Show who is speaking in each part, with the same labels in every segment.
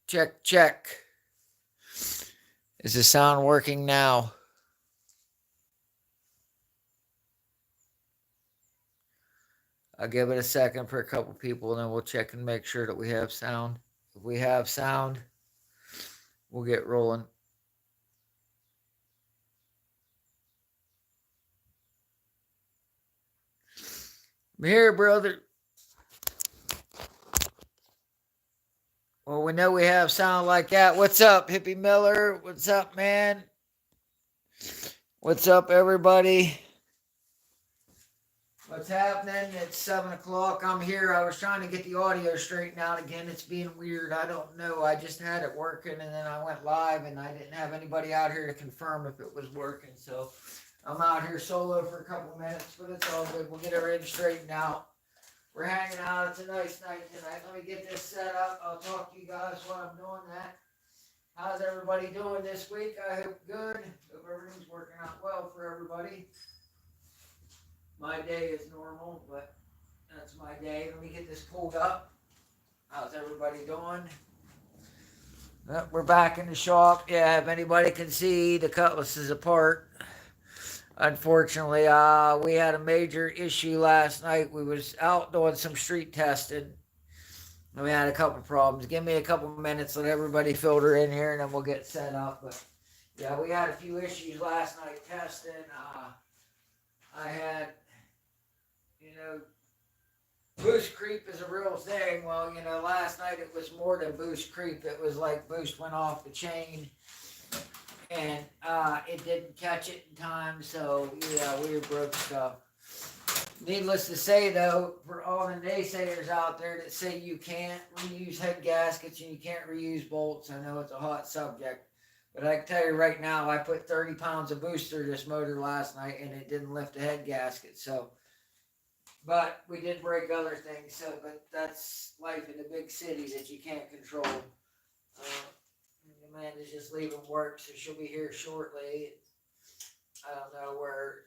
Speaker 1: Check, check. Is the sound working now? I'll give it a second for a couple people and then we'll check and make sure that we have sound. If we have sound, we'll get rolling. I'm here, brother. Well, we know we have sound like that. What's up, Hippie Miller? What's up, man? What's up, everybody? What's happening? It's 7 o'clock. I'm here. I was trying to get the audio straightened out again. It's being weird. I don't know. I just had it working and then I went live and I didn't have anybody out here to confirm if it was working. So I'm out here solo for a couple of minutes, but it's all good. We'll get everything straightened out. We're hanging out. It's a nice night tonight. Let me get this set up. I'll talk to you guys while I'm doing that. How's everybody doing this week? I hope good. Hope everything's working out well for everybody. My day is normal, but that's my day. Let me get this pulled up. How's everybody doing? We're back in the shop. Yeah, if anybody can see, the Cutlass is apart. Unfortunately, we had a major issue last night. We was out doing some street testing. And we had a couple problems. Give me a couple minutes, let everybody filter in here, and then we'll get set up. But yeah, we had a few issues last night testing. I had, boost creep is a real thing. Well, last night it was more than boost creep. It was like boost went off the chain and it didn't catch it in time. So, yeah, we broke stuff. Needless to say, though, for all the naysayers out there that say you can't reuse head gaskets and you can't reuse bolts, I know it's a hot subject. But I can tell you right now, I put 30 pounds of boost through this motor last night and it didn't lift a head gasket. So, but we did break other things. So, but that's life in the big city that you can't control. Amanda's just leaving work, so she'll be here shortly. I don't know where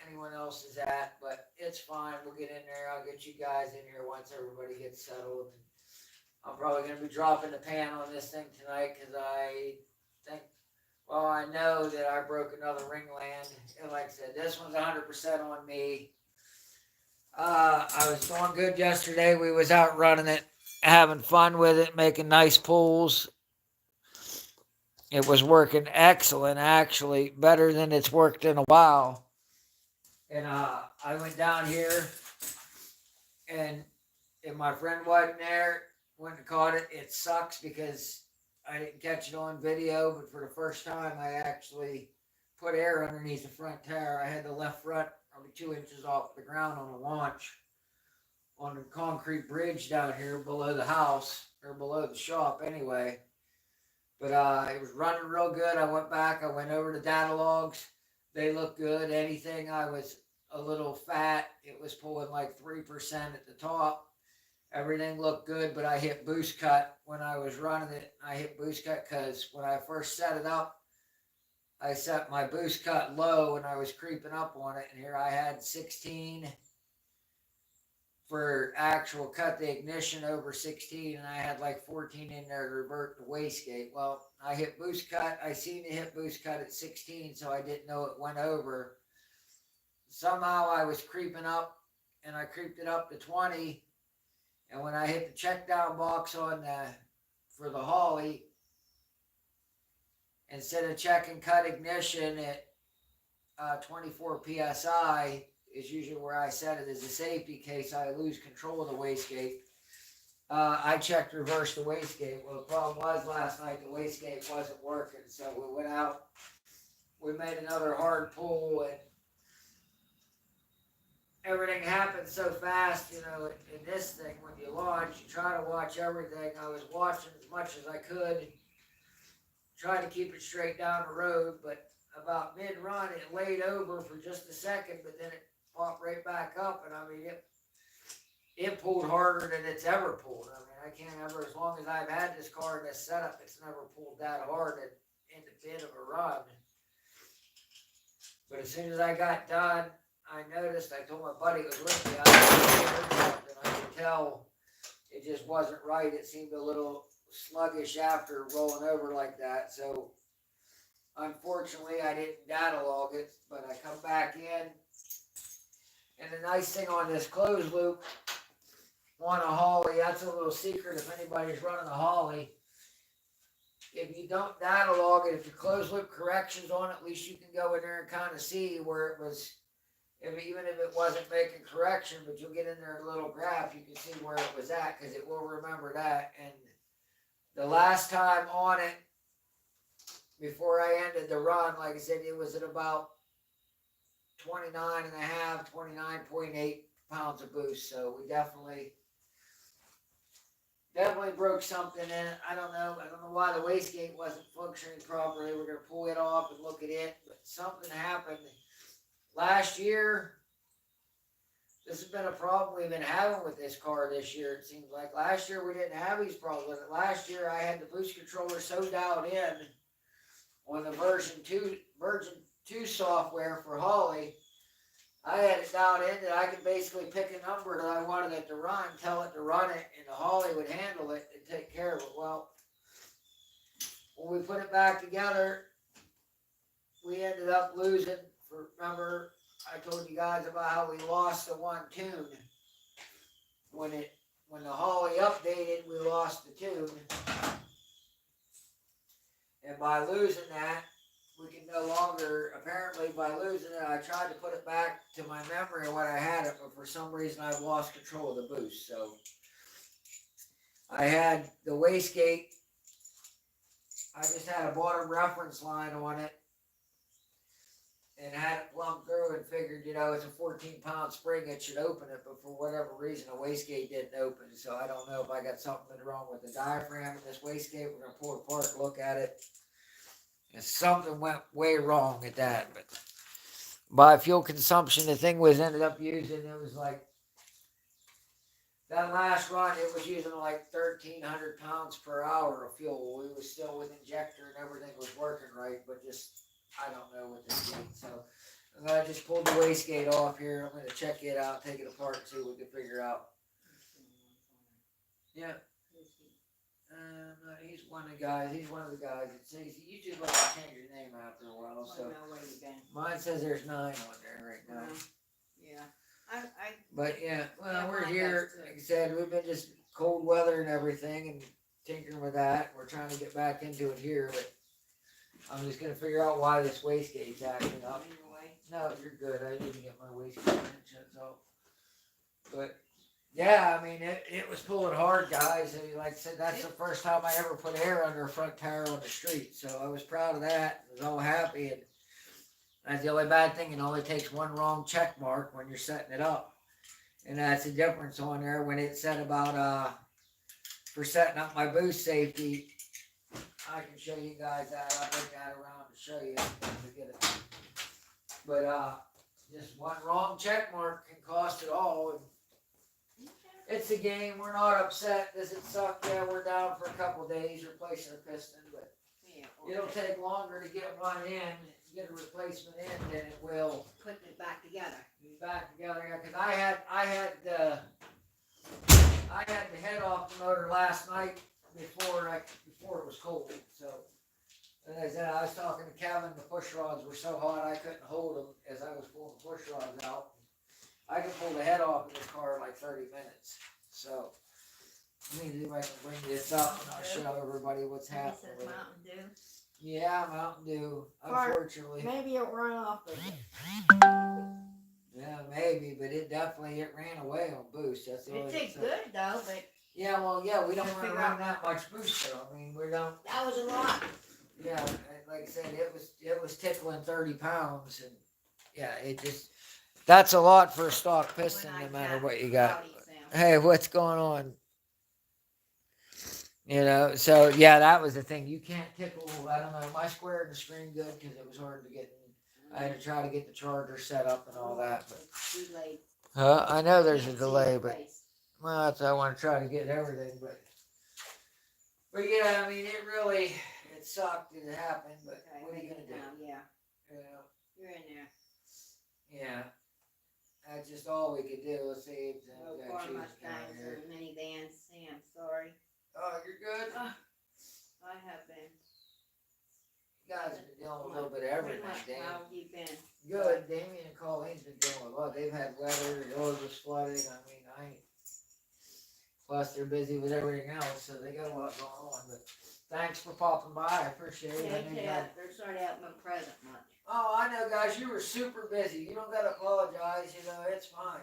Speaker 1: anyone else is at, but it's fine. We'll get in there. I'll get you guys in here once everybody gets settled. I'm probably going to be dropping the pan on this thing tonight because I think, well, I know that I broke another ringland. And like I said, this one's 100% on me. I was doing good yesterday. We was out running it, having fun with it, making nice pulls. It was working excellent, actually, better than it's worked in a while. And I went down here, and if my friend wasn't there, went and caught it. It sucks because I didn't catch it on video, but for the first time, I actually put air underneath the front tire. I had the left front probably 2 inches off the ground on a launch on the concrete bridge down here below the house, or below the shop anyway. But it was running real good. I went back. I went over the data logs. They look good. Anything I was a little fat, it was pulling like 3% at the top. Everything looked good, but I hit boost cut when I was running it. I hit boost cut because when I first set it up, I set my boost cut low and I was creeping up on it. And here I had 16 for actual cut the ignition over 16, and I had like 14 in there to revert the wastegate. Well, I hit boost cut. I seen it hit boost cut at 16, so I didn't know it went over. Somehow I was creeping up, and I creeped it up to 20. And when I hit the check down box for the Holly, instead of checking cut ignition at 24 psi, is usually where I set it as a safety case I lose control of the wastegate. I checked reverse the wastegate. Well, the problem was last night the wastegate wasn't working, so we went out. We made another hard pull, and everything happened so fast. In this thing, when you launch, you try to watch everything. I was watching as much as I could, trying to keep it straight down the road, but about mid-run, it laid over for just a second, but then it popped right back up, and I mean, it pulled harder than it's ever pulled. I mean, I can't ever, as long as I've had this car in this setup, it's never pulled that hard in the bit of a run. But as soon as I got done, I noticed, I told my buddy it was with me, I could tell it just wasn't right. It seemed a little sluggish after rolling over like that. So unfortunately, I didn't data log it, but I come back in. And the nice thing on this closed loop on a Holly, that's a little secret if anybody's running a Holly. If you don't data log it, if your closed loop corrections on, at least you can go in there and kind of see where it was. Even if it wasn't making correction, but you'll get in there a little graph, you can see where it was at because it will remember that. And the last time on it, before I ended the run, like I said, it was at about 29 and a half, 29.8 pounds of boost. So we definitely broke something in it. I don't know why the wastegate wasn't functioning properly. We're gonna pull it off and look at it, but something happened last year. This has been a problem we've been having with this car this year. It seems like last year we didn't have these problems with it. Last year I had the boost controller so dialed in on the version 2 software for Holly. I had it dialed in that I could basically pick a number that I wanted it to run, tell it to run it, and the Holly would handle it and take care of it. Well, when we put it back together, we ended up losing. Remember, I told you guys about how we lost the one tune. When the Holly updated, we lost the tune. And by losing that, we can no longer, apparently by losing it, I tried to put it back to my memory of what I had it, but for some reason I've lost control of the boost. So I had the wastegate, I just had a bottom reference line on it and had it plumbed through and figured, it's a 14-pound spring, it should open it, but for whatever reason the wastegate didn't open. So I don't know if I got something wrong with the diaphragm in this wastegate. We're going to pull it apart, look at it. And something went way wrong at that. But by fuel consumption, the thing ended up using, it was like, that last run, it was using like 1,300 pounds per hour of fuel. We was still with injector and everything was working right, but just, I don't know what this gate. So I'm going to just pull the wastegate off here. I'm going to check it out, take it apart, and see what we can figure out. Yeah. He's one of the guys. He's one of the guys that says you just like to change your name after a while. So mine says there's 9 on there right now.
Speaker 2: Yeah.
Speaker 1: But yeah, well, we're here. Like I said, we've been just cold weather and everything, and tinkering with that. We're trying to get back into it here, but I'm just gonna figure out why this wastegate's acting up. No, you're good. I need to get my wastegate wrench out. But yeah, I mean, it was pulling hard, guys. I mean, like I said, that's the first time I ever put air under a front tire on the street. So I was proud of that. I was all happy. And that's the only bad thing. It only takes one wrong check mark when you're setting it up. And that's the difference on there when it said about, for setting up my boost safety. I can show you guys that. I'll bring that around to show you. But just one wrong check mark can cost it all. And it's a game. We're not upset. Does it suck? Yeah, we're down for a couple days replacing a piston, but it'll take longer to get one in, get a replacement in, than it will
Speaker 2: putting it back together.
Speaker 1: Back together, yeah. Because I had the head off the motor last night before it was cold. So, as I said, I was talking to Kevin. The push rods were so hot I couldn't hold them as I was pulling the push rods out. I can pull the head off of this car in like 30 minutes. So, let me see if I can bring this up and I'll show everybody what's happening with it.
Speaker 2: Mountain Dew.
Speaker 1: Yeah, Mountain Dew, unfortunately.
Speaker 2: Maybe it ran off with it.
Speaker 1: Yeah, maybe, but it ran away on boost. That's the
Speaker 2: It did good though, but
Speaker 1: yeah, well, yeah, we don't want to run that much boost though. I mean, we don't.
Speaker 2: That was a lot.
Speaker 1: Yeah, like I said, it was tickling 30 pounds, and yeah, that's a lot for a stock piston, no matter what you got. Hey, what's going on? So yeah, that was the thing. You can't tickle. I don't know. My squared the screen good because it was hard to get. I had to try to get the charger set up and all that. But I know there's a delay, but well, I want to try to get everything. But yeah, I mean, it sucked that it happened. But what are you gonna do?
Speaker 2: Yeah. You're in there.
Speaker 1: Yeah. That's just all we could do. Let's see.
Speaker 2: Car Mustangs and minivans. Sam, sorry.
Speaker 1: Oh, you're good? everything,
Speaker 2: much.
Speaker 1: Dan.
Speaker 2: How have you been?
Speaker 1: Good. Damien and Colleen's been doing well. They've had weather, the road was flooding. I mean, plus they're busy with everything else, so they got a lot going on. But thanks for popping by. I appreciate it. I know you had-
Speaker 2: They're sorry to have no present much.
Speaker 1: Oh, I know, guys. You were super busy. You don't gotta apologize. You know, it's fine.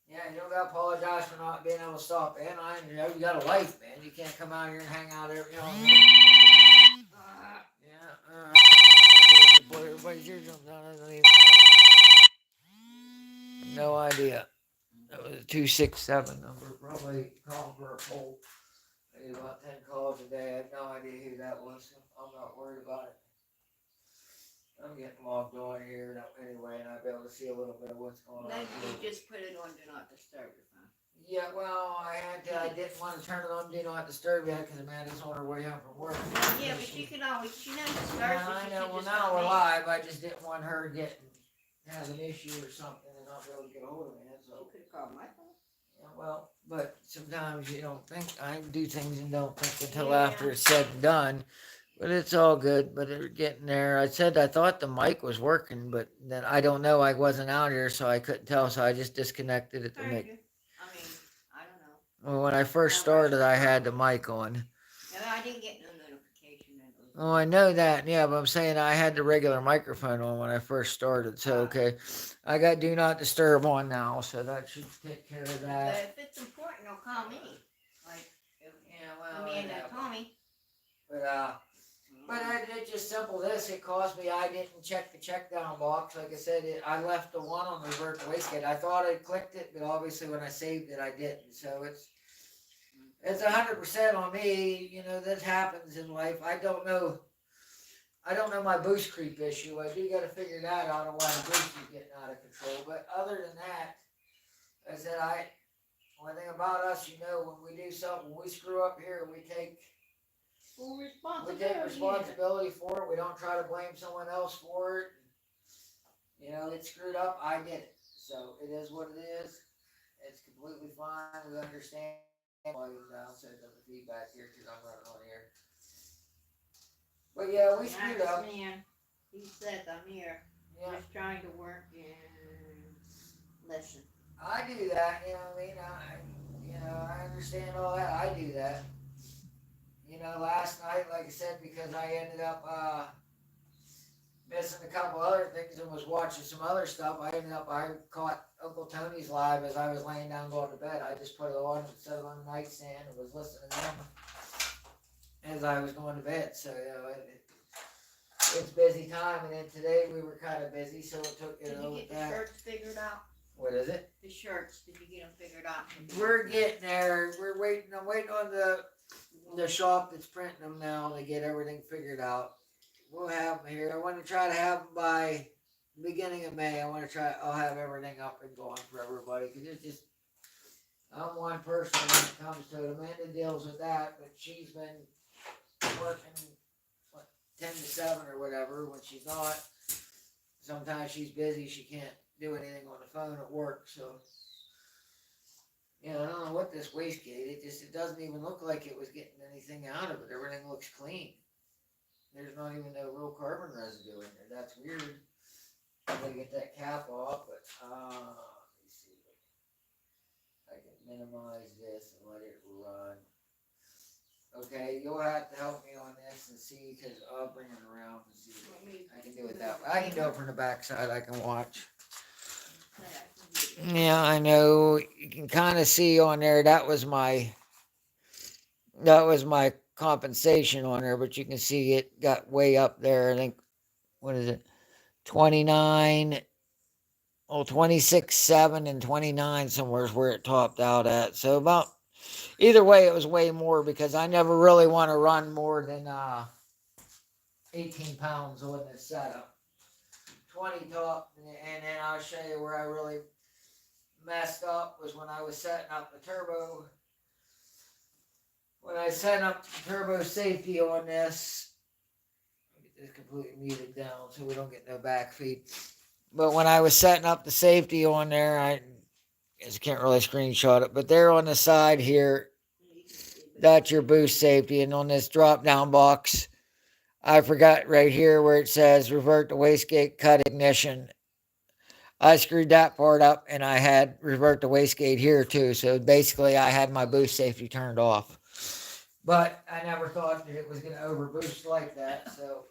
Speaker 1: Yeah, you don't gotta apologize for not being able to stop in. You know, you got a life, man. You can't come out here and hang out every, you know what I mean? Yeah, everybody's here jumped down. I don't even know. No idea. That was a 267 number. Probably calling for a poll. I get about 10 calls a day. I have no idea who that was. I'm not worried about it. I'm getting logged on here anyway, and I'll be able to see a little bit of what's going on.
Speaker 2: Maybe you just put it on Do Not Disturb your phone.
Speaker 1: Yeah, well, I didn't want to turn it on Do Not Disturb yet because Amanda's on her way home from work.
Speaker 2: Yeah, but she can always, she knows it's
Speaker 1: Yeah,
Speaker 2: Thursday.
Speaker 1: I
Speaker 2: She
Speaker 1: know.
Speaker 2: can
Speaker 1: Well,
Speaker 2: just
Speaker 1: now
Speaker 2: call
Speaker 1: we're
Speaker 2: me.
Speaker 1: live. I just didn't want her have an issue or something and not be able to get a hold of me.
Speaker 2: You
Speaker 1: So,
Speaker 2: could have called my phone.
Speaker 1: yeah, well, but sometimes you don't think. I do things and don't think until
Speaker 2: Yeah.
Speaker 1: after it's said and done. But it's all good. But they're getting there. I thought the mic was working, but then I don't know. I wasn't out here, so I couldn't tell. So I just disconnected it to
Speaker 2: Thank
Speaker 1: make.
Speaker 2: you. I mean, I don't know.
Speaker 1: Well, when I first started, I had the mic on.
Speaker 2: No, I didn't get no notification. That it was
Speaker 1: Oh, I know that. Yeah, but I'm saying I had the regular microphone on when I first started. So, okay. I got Do Not Disturb on now, so that should take care of
Speaker 2: But
Speaker 1: that.
Speaker 2: if it's important, they'll call me. Like, if
Speaker 1: Yeah, well,
Speaker 2: Amanda
Speaker 1: yeah.
Speaker 2: call me.
Speaker 1: But it's just simple this. It cost me, I didn't check the check down box. Like I said, I left the one on the revert to wastegate. I thought I clicked it, but obviously when I saved it, I didn't. So it's 100% on me. You know, that happens in life. I don't know my boost creep issue. I do got to figure that out on why the boost is getting out of control. But other than that, I said, one thing about us, you know, when we do something, when we screw up here, we take responsibility for it. We don't try to blame someone else for it. You know, it's screwed up. I did it. So it is what it is. It's completely fine. We understand. Volume down so it doesn't feedback here because I'm running on here. But yeah, we screwed up.
Speaker 2: Man, he says I'm here.
Speaker 1: Yeah,
Speaker 2: Just trying to work and listen.
Speaker 1: I do that. You know what I mean? I understand all that. I do that. You know, last night, like I said, because I ended up missing a couple other things and was watching some other stuff, I caught Uncle Tony's live as I was laying down going to bed. I just put it on and set it on the nightstand and was listening to them as I was going to bed. So, you know, it's busy time. And then today we were kind of busy, so it took,
Speaker 2: Did you get the shirts figured out?
Speaker 1: What is it?
Speaker 2: The shirts, did you get them figured out?
Speaker 1: We're getting there. I'm waiting on the shop that's printing them now to get everything figured out. We'll have them here. I want to try to have them by the beginning of May. I'll have everything up and going for everybody. Because it's just, I'm one person when it comes to it. Amanda deals with that, but she's been working 10 to 7 or whatever when she's not. Sometimes she's busy. She can't do anything on the phone at work. So, I don't know what this wastegate. It doesn't even look like it was getting anything out of it. Everything looks clean. There's not even no real carbon residue in there. That's weird. I gotta get that cap off, but let me see. I can minimize this and let it run. Okay, you'll have to help me on this and see, because I'll bring it around and see. I can do it that way. I can do it from the backside. I can watch. Yeah, I know. You can kind of see on there. That was my compensation on there, but you can see it got way up there. I think, what is it? 29, 26.7 and 29 somewhere is where it topped out at. So about, either way, it was way more because I never really want to run more than 18 pounds on this setup. 20 top, and then I'll show you where I really messed up was when I was setting up the turbo. When I set up the turbo safety on this, get this completely muted down so we don't get no back feed. But when I was setting up the safety on there, I guess I can't really screenshot it, but there on the side here, that's your boost safety. And on this drop down box, I forgot right here where it says revert to wastegate, cut ignition. I screwed that part up and I had revert to wastegate here too. So basically I had my boost safety turned off. But I never thought that it was going to overboost like that. So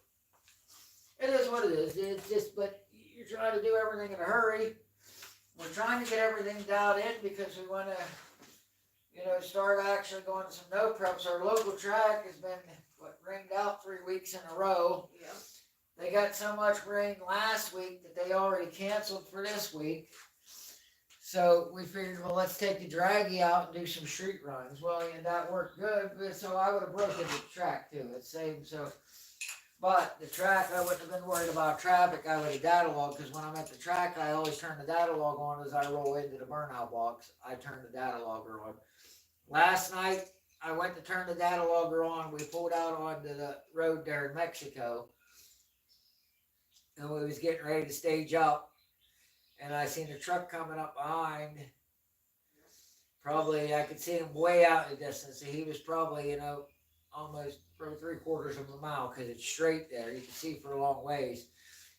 Speaker 1: it is what it is. It's just, but you're trying to do everything in a hurry. We're trying to get everything dialed in because we want to, start actually going to some no preps. Our local track has been, rained out 3 weeks in a row.
Speaker 2: Yeah.
Speaker 1: They got so much rain last week that they already canceled for this week. So we figured, well, let's take the draggy out and do some street runs. Well, that worked good, but so I would have broken the track too. It saved so. But the track, I wouldn't have been worried about traffic. I would have data logged because when I'm at the track, I always turn the data log on as I roll into the burnout box. I turn the data logger on. Last night, I went to turn the data logger on. We pulled out onto the road there in Mexico. And we was getting ready to stage up. And I seen a truck coming up behind. Probably, I could see him way out in the distance. So he was probably, almost for 3/4 of a mile because it's straight there. You can see for a long ways.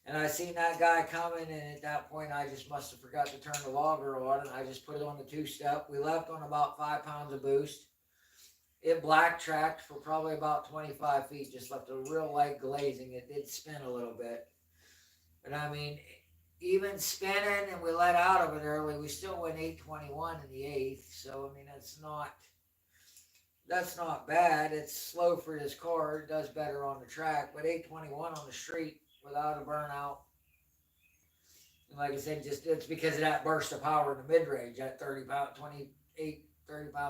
Speaker 1: And I seen that guy coming, and at that point, I just must have forgot to turn the logger on, and I just put it on the 2-step. We left on about 5 pounds of boost. It black tracked for probably about 25 feet, just left a real light glazing. It did spin a little bit. But I mean, even spinning and we let out of it early, we still went 821 in the 8th. So, I mean, that's not bad. It's slow for this car. It does better on the track, but 821 on the street without a burnout. And like I said, it's because of that burst of power in the mid-range, that 30 pounds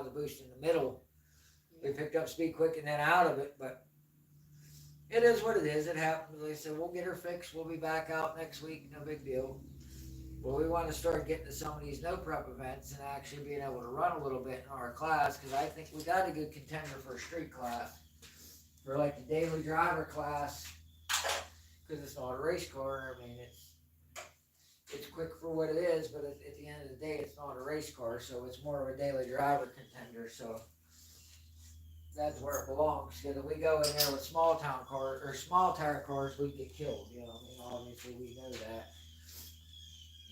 Speaker 1: of boost in the middle. We picked up speed quick and then out of it, but it is what it is. It happens. They said, we'll get her fixed. We'll be back out next week. No big deal. Well, we want to start getting to some of these no prep events and actually being able to run a little bit in our class because I think we got a good contender for a street class. For like the daily driver class, because it's not a race car. I mean, it's quick for what it is, but at the end of the day, it's not a race car, so it's more of a daily driver contender. So that's where it belongs. Because if we go in there with small town cars or small tire cars, we get killed. I mean, obviously we know that.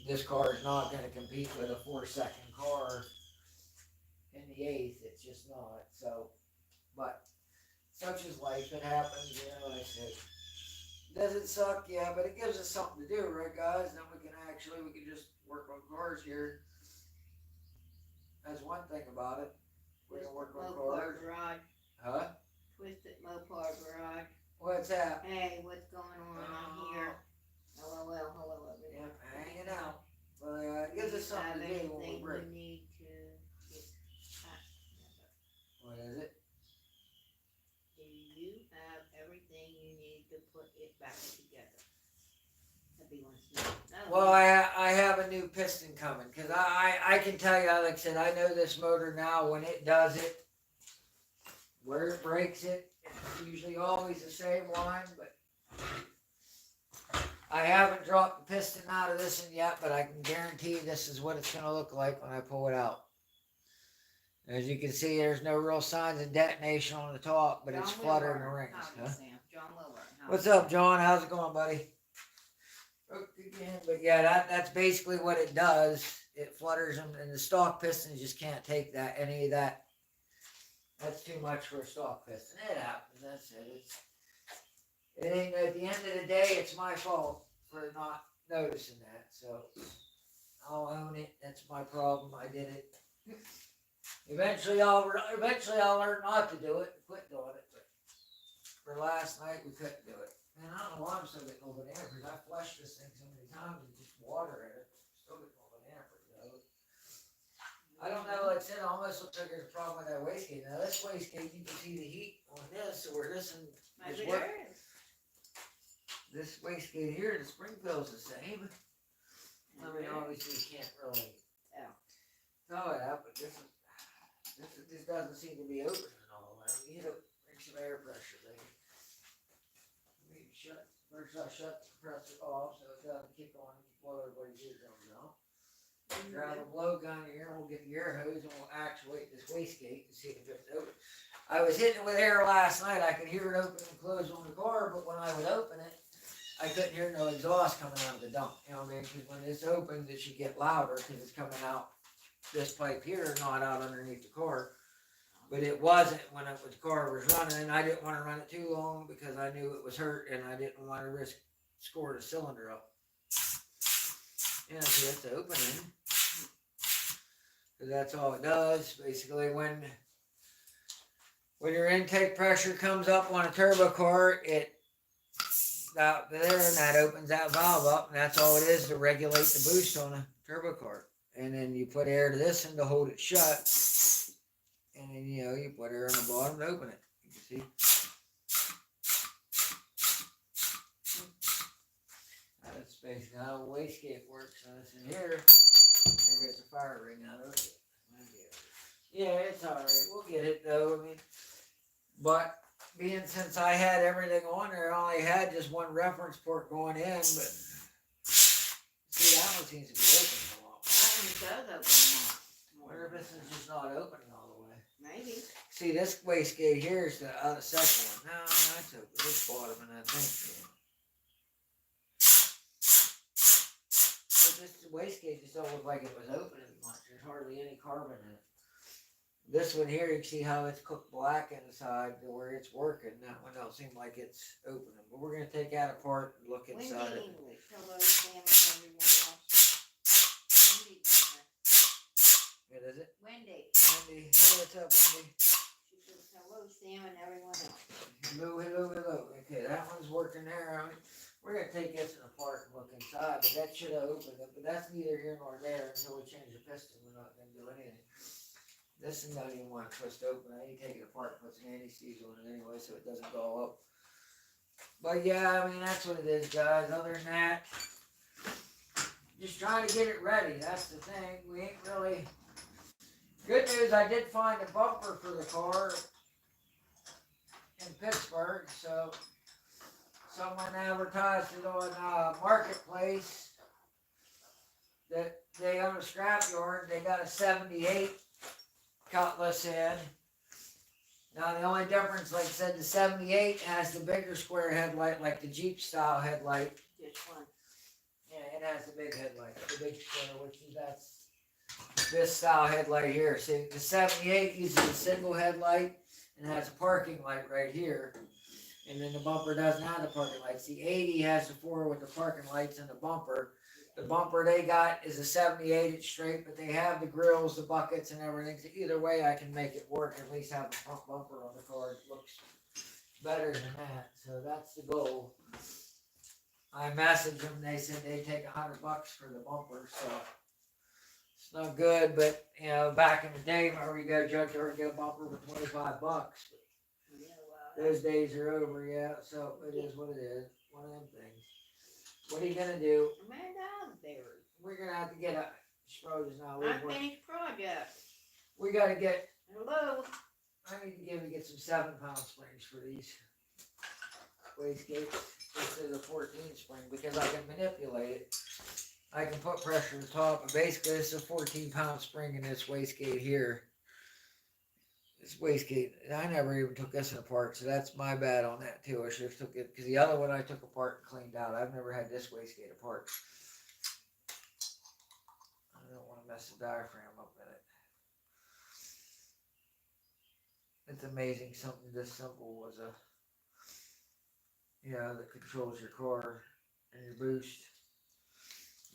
Speaker 1: This car is not going to compete with a 4-second car in the 8th. It's just not. So, but such is life. It happens. Like I said. Does it suck? Yeah, but it gives us something to do, right, guys? Then we can just work on cars here. That's one thing about it. We can work on cars.
Speaker 2: Garage.
Speaker 1: Huh?
Speaker 2: Twisted Mopar Garage.
Speaker 1: What's that?
Speaker 2: Hey, what's going on here? Hello.
Speaker 1: Yeah, hanging out. But it gives us something to do when we break.
Speaker 2: We need to get
Speaker 1: What is it?
Speaker 2: Do you have everything you need to put it back together?
Speaker 1: Well, I have a new piston coming because I can tell you, like I said, I know this motor now. When it does it, where it breaks it, it's usually always the same one, but I haven't dropped the piston out of this one yet, but I can guarantee this is what it's going to look like when I pull it out. As you can see, there's no real signs of detonation on the top, but it's fluttering the rings. Huh?
Speaker 2: John Wilbur.
Speaker 1: What's up, John? How's it going, buddy? Again, but yeah, that's basically what it does. It flutters them, and the stock pistons just can't take that. Any of that. That's too much for a stock piston. It happens. That's it. It ain't at the end of the day. It's my fault for not noticing that. So I'll own it. That's my problem. I did it. Eventually, I'll learn not to do it and quit doing it. But for last night, we couldn't do it. Man, I don't know why I'm still getting over there because I flushed this thing so many times and just water in it. Still getting over there. I don't know. Like I said, it almost looks like there's a problem with that wastegate. Now, this wastegate, you can see the heat on this, so where this and
Speaker 2: Maybe there is.
Speaker 1: this wastegate here, the spring fill's the same. I mean, obviously, you can't really tell that, but this doesn't seem to be open at all. You know, bring some air pressure there. First I shut the compressor off so it doesn't kick on and blow everybody's eardrums out. Grab a blow gun here and we'll get the air hose and we'll actuate this wastegate to see if it's open. I was hitting it with air last night. I could hear it open and close on the car, but when I would open it, I couldn't hear no exhaust coming out of the dump. You know what I mean? Because when this opens, it should get louder because it's coming out this pipe here, not out underneath the car. But it wasn't when the car was running, and I didn't want to run it too long because I knew it was hurt, and I didn't want to risk score the cylinder up. Yeah, so it's opening. Because that's all it does. Basically, when your intake pressure comes up on a turbo car, it out there and that opens that valve up, and that's all it is to regulate the boost on a turbo car. And then you put air to this and to hold it shut, and then you put air on the bottom to open it. You can see. That's basically how a wastegate works. So this in here, there gets a fire ring out of it. Yeah, it's alright. We'll get it though. I mean, but being since I had everything on there, I only had just one reference port going in, but see, that one seems to be opening a lot.
Speaker 2: That one does open more.
Speaker 1: Wonder if this is just not opening all the way.
Speaker 2: Maybe.
Speaker 1: See, this wastegate here is the second one. No, that's open. This bottom and that thing. Yeah. But this wastegate just don't look like it was opening much. There's hardly any carbon in it. This one here, you can see how it's cooked black inside to where it's working. That one don't seem like it's opening. But we're going to take that apart and look inside
Speaker 2: Wendy
Speaker 1: it.
Speaker 2: English. Hello, Sam, and everyone else. Wendy.
Speaker 1: What is it?
Speaker 2: Wendy.
Speaker 1: Wendy. Hey, what's up, Wendy?
Speaker 2: She says hello, Sam, and everyone else.
Speaker 1: Hello, hello, hello. Okay, that one's working there. I mean, we're going to take this apart and look inside, but that should have opened it. But that's neither here nor there until we change the piston. We're not going to do anything. This is not even want to twist open. I need to take it apart and put some anti-seize on it anyway so it doesn't go up. But yeah, I mean, that's what it is, guys. Other than that, just trying to get it ready. That's the thing. We ain't really... Good news, I did find a bumper for the car in Pittsburgh, so someone advertised it on Marketplace that they own a scrapyard. They got a 78 Cutlass head. Now the only difference, like I said, the 78 has the bigger square headlight, like the Jeep style headlight.
Speaker 2: Just one.
Speaker 1: Yeah, it has the big headlight, the big square, which is that's this style headlight here. See, the 78 uses a single headlight and has a parking light right here. And then the bumper doesn't have the parking lights. The 80 has the four with the parking lights and the bumper. The bumper they got is a 78, it's straight, but they have the grills, the buckets, and everything. So either way, I can make it work. At least have a front bumper on the car. It looks better than that. So that's the goal. I messaged them. They said they'd take $100 for the bumper. So it's not good, but back in the day, whenever you go junkyard and get a bumper for $25. But
Speaker 2: Yeah,
Speaker 1: those days are over. Yeah. So it is what it is. One of them things. What are you gonna do?
Speaker 2: Amanda Osbury.
Speaker 1: We're gonna have to get a Schroeder's now.
Speaker 2: Unfinished project.
Speaker 1: We gotta get.
Speaker 2: Hello.
Speaker 1: I need to get some 7-pound springs for these wastegates instead of 14 spring because I can manipulate it. I can put pressure on the top, but basically this is a 14-pound spring in this wastegate here. This wastegate, I never even took this apart, so that's my bad on that too. I should have took it, because the other one I took apart and cleaned out. I've never had this wastegate apart. I don't want to mess the diaphragm up in it. It's amazing something this simple was that controls your car and your boost.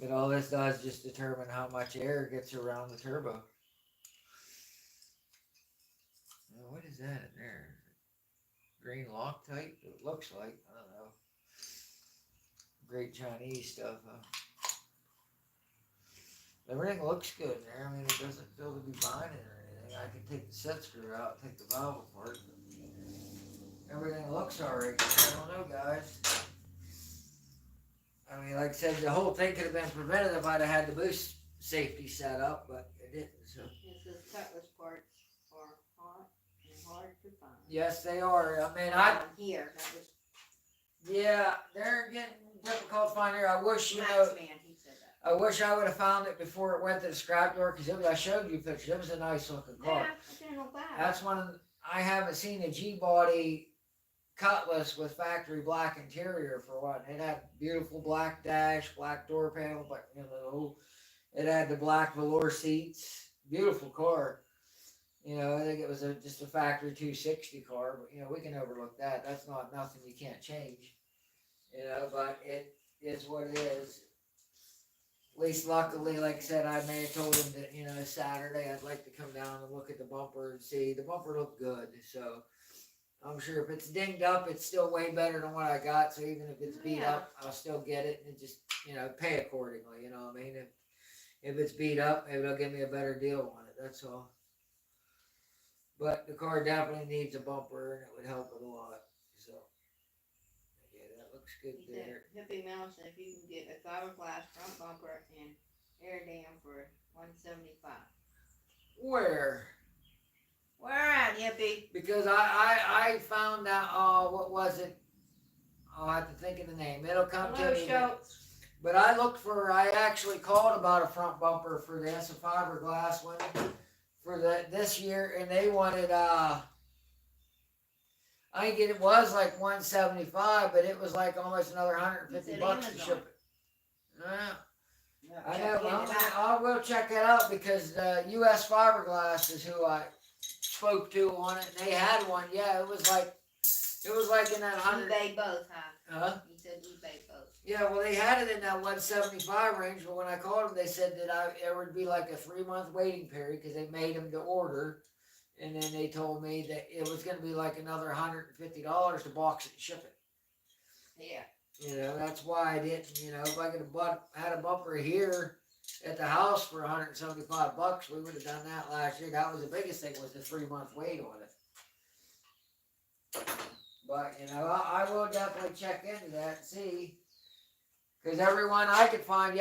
Speaker 1: But all this does just determine how much air gets around the turbo. What is that in there? Green Loctite? It looks like. I don't know. Great Chinese stuff, huh? Everything looks good in there. I mean, it doesn't feel to be binding or anything. I can take the set screw out, take the valve apart. Everything looks alright. I don't know, guys. I mean, like I said, the whole thing could have been prevented if I'd have had the boost safety set up, but it didn't. So.
Speaker 2: This is Cutlass parts are hot and hard to find.
Speaker 1: Yes, they are. I mean,
Speaker 2: Here, that was
Speaker 1: yeah, they're getting difficult to find here. I wish,
Speaker 2: Max Man, he said that.
Speaker 1: I wish I would have found it before it went to the scrapyard, because I showed you pictures. It was a nice looking car.
Speaker 2: Yeah, I didn't know that.
Speaker 1: That's one of the, I haven't seen a G-body Cutlass with factory black interior for one. It had beautiful black dash, black door panel, but it had the black velour seats. Beautiful car. I think it was just a factory 260 car, but we can overlook that. That's not nothing you can't change. But it is what it is. At least luckily, like I said, I may have told him that, Saturday I'd like to come down and look at the bumper and see. The bumper looked good, so I'm sure if it's dinged up, it's still way better than what I got. So even if it's beat up, I'll still get it and just, pay accordingly. You know what I mean? If it's beat up, maybe they'll give me a better deal on it. That's all. But the car definitely needs a bumper, and it would help it a lot. So, yeah, that looks good
Speaker 2: He
Speaker 1: there.
Speaker 2: said, Hippie Mel said if you can get a fiberglass front bumper and air dam for $175.
Speaker 1: Where?
Speaker 2: Where at, Hippie?
Speaker 1: Because I found out, what was it? I'll have to think of the name. It'll come
Speaker 2: Hello,
Speaker 1: to me.
Speaker 2: Schultz.
Speaker 1: But I actually called about a front bumper for this, a fiberglass one, for this year, and they wanted, I think it was like $175, but it was like almost another $150 to ship it. I know. I will check it out because U.S. Fiberglass is who I spoke to on it. And they had one. Yeah, it was like in that 100.
Speaker 2: eBay both, huh?
Speaker 1: Huh?
Speaker 2: He said eBay both.
Speaker 1: Yeah, well, they had it in that 175 range, but when I called them, they said that it would be like a 3-month waiting period because they made them to order, and then they told me that it was going to be like another $150 to box it and ship it.
Speaker 2: Yeah.
Speaker 1: That's why I didn't. If I could have had a bumper here at the house for $175, we would have done that last year. That was the biggest thing, was the 3-month wait on it. But I will definitely check into that and see. Because everyone I could find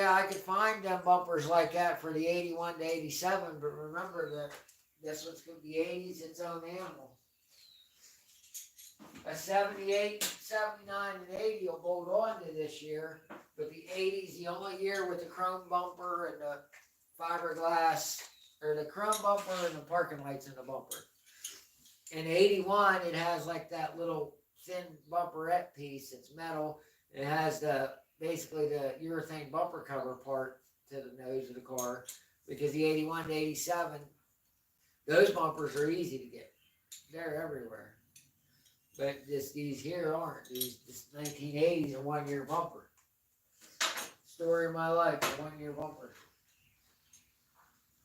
Speaker 1: them bumpers like that for the 81 to 87, but remember that this one's going to be 80's its own animal. A 78, 79, and 80 will hold on to this year, but the 80's the only year with the chrome bumper and the fiberglass, or the chrome bumper and the parking lights in the bumper. In 81, it has like that little thin bumperette piece. It's metal. It has basically the urethane bumper cover part to the nose of the car, because the 81 to 87, those bumpers are easy to get. They're everywhere. But these here aren't. This 1980s a 1-year bumper. Story of my life, a 1-year bumper.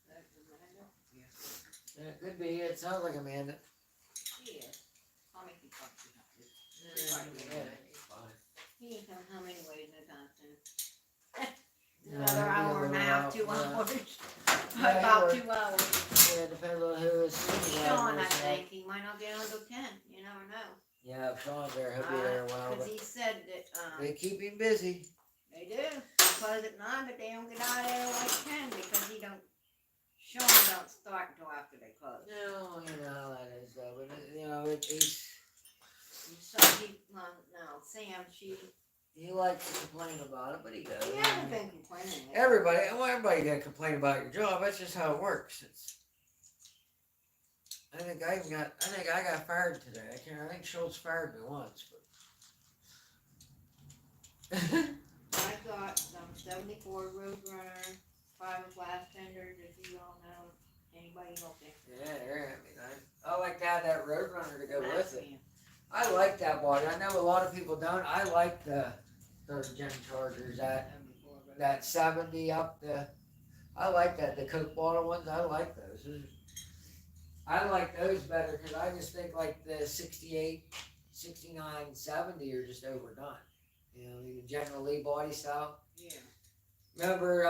Speaker 2: That's Amanda?
Speaker 1: Yeah, it could be. It sounds like Amanda.
Speaker 2: Yeah. I'll make you talk to him.
Speaker 1: Fine.
Speaker 2: He ain't coming home anyways no time soon.
Speaker 1: Yeah,
Speaker 2: Another
Speaker 1: it'll be a
Speaker 2: hour and a half,
Speaker 1: little
Speaker 2: 2
Speaker 1: while,
Speaker 2: hours.
Speaker 1: Yeah,
Speaker 2: About
Speaker 1: or-
Speaker 2: 2 hours.
Speaker 1: Yeah, it depends on who is
Speaker 2: Sean, I think, he might not get on until 10. You never know.
Speaker 1: Yeah, if Sean's there, he'll be there a while.
Speaker 2: Because
Speaker 1: But
Speaker 2: he said that,
Speaker 1: they keep him busy.
Speaker 2: they do. They close at 9, but they don't get out of there like 10 because Sean don't start until after they close.
Speaker 1: No, how that is though. But he's.
Speaker 2: So Sam,
Speaker 1: He likes to complain about it, but he does.
Speaker 2: he hasn't been complaining.
Speaker 1: Everybody got to complain about your job. That's just how it works. I think I got fired today. I think Schultz fired me once, but.
Speaker 2: I got some 74 Roadrunner fiberglass fenders, if you all know anybody looking.
Speaker 1: Yeah, they're nice. I like to have that Roadrunner to go with it. I like that body. I know a lot of people don't. I like the 3rd gen Chargers, that 70 up the. I like that. The Coke bottle ones, I like those. I like those better because I just think like the 68, 69, 70 are just overdone. The General Lee body style.
Speaker 2: Yeah.
Speaker 1: Remember,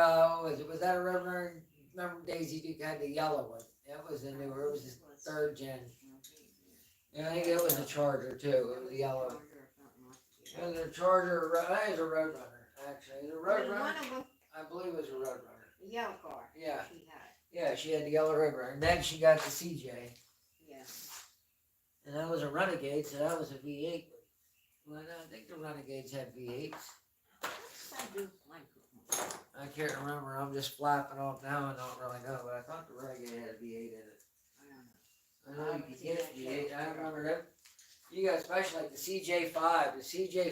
Speaker 1: was that a Roadrunner? Remember Daisy Duke had the yellow one? That was the newer. It was the 3rd gen. Yeah, I think it was a Charger too. It was the yellow. It was a Charger. That is a Roadrunner, actually. The Roadrunner.
Speaker 2: One of them,
Speaker 1: I believe it was a Roadrunner.
Speaker 2: the yellow car.
Speaker 1: Yeah.
Speaker 2: She had.
Speaker 1: Yeah, she had the yellow Roadrunner. And then she got the CJ.
Speaker 2: Yeah.
Speaker 1: And that was a Renegade, so that was a V8. Well, I think the Renegades had V8s.
Speaker 2: I do like it.
Speaker 1: I can't remember. I'm just flapping off now and don't really know. But I thought the Renegade had a V8 in it.
Speaker 2: I don't know.
Speaker 1: I know you could get V8. especially like the CJ5. The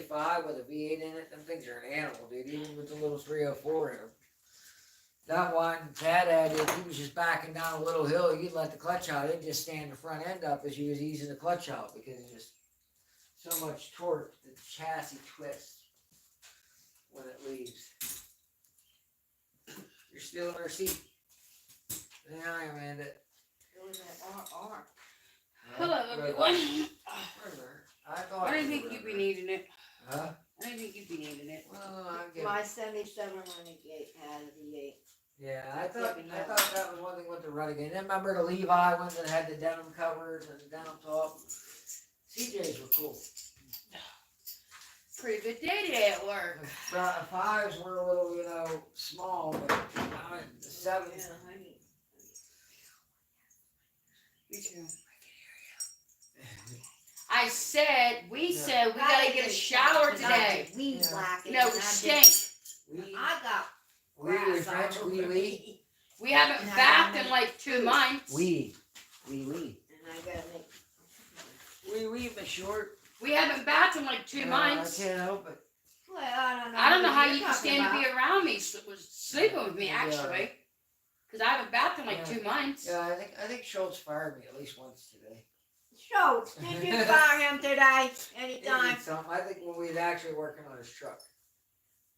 Speaker 1: CJ5 with a V8 in it, them things are an animal, dude. Even with the little 304 in them. That one, Dad had it. He was just backing down a little hill. You'd let the clutch out. It'd just stand the front end up as you was easing the clutch out because it's just so much torque. The chassis twists when it leaves. You're still in our seat. Yeah, I am, Amanda.
Speaker 2: It was that RR.
Speaker 3: Hello, everyone.
Speaker 1: I thought.
Speaker 3: I didn't think you'd be needing it.
Speaker 1: Huh?
Speaker 3: I didn't think you'd be needing it.
Speaker 1: Well, I'm getting.
Speaker 2: My 77 Renegade had a V8.
Speaker 1: Yeah, I thought that was one thing with the Renegade. Then remember the Levi ones that had the denim covers and the denim top. CJs were cool.
Speaker 3: Pretty good day today at work.
Speaker 1: The fives were a little, small, but the sevens.
Speaker 2: Yeah, honey.
Speaker 3: Me too. I said, we gotta get a shower today.
Speaker 2: Weed
Speaker 1: Yeah.
Speaker 2: whacking.
Speaker 3: No,
Speaker 2: and
Speaker 3: it
Speaker 2: I
Speaker 3: stink.
Speaker 2: did- I got
Speaker 1: We
Speaker 2: grass
Speaker 1: French
Speaker 2: all over
Speaker 1: wee.
Speaker 2: me.
Speaker 3: We haven't
Speaker 2: No,
Speaker 3: bathed
Speaker 2: no.
Speaker 3: in like 2 months.
Speaker 1: Wee.
Speaker 2: And I gotta make.
Speaker 1: Wee, my short.
Speaker 3: We haven't bathed in like 2 months.
Speaker 1: I can't help it.
Speaker 2: Well, I don't know.
Speaker 3: I don't know how
Speaker 2: what
Speaker 3: you
Speaker 2: you're
Speaker 3: can
Speaker 2: talking
Speaker 3: stand to
Speaker 2: about.
Speaker 3: be around me, was sleeping with me
Speaker 1: Yeah.
Speaker 3: actually. Because I haven't bathed in like
Speaker 1: Yeah.
Speaker 3: 2 months.
Speaker 1: Yeah, I think Schultz fired me at least once today.
Speaker 2: Schultz, did you fire him today?
Speaker 1: He
Speaker 2: Anytime?
Speaker 1: did something. I think when we was actually working on his truck.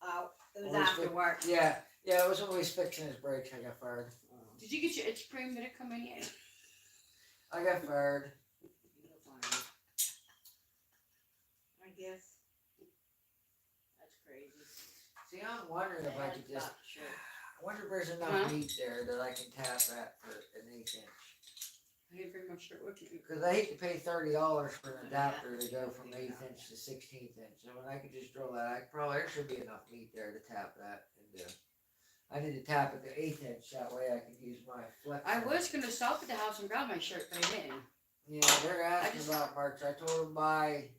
Speaker 2: Oh, it was
Speaker 1: Well, we
Speaker 2: after
Speaker 1: should-
Speaker 2: work.
Speaker 1: Yeah, it was when we was fixing his brakes. I got fired.
Speaker 3: Did you get your itch cream? Did it come in yet?
Speaker 1: I got fired.
Speaker 2: I guess. That's crazy.
Speaker 1: See, I'm wondering if I could just.
Speaker 2: Sure.
Speaker 1: I wonder if there's enough
Speaker 3: Huh?
Speaker 1: meat there that I can tap at for an 1/8 inch.
Speaker 3: I didn't bring my shirt with me.
Speaker 1: Because I hate to pay $30 for an adapter to go from 1/8 inch to 16th inch. So when I could just drill that, there should be enough meat there to tap that. And I need to tap at the 1/8 inch. That way I can use my flex.
Speaker 3: I was gonna stop at the house and grab my shirt, but I didn't.
Speaker 1: Yeah, they're asking
Speaker 3: just-
Speaker 1: about March. I told them by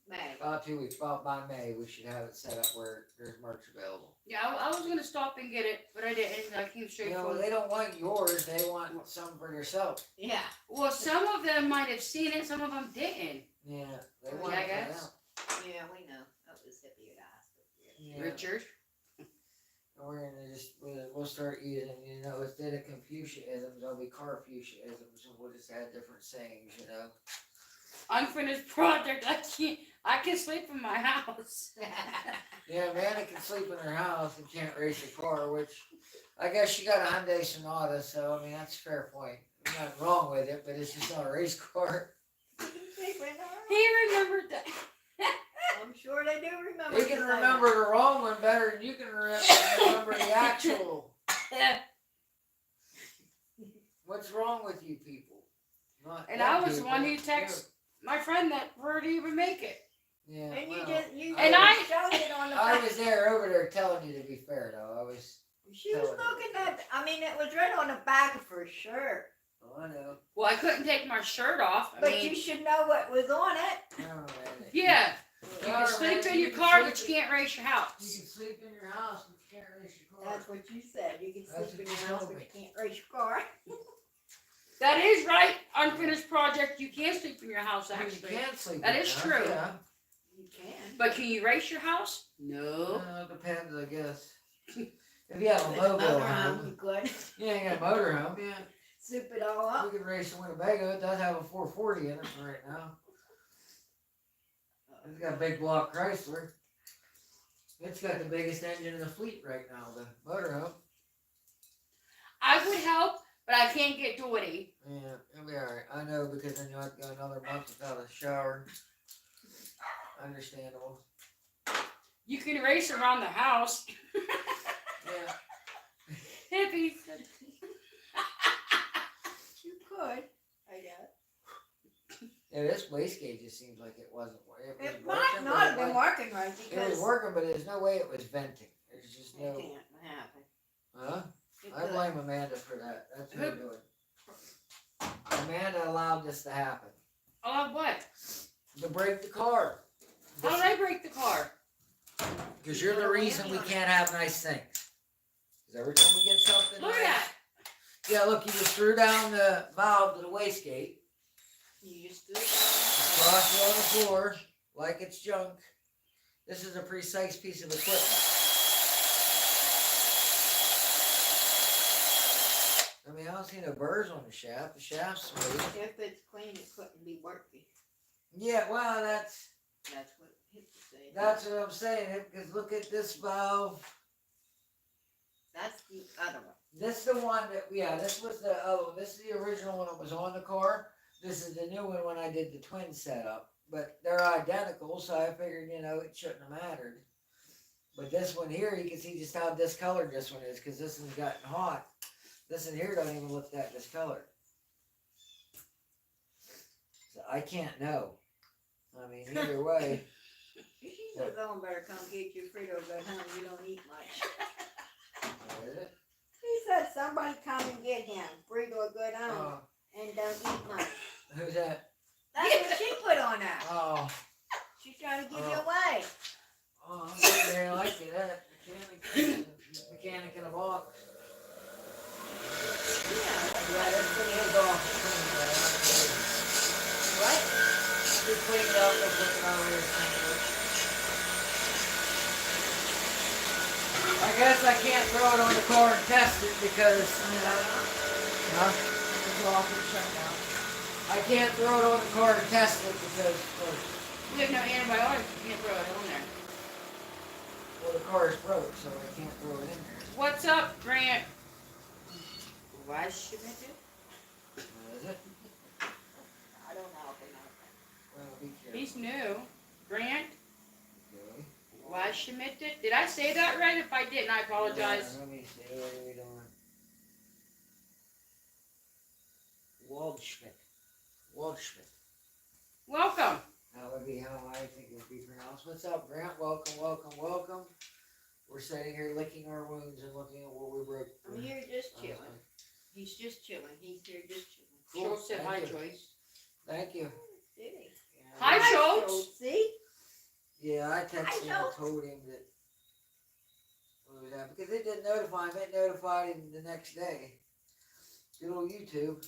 Speaker 2: May.
Speaker 1: about 2 weeks, about by May, we should have it set up where there's merch available.
Speaker 3: Yeah, I was gonna stop and get it, but I didn't. I came straight from.
Speaker 1: They don't want yours. They want some for yourself.
Speaker 2: Yeah.
Speaker 3: Well, some of them might have seen it, some of them didn't.
Speaker 1: Yeah, they
Speaker 3: Yeah,
Speaker 1: want
Speaker 3: I
Speaker 1: it for
Speaker 3: guess.
Speaker 1: them.
Speaker 2: Yeah, we know. That was hippie at us.
Speaker 1: Yeah.
Speaker 3: Richard.
Speaker 1: And we're gonna we'll start using, instead of Confucianisms, there'll be Carfucianisms, and we'll just add different sayings,
Speaker 3: Unfinished project. I can sleep in my house.
Speaker 1: Yeah, Amanda can sleep in her house and can't race a car, which I guess she got a Hyundai Sonata, so I mean that's a fair point. There's nothing wrong with it, but it's just not a race car.
Speaker 3: He remembered that.
Speaker 2: I'm sure they do remember.
Speaker 1: You can remember the wrong one better than you can remember the actual. What's wrong with you people? Not
Speaker 3: And
Speaker 1: them
Speaker 3: I was the
Speaker 1: people,
Speaker 3: one who
Speaker 1: you.
Speaker 3: texted my friend that where do you even make it?
Speaker 1: Yeah.
Speaker 2: And you
Speaker 1: well,
Speaker 2: just
Speaker 3: And I-
Speaker 2: showed it on the
Speaker 1: I
Speaker 2: back.
Speaker 1: was there over there telling you to be fair though.
Speaker 2: She was looking at. It was right on the back of her shirt.
Speaker 1: Oh, I know.
Speaker 3: Well, I couldn't take my shirt off. I
Speaker 2: But
Speaker 3: mean,
Speaker 2: you should know what was on it.
Speaker 1: Oh, man.
Speaker 3: yeah, you
Speaker 1: Alright,
Speaker 3: can sleep in
Speaker 1: you
Speaker 3: your
Speaker 1: can
Speaker 3: car,
Speaker 1: sleep
Speaker 3: but you can't race your house.
Speaker 1: You can sleep in your house, but you can't race your car.
Speaker 2: That's what you said. You can
Speaker 1: That's
Speaker 2: sleep in
Speaker 1: what
Speaker 2: your
Speaker 1: you
Speaker 2: house,
Speaker 1: told
Speaker 2: but
Speaker 1: me.
Speaker 2: you can't race your car.
Speaker 3: That is right. Unfinished project. You can sleep in your house
Speaker 1: You
Speaker 3: actually,
Speaker 1: can sleep
Speaker 3: That
Speaker 1: in
Speaker 3: is
Speaker 1: your house,
Speaker 3: true.
Speaker 1: Yeah.
Speaker 2: You can.
Speaker 3: but can you race your house? No.
Speaker 1: It depends, I guess. If you have a mobile home,
Speaker 2: You could
Speaker 1: you ain't got a motor home, yeah.
Speaker 2: soup it all up.
Speaker 1: We could race in Winnebago. It does have a 440 in it for right now. It's got a big block Chrysler. It's got the biggest engine in the fleet right now, the motorhome.
Speaker 3: I would help, but I can't get Doherty.
Speaker 1: Yeah, it'll be alright. I know because then you'll have to go another month without a shower. Understandable.
Speaker 3: You can race around the house.
Speaker 1: Yeah.
Speaker 3: Hippies.
Speaker 2: You could, I guess.
Speaker 1: Yeah, this wastegate just seems like it wasn't. It was
Speaker 2: It might
Speaker 1: working,
Speaker 2: not
Speaker 1: but
Speaker 2: have been working right
Speaker 1: It was
Speaker 2: because
Speaker 1: working, but there's no way it was venting. There's just
Speaker 2: it
Speaker 1: no.
Speaker 2: can't happen.
Speaker 1: Huh?
Speaker 2: It
Speaker 1: I
Speaker 2: could.
Speaker 1: blame Amanda for that. That's her doing. Amanda allowed this to happen.
Speaker 3: Oh, what?
Speaker 1: To break the car.
Speaker 3: How did I break the car?
Speaker 1: Because you're the reason we can't have nice things. Because every time we get something
Speaker 3: Look
Speaker 1: nice.
Speaker 3: at that.
Speaker 1: Yeah, look, you just threw down the valve to the wastegate.
Speaker 2: You just do it.
Speaker 1: toss it on the floor like it's junk. This is a precise piece of equipment. I mean, I don't see no burrs on the shaft. The shaft's smooth.
Speaker 2: If it's clean, it couldn't be working.
Speaker 1: Yeah, well, that's
Speaker 2: what Hip was saying.
Speaker 1: what I'm saying. Because look at this valve.
Speaker 2: That's the other one.
Speaker 1: This is the one that, yeah, this was the other one. This is the original one that was on the car. This is the new one when I did the twin setup. But they're identical, so I figured, you know, it shouldn't have mattered. But this one here, you can see just how discolored this one is, because this one's gotten hot. This one here doesn't even look that discolored. So I can't know. I mean, either way.
Speaker 2: She said, "Someone better come get your Frito go home. You don't eat much."
Speaker 1: What is it?
Speaker 2: He said, "Somebody come and get him. Frito good home
Speaker 1: Oh,
Speaker 2: and don't eat much."
Speaker 1: who's that?
Speaker 2: That's what she put on that.
Speaker 1: Oh,
Speaker 2: She's trying to give you away.
Speaker 1: oh, I'm sitting there like it. That mechanic in a box.
Speaker 2: Yeah.
Speaker 1: Yeah, that's pretty good off.
Speaker 2: What?
Speaker 1: Just clean it up and put it over here. I guess I can't throw it on the car and test it because, you know, huh? It's off and shut down. I can't throw it on the car and test it because,
Speaker 3: We have no antibiotics. You can't throw it on there.
Speaker 1: well, the car is broke, so I can't throw it in there.
Speaker 3: What's up, Grant? Why should I do?
Speaker 1: What is it?
Speaker 2: I don't know.
Speaker 1: Well, be careful.
Speaker 3: He's new. Grant
Speaker 1: Okay.
Speaker 3: Washimitit. Did I say that right? If I didn't, I apologize.
Speaker 1: Yeah, let me see. What are we doing? Waldschmidt. Waldschmidt.
Speaker 3: Welcome.
Speaker 1: That would be how I think it would be pronounced. What's up, Grant? Welcome, welcome, welcome. We're sitting here licking our wounds and looking at what we broke.
Speaker 2: I'm here just chilling. He's just chilling. He's here just chilling.
Speaker 1: Cool.
Speaker 3: Schultz said
Speaker 1: Thank
Speaker 3: hi,
Speaker 1: you.
Speaker 3: Joyce.
Speaker 1: Thank you.
Speaker 2: Did he?
Speaker 1: Yeah,
Speaker 3: Hi, Schultz.
Speaker 2: See?
Speaker 1: Yeah, I texted him and told him that what was that because it didn't notify him. It notified him the next day. Good old YouTube.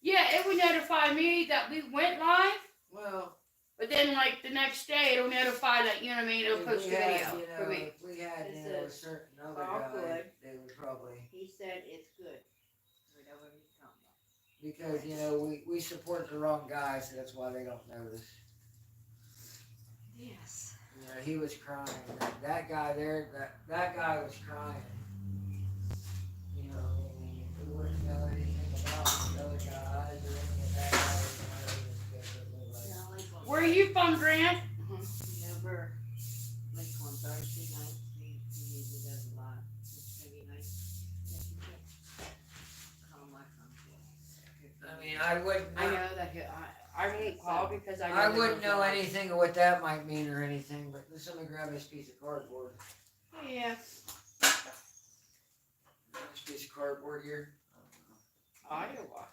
Speaker 3: Yeah, it would notify me that we went live,
Speaker 1: Well,
Speaker 3: but then like the next day it'll notify that, you know what I mean, it'll
Speaker 1: if
Speaker 3: post
Speaker 1: we
Speaker 3: the
Speaker 1: had,
Speaker 3: video
Speaker 1: you
Speaker 3: for
Speaker 1: know,
Speaker 3: me.
Speaker 1: if we had,
Speaker 2: It
Speaker 1: you know, a
Speaker 2: says,
Speaker 1: certain other
Speaker 2: all
Speaker 1: guy,
Speaker 2: good.
Speaker 1: they would probably.
Speaker 2: He said it's good. Whatever he's talking about.
Speaker 1: Because, you know, we support the wrong guy, so that's why they don't notice.
Speaker 2: Yes.
Speaker 1: You know, he was crying. That guy there, that guy was crying. You know, we wouldn't know anything about the other guys or any of that.
Speaker 3: Where are you from, Grant?
Speaker 2: Never like on Thursday night. He usually does a lot. It's gonna be nice. Call my phone.
Speaker 1: I mean, I wouldn't
Speaker 3: I
Speaker 1: know.
Speaker 3: know that I won't call because I know
Speaker 1: I
Speaker 3: that
Speaker 1: wouldn't
Speaker 3: there's a
Speaker 1: know
Speaker 3: lot.
Speaker 1: anything of what that might mean or anything, but let's let me grab this piece of cardboard.
Speaker 2: Yeah.
Speaker 1: This piece of cardboard here.
Speaker 3: Iowa.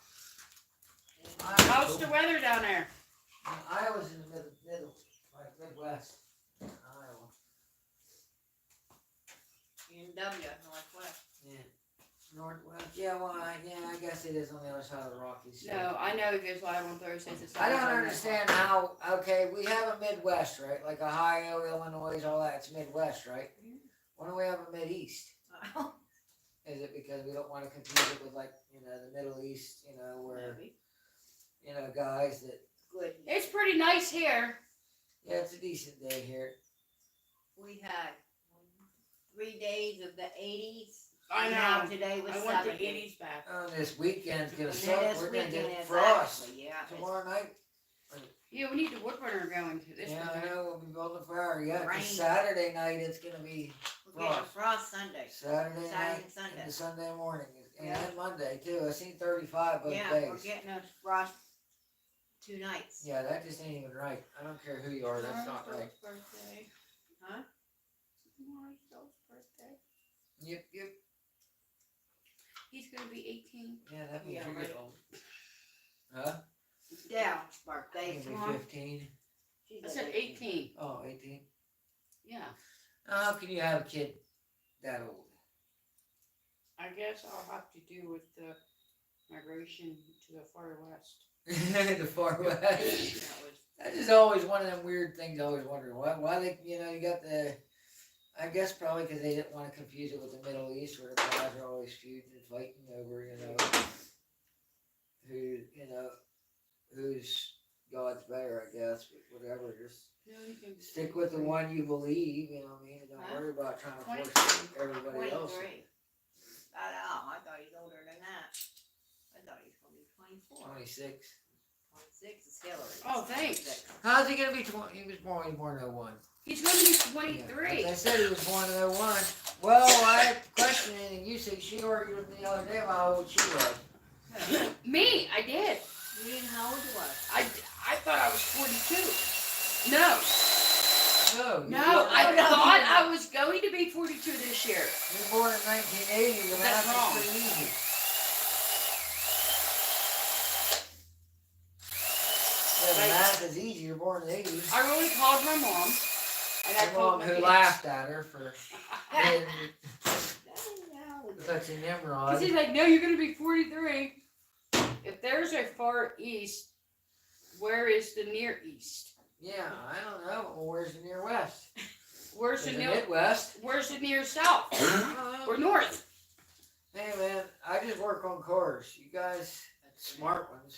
Speaker 1: Iowa's
Speaker 3: How's
Speaker 1: cool.
Speaker 3: the weather down there?
Speaker 1: Iowa's in the middle, like Midwest. Iowa.
Speaker 2: UNW, Northwest.
Speaker 1: Yeah. Northwest. Yeah, well, I guess it is on the other side of the Rockies. so-
Speaker 3: No, I know it goes live on Thursdays. It's
Speaker 1: I don't
Speaker 3: always on
Speaker 1: understand how, okay, we have a Midwest, right? Like Ohio, Illinois, all that. It's Midwest, right? Why don't we have a Mideast? Is it because we don't want to confuse it with, like, you know, the Middle East, you know, where,
Speaker 2: Maybe.
Speaker 1: you know, guys that,
Speaker 2: Good.
Speaker 3: It's pretty nice here.
Speaker 1: yeah, it's a decent day here.
Speaker 2: We had 3 days of the 80s.
Speaker 3: I
Speaker 2: Now
Speaker 3: know.
Speaker 2: today was
Speaker 3: I want the
Speaker 2: 70.
Speaker 3: 80s back.
Speaker 1: Oh, this weekend's gonna
Speaker 2: And
Speaker 1: suck.
Speaker 2: then this
Speaker 1: We're gonna
Speaker 2: weekend
Speaker 1: get
Speaker 2: is
Speaker 1: frost
Speaker 2: actually, yeah. it's
Speaker 1: tomorrow night.
Speaker 3: Yeah, we need the wood burner going to this
Speaker 1: Yeah, I
Speaker 3: weekend.
Speaker 1: know, we'll be building a fire. Yeah, 'cause
Speaker 2: Rain.
Speaker 1: Saturday night it's gonna be
Speaker 2: We're getting frost Sunday.
Speaker 1: Saturday
Speaker 2: Saturday
Speaker 1: night
Speaker 2: and Sunday.
Speaker 1: into Sunday morning. And
Speaker 2: Yeah.
Speaker 1: then Monday too. I seen 35 both
Speaker 2: Yeah,
Speaker 1: days.
Speaker 2: we're getting a frost 2 nights.
Speaker 1: Yeah, that just ain't even right. I don't care who you are, that's not right.
Speaker 3: Tomorrow's birthday.
Speaker 2: Huh?
Speaker 3: Tomorrow's Phil's birthday.
Speaker 1: Yep, yep.
Speaker 3: He's gonna be 18.
Speaker 1: Yeah, that means
Speaker 3: Yeah,
Speaker 1: you're
Speaker 3: right.
Speaker 1: getting old. Huh?
Speaker 2: Dale's birthday
Speaker 1: You'll
Speaker 2: tomorrow.
Speaker 1: be 15.
Speaker 2: She's
Speaker 3: I said 18.
Speaker 1: Oh, 18.
Speaker 3: Yeah.
Speaker 1: How can you have a kid that old?
Speaker 3: I guess I'll have to do with the migration to the far west.
Speaker 1: The far west.
Speaker 2: That was
Speaker 1: That is always one of them weird things. I always wonder why they, you got the. I guess probably because they didn't want to confuse it with the Middle East, where the guys are always feuding and fighting over, who's God's better. I guess, but whatever. Just stick with the one you believe. You know what I mean? Don't worry about trying to force everybody else.
Speaker 2: 23. I thought he's older than that. I thought he was going to be 24.
Speaker 1: 26.
Speaker 2: 26 is Hillary.
Speaker 3: Oh, thanks.
Speaker 2: 26.
Speaker 1: How's he gonna be 20? He was born in 01.
Speaker 3: He's going to be 23.
Speaker 1: As I said, he was born in 01. Well, I questioned it, and you said she argued with me the other day about how old she was.
Speaker 3: Me, I did.
Speaker 2: You didn't know how old he was.
Speaker 3: I thought I was 42. No, I thought I was going to be 42 this year.
Speaker 1: You're born in 1980. The
Speaker 3: That's
Speaker 1: math
Speaker 3: wrong.
Speaker 1: is pretty easy. Yeah, the math is easy. You're born in the 80s.
Speaker 3: I really called my mom. And I
Speaker 1: Your
Speaker 3: told
Speaker 1: mom
Speaker 3: my
Speaker 1: who
Speaker 3: kids.
Speaker 1: laughed at her for being
Speaker 2: No,
Speaker 1: such a
Speaker 3: Because
Speaker 1: Nimrod.
Speaker 3: he's like, no, you're going to be 43. If there's a far east, where is the near east?
Speaker 1: Yeah, I don't know. Well, where's the near west?
Speaker 3: Where's the
Speaker 1: There's the
Speaker 3: near
Speaker 1: Midwest.
Speaker 3: Where's the near south or north?
Speaker 1: Hey man, I just work on cars. You guys, smart ones.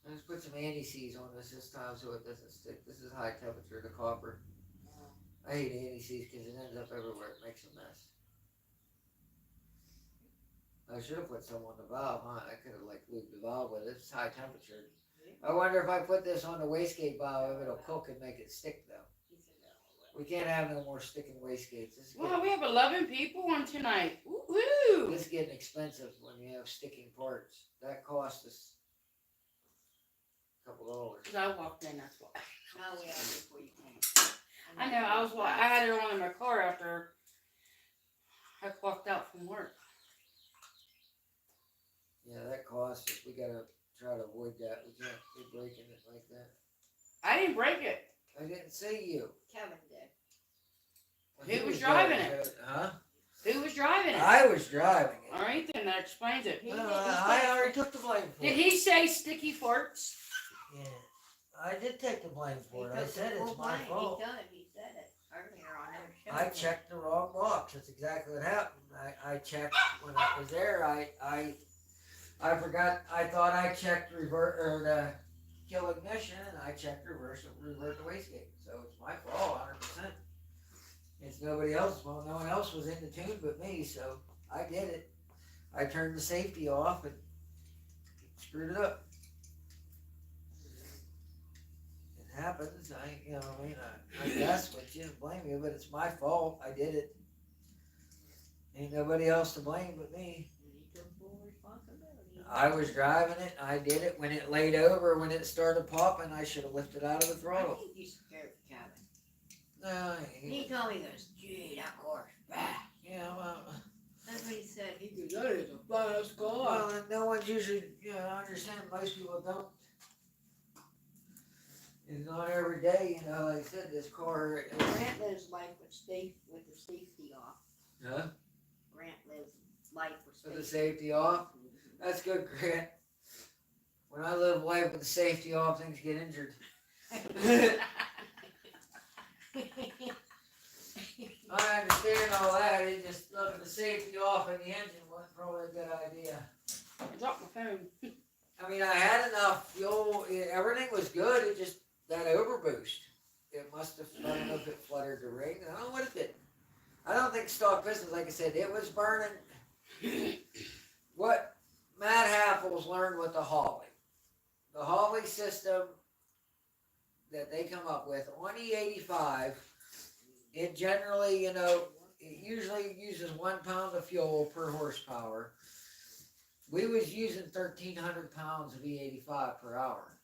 Speaker 1: Let's put some anti-seize on this time so it doesn't stick. This is high temperature, the copper. I hate anti-seize because it ends up everywhere. It makes a mess. I should have put some on the valve, huh? I could have lubed the valve with it. It's high temperature. I wonder if I put this on the wastegate valve, if it'll cook and make it stick though. We can't have no more sticking wastegates.
Speaker 3: Wow, we have 11 people on tonight. Woo!
Speaker 1: This is getting expensive when you have sticking parts. That costs us a couple dollars.
Speaker 3: Because I walked in, that's why.
Speaker 2: No, we had it before you came.
Speaker 3: I know, I had it on in my car after I clocked out from work.
Speaker 1: Yeah, that costs us. We gotta try to avoid that. We can't be breaking it like that.
Speaker 3: I didn't break it.
Speaker 1: I didn't say you.
Speaker 2: Kevin did.
Speaker 1: Well,
Speaker 3: Who
Speaker 1: he
Speaker 3: was driving
Speaker 1: driving
Speaker 3: it?
Speaker 1: Huh?
Speaker 3: Who was driving it?
Speaker 1: I was driving it.
Speaker 3: Alright then, that explains it.
Speaker 1: I already took the blame for
Speaker 3: Did
Speaker 1: it.
Speaker 3: he say sticky farts?
Speaker 1: Yeah. I did take the blame for it. I said it's my fault.
Speaker 2: He said it earlier on their show.
Speaker 1: I checked the wrong box. That's exactly what happened. I checked when I was there. I forgot. I thought I checked revert or the kill ignition, and I checked revert the wastegate. So it's my fault, 100%. It's nobody else's fault. No one else was in the tune but me, so I did it. I turned the safety off and screwed it up. It happens. I guess, but you didn't blame me. But it's my fault. I did it. Ain't nobody else to blame but me.
Speaker 2: And he took full responsibility.
Speaker 1: I was driving it. I did it when it laid over. When it started popping, I should have lifted out of the
Speaker 2: I
Speaker 1: throttle.
Speaker 2: think you scared Kevin.
Speaker 1: No,
Speaker 2: He told me, he goes, gee, that car's fast.
Speaker 1: yeah, well,
Speaker 2: That's what he said. He goes,
Speaker 3: That is a fast car.
Speaker 1: well, no one's usually, I understand. Most people don't. It's not every day, like I said, this car.
Speaker 2: Grant lives life with the safety off.
Speaker 1: Huh?
Speaker 2: Grant lives life
Speaker 1: With
Speaker 2: with
Speaker 1: the safety off. That's good, Grant. When I live life with the safety off, things get injured. I understand all that. It's just looking the safety off in the engine wasn't probably a good idea.
Speaker 3: I dropped my phone.
Speaker 1: I mean, I had enough fuel. Everything was good. It just that overboost. It must have. I don't know if it fluttered the ring. I don't know what it did. I don't think stock business. Like I said, it was burning. What Matt Happles learned with the Holley system that they come up with on E85. It generally, it usually uses 1 pound of fuel per horsepower. We was using 1,300 pounds of E85 per hour.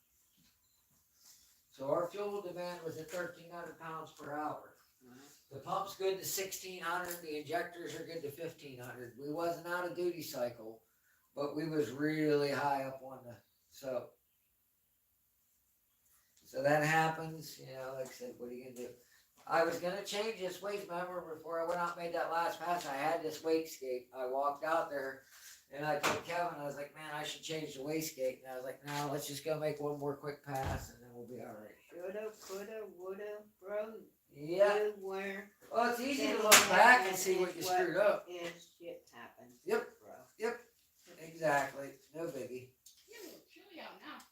Speaker 1: So our fuel demand was at 1,300 pounds per hour. The pump's good to 1,600. The injectors are good to 1,500. We wasn't out of duty cycle, but we was really high up on the so. So that happens, like I said, what are you gonna do? I was gonna change this waste, remember, before I went out and made that last pass, I had this wastegate. I walked out there And I told Kevin, I was like, man, I should change the wastegate. And I was like, no, let's just go make one more quick pass and then we'll be alright.
Speaker 2: Shoulda, coulda, woulda, bro.
Speaker 1: Yeah.
Speaker 2: You were.
Speaker 1: Well, it's easy to
Speaker 2: Then
Speaker 1: look
Speaker 2: what
Speaker 1: back and
Speaker 2: happened
Speaker 1: see what
Speaker 2: is
Speaker 1: you
Speaker 2: what
Speaker 1: screwed up.
Speaker 2: Is shit happens.
Speaker 1: Yep.
Speaker 2: Bro.
Speaker 1: Exactly. No biggie.
Speaker 3: It's a little chilly out now.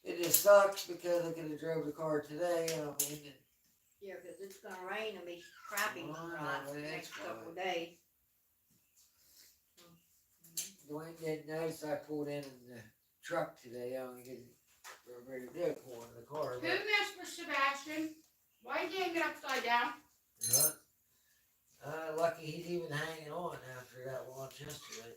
Speaker 1: It just sucks because I could have drove the car today. I mean,
Speaker 2: Yeah, because it's gonna rain and be crappy
Speaker 1: Oh,
Speaker 2: for the
Speaker 1: it's
Speaker 2: next couple
Speaker 1: fine.
Speaker 2: days.
Speaker 1: Dwayne didn't notice I pulled in the truck today. I only didn't really did pull in the car.
Speaker 3: Who messed with Sebastian? Why did he hang it upside down?
Speaker 1: Lucky he's even hanging on after that launch yesterday.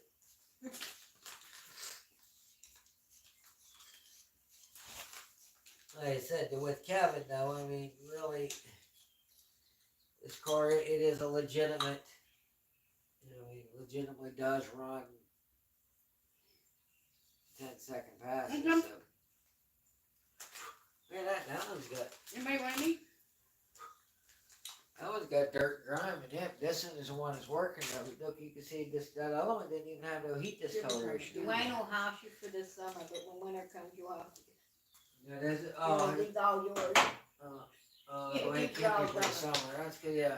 Speaker 1: Like I said, with Kevin though, I mean, really, this car, it is a legitimate, he legitimately does run 10-second passes,
Speaker 3: Mhm.
Speaker 1: so. Man, that one's got,
Speaker 3: Anybody want any?
Speaker 1: that one's got dirt and grime in it. This one is the one that's working though. Look, you can see this, that other one didn't even have no heat discoloration.
Speaker 2: Dwayne will house you for this summer, but when winter comes, you have to.
Speaker 1: Yeah, there's,
Speaker 2: These all yours. Yeah,
Speaker 1: Dwayne
Speaker 2: keep
Speaker 1: keep
Speaker 2: y'all
Speaker 1: you for the
Speaker 2: going.
Speaker 1: summer. That's good, yeah.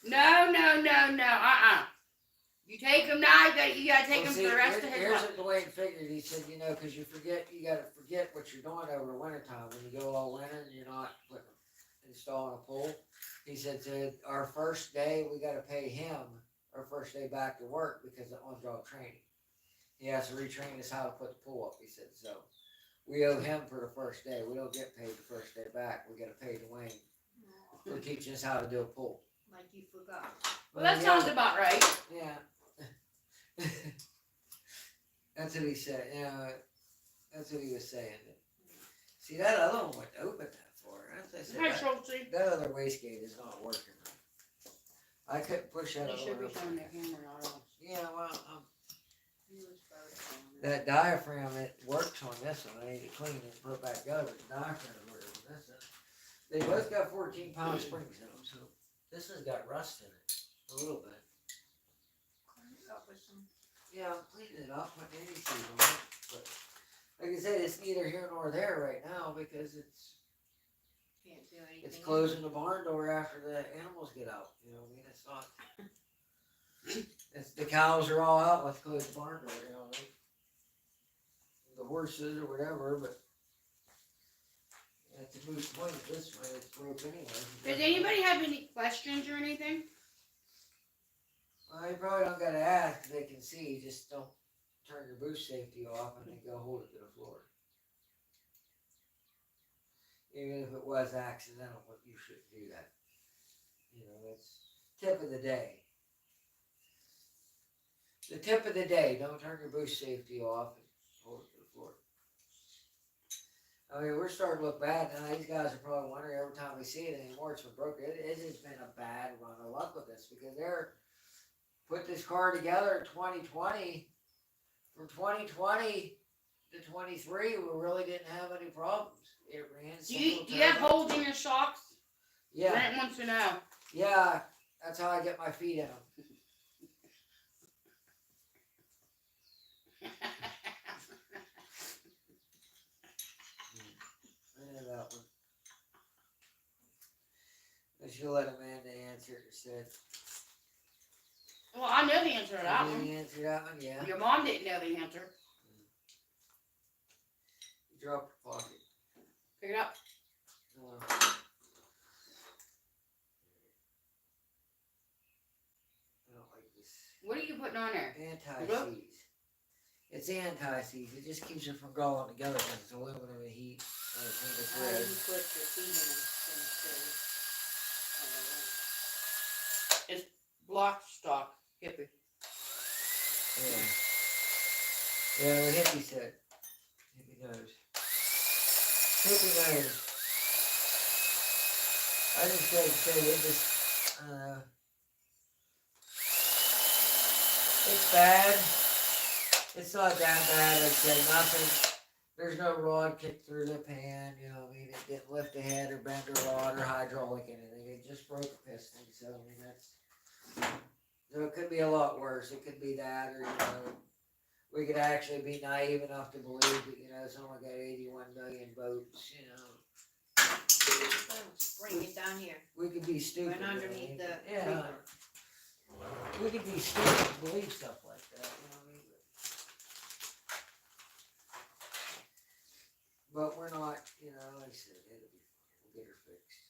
Speaker 3: No. You take him now, you gotta take him for the rest of his
Speaker 1: Here's
Speaker 3: life.
Speaker 1: what Dwayne figured. He said, because you gotta forget what you're doing over the winter time. When you go all winter and you're not installing a pool. He said, our first day, we gotta pay him our first day back to work because of on-job training. He has to retrain us how to put the pool up, he said, so. We owe him for the first day. We don't get paid the first day back. We gotta pay Dwayne for teaching us how to do a pool.
Speaker 2: Like you forgot.
Speaker 3: Well, that sounds about right.
Speaker 1: Yeah. That's what he said. That's what he was saying. See, that other one went to open that for. As I said,
Speaker 3: Hi, Schultze.
Speaker 1: that other wastegate is not working. I couldn't push that
Speaker 3: You
Speaker 1: other
Speaker 3: should
Speaker 1: one
Speaker 3: be
Speaker 1: up.
Speaker 3: showing that camera not on.
Speaker 1: Yeah, well,
Speaker 2: He was both on
Speaker 1: that diaphragm, it works on this one. I need to clean it and put it back together. The diaphragm works on this one. They both got 14-pound springs in them, so this has got rust in it a little bit.
Speaker 2: Up with some.
Speaker 1: Yeah, I'm cleaning it up, putting any seeds on it, but like I said, it's neither here nor there right now because
Speaker 2: Can't do anything.
Speaker 1: it's closing the barn door after the animals get out. I mean, it's not. It's the cows are all out. Let's close the barn door. The horses or whatever, but it's a moot point at this way. It's broke anyway.
Speaker 3: Does anybody have any questions or anything?
Speaker 1: Well, you probably don't gotta ask. They can see. Just don't turn your boost safety off and then go hold it to the floor. Even if it was accidental, but you shouldn't do that. That's tip of the day. The tip of the day, don't turn your boost safety off and hold it to the floor. I mean, we're starting to look bad now. These guys are probably wondering every time we see it anymore, it's been broken. It has been a bad run of luck with this because they're put this car together in 2020. From 2020 to 23, we really didn't have any problems. It ran.
Speaker 3: Do you have holes in your socks?
Speaker 1: Yeah,
Speaker 3: Brent wants to know.
Speaker 1: yeah. That's how I get my feet out. I know that one. I should let Amanda answer it instead.
Speaker 3: Well, I know the answer to that
Speaker 1: Did
Speaker 3: one.
Speaker 1: you answer that one? Yeah.
Speaker 3: Your mom didn't know the answer.
Speaker 1: You dropped your pocket.
Speaker 3: Pick it up.
Speaker 1: I don't like this.
Speaker 3: What are you putting on there?
Speaker 1: Anti-seize. It's anti-seize. It just keeps it from going together because it's aluminum and heat. And it's
Speaker 2: You
Speaker 1: red.
Speaker 2: put your feet in them.
Speaker 3: Block stock. Hippie.
Speaker 1: Yeah. Yeah, what Hippie said. Hippie knows. Hippie knows. I just gotta say, it just, I don't know. It's bad. It's not that bad. I'd say nothing. There's no rod kicked through the pan, I mean, it didn't lift a head or bend a rod or hydraulic anything. It just broke a piston, so I mean, So it could be a lot worse. It could be that, or we could actually be naive enough to believe that someone got 81 million votes.
Speaker 2: Bring it down here.
Speaker 1: We could be stupid.
Speaker 2: Went underneath the
Speaker 1: yeah.
Speaker 2: paper.
Speaker 1: We could be stupid to believe stuff like that. What I mean? But we're not. Like I said, it'll be fine. We'll get her fixed.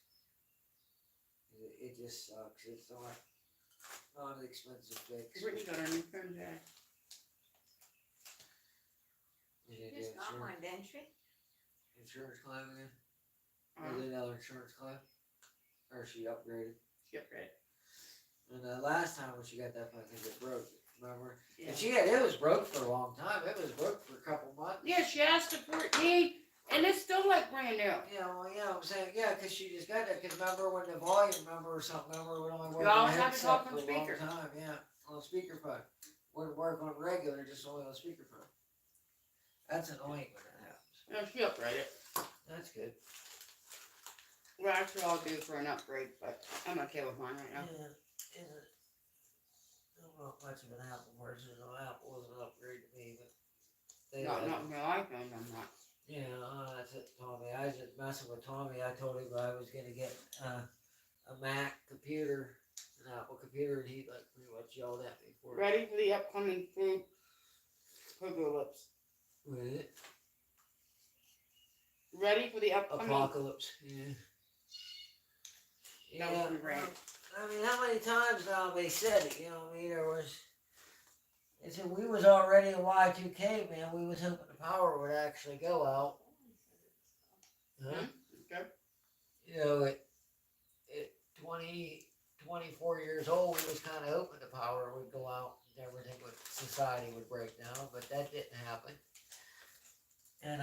Speaker 1: It just sucks. It's not an expensive fix.
Speaker 3: Brittany got our new phone jack.
Speaker 2: Just not my entry.
Speaker 1: Insurance claim again? Was it another insurance claim? Or she upgraded?
Speaker 3: She upgraded.
Speaker 1: And last time when she got that phone, I think it broke. Remember?
Speaker 3: Yeah.
Speaker 1: And it was broke for a long time. It was broke for a couple months.
Speaker 3: Yeah, she asked it for me, and it's still like brand new.
Speaker 1: I'm saying, because she just got that. Because remember when the volume, or something, it would only work
Speaker 3: You
Speaker 1: on
Speaker 3: always
Speaker 1: the
Speaker 3: have to
Speaker 1: headset
Speaker 3: talk on
Speaker 1: for a
Speaker 3: speaker.
Speaker 1: long time. Yeah, on speakerphone. Wouldn't work on regular, just only on speakerphone. That's annoying when that happens.
Speaker 3: No, she upgraded.
Speaker 1: That's good.
Speaker 3: Well, actually, I'll do for an upgrade, but I'm okay with mine right now.
Speaker 1: Yeah, not much of an Apple person. Apple was an upgrade to me, but
Speaker 3: Not in real life, I'm not.
Speaker 1: Yeah, that's it, Tommy. I was just messing with Tommy. I told him I was gonna get a Mac computer, an Apple computer, and he pretty much yelled at me for it.
Speaker 3: Ready for the upcoming food? Pogo Lips.
Speaker 1: With it.
Speaker 3: Ready for the upcoming?
Speaker 1: Apocalypse. Yeah.
Speaker 3: That was from Grant.
Speaker 1: I mean, how many times now they said it? They said we was already in Y2K, man. We was hoping the power would actually go out. Huh?
Speaker 3: Okay.
Speaker 1: At 24 years old, we was kind of hoping the power would go out and everything society would break down, but that didn't happen. And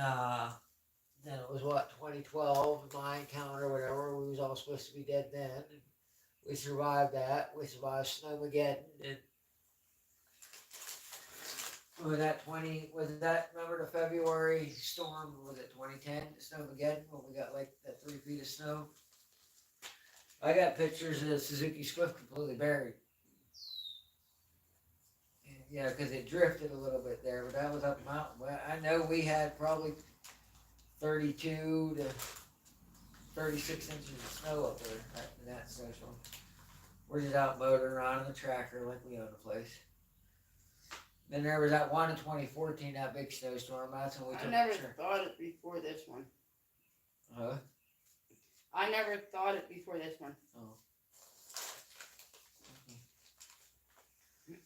Speaker 1: then it was 2012, my encounter, whatever. We was all supposed to be dead then. And we survived that. We survived Snowmageddon. And remember the February storm? Was it 2010? Snowmageddon, when we got that 3 feet of snow. I got pictures of the Suzuki Swift completely buried. And, yeah, because it drifted a little bit there, but that was up the mountain. But I know we had probably 32 to 36 inches of snow up there in that snowstorm. We're just out motoring around in the tracker like we own the place. Then there was that one in 2014, that big snowstorm. That's when we took
Speaker 3: I never
Speaker 1: the trip.
Speaker 3: thought it before this one.
Speaker 1: Huh?
Speaker 3: I never thought it before this one.
Speaker 1: Oh.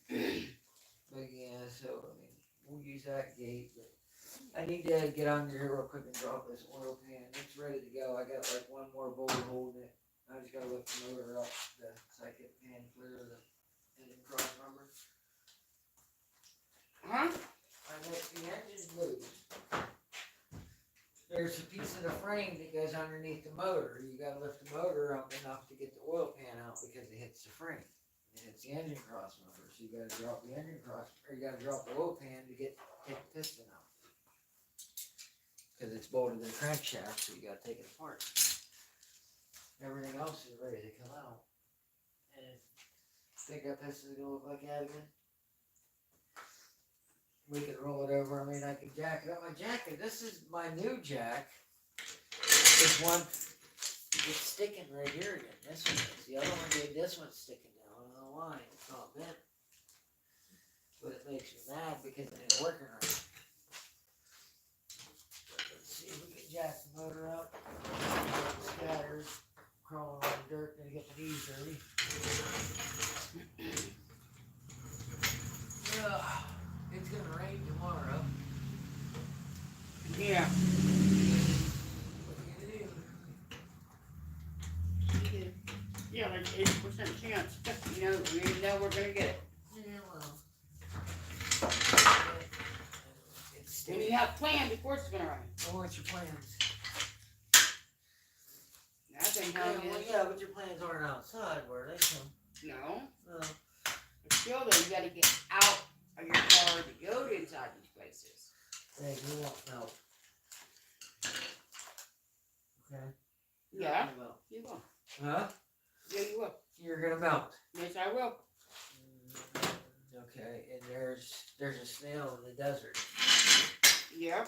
Speaker 1: But yeah, so I mean, we'll use that gate. But I need to get on here real quick and drop this oil pan. It's ready to go. I got one more bolt holding it. I just gotta lift the motor up so I can pan clear of the engine cross number.
Speaker 3: Huh?
Speaker 1: And if the engine's loose, there's a piece of the frame that goes underneath the motor. You gotta lift the motor up enough to get the oil pan out because it hits the frame. It hits the engine cross member. So you gotta drop the engine cross, or you gotta drop the oil pan to take the piston out. Because it's bolted to the crankshaft, so you gotta take it apart. Everything else is ready to come out. And think that piston's gonna look like that again? We can roll it over. I mean, I can jack it up. My jacket, this is my new jack. This one, it's sticking right here again. This one is. The other one did. This one's sticking now. I don't know why. It's not bent. But it makes me mad because it ain't working right. Let's see if we can jack the motor up. Scattered. Crawling on the dirt. Gonna get my knees dirty. It's gonna rain tomorrow.
Speaker 3: Yeah.
Speaker 1: What are you gonna do?
Speaker 3: Yeah, like 80% chance. We know we're gonna get it.
Speaker 1: Yeah, well. It's
Speaker 3: When you have planned, of course it's gonna rain.
Speaker 1: Well, what's your plans?
Speaker 3: That's ain't
Speaker 1: Yeah,
Speaker 3: how it is.
Speaker 1: yeah, but your plans aren't outside, were they? So,
Speaker 3: No.
Speaker 1: no.
Speaker 3: But still though, you gotta get out of your car to go to inside these places.
Speaker 1: Hey, you won't melt. Okay?
Speaker 3: Yeah,
Speaker 1: You will.
Speaker 3: you will.
Speaker 1: Huh?
Speaker 3: Yeah, you will.
Speaker 1: You're gonna melt.
Speaker 3: Yes, I will.
Speaker 1: there's a snail in the desert,
Speaker 3: Yep.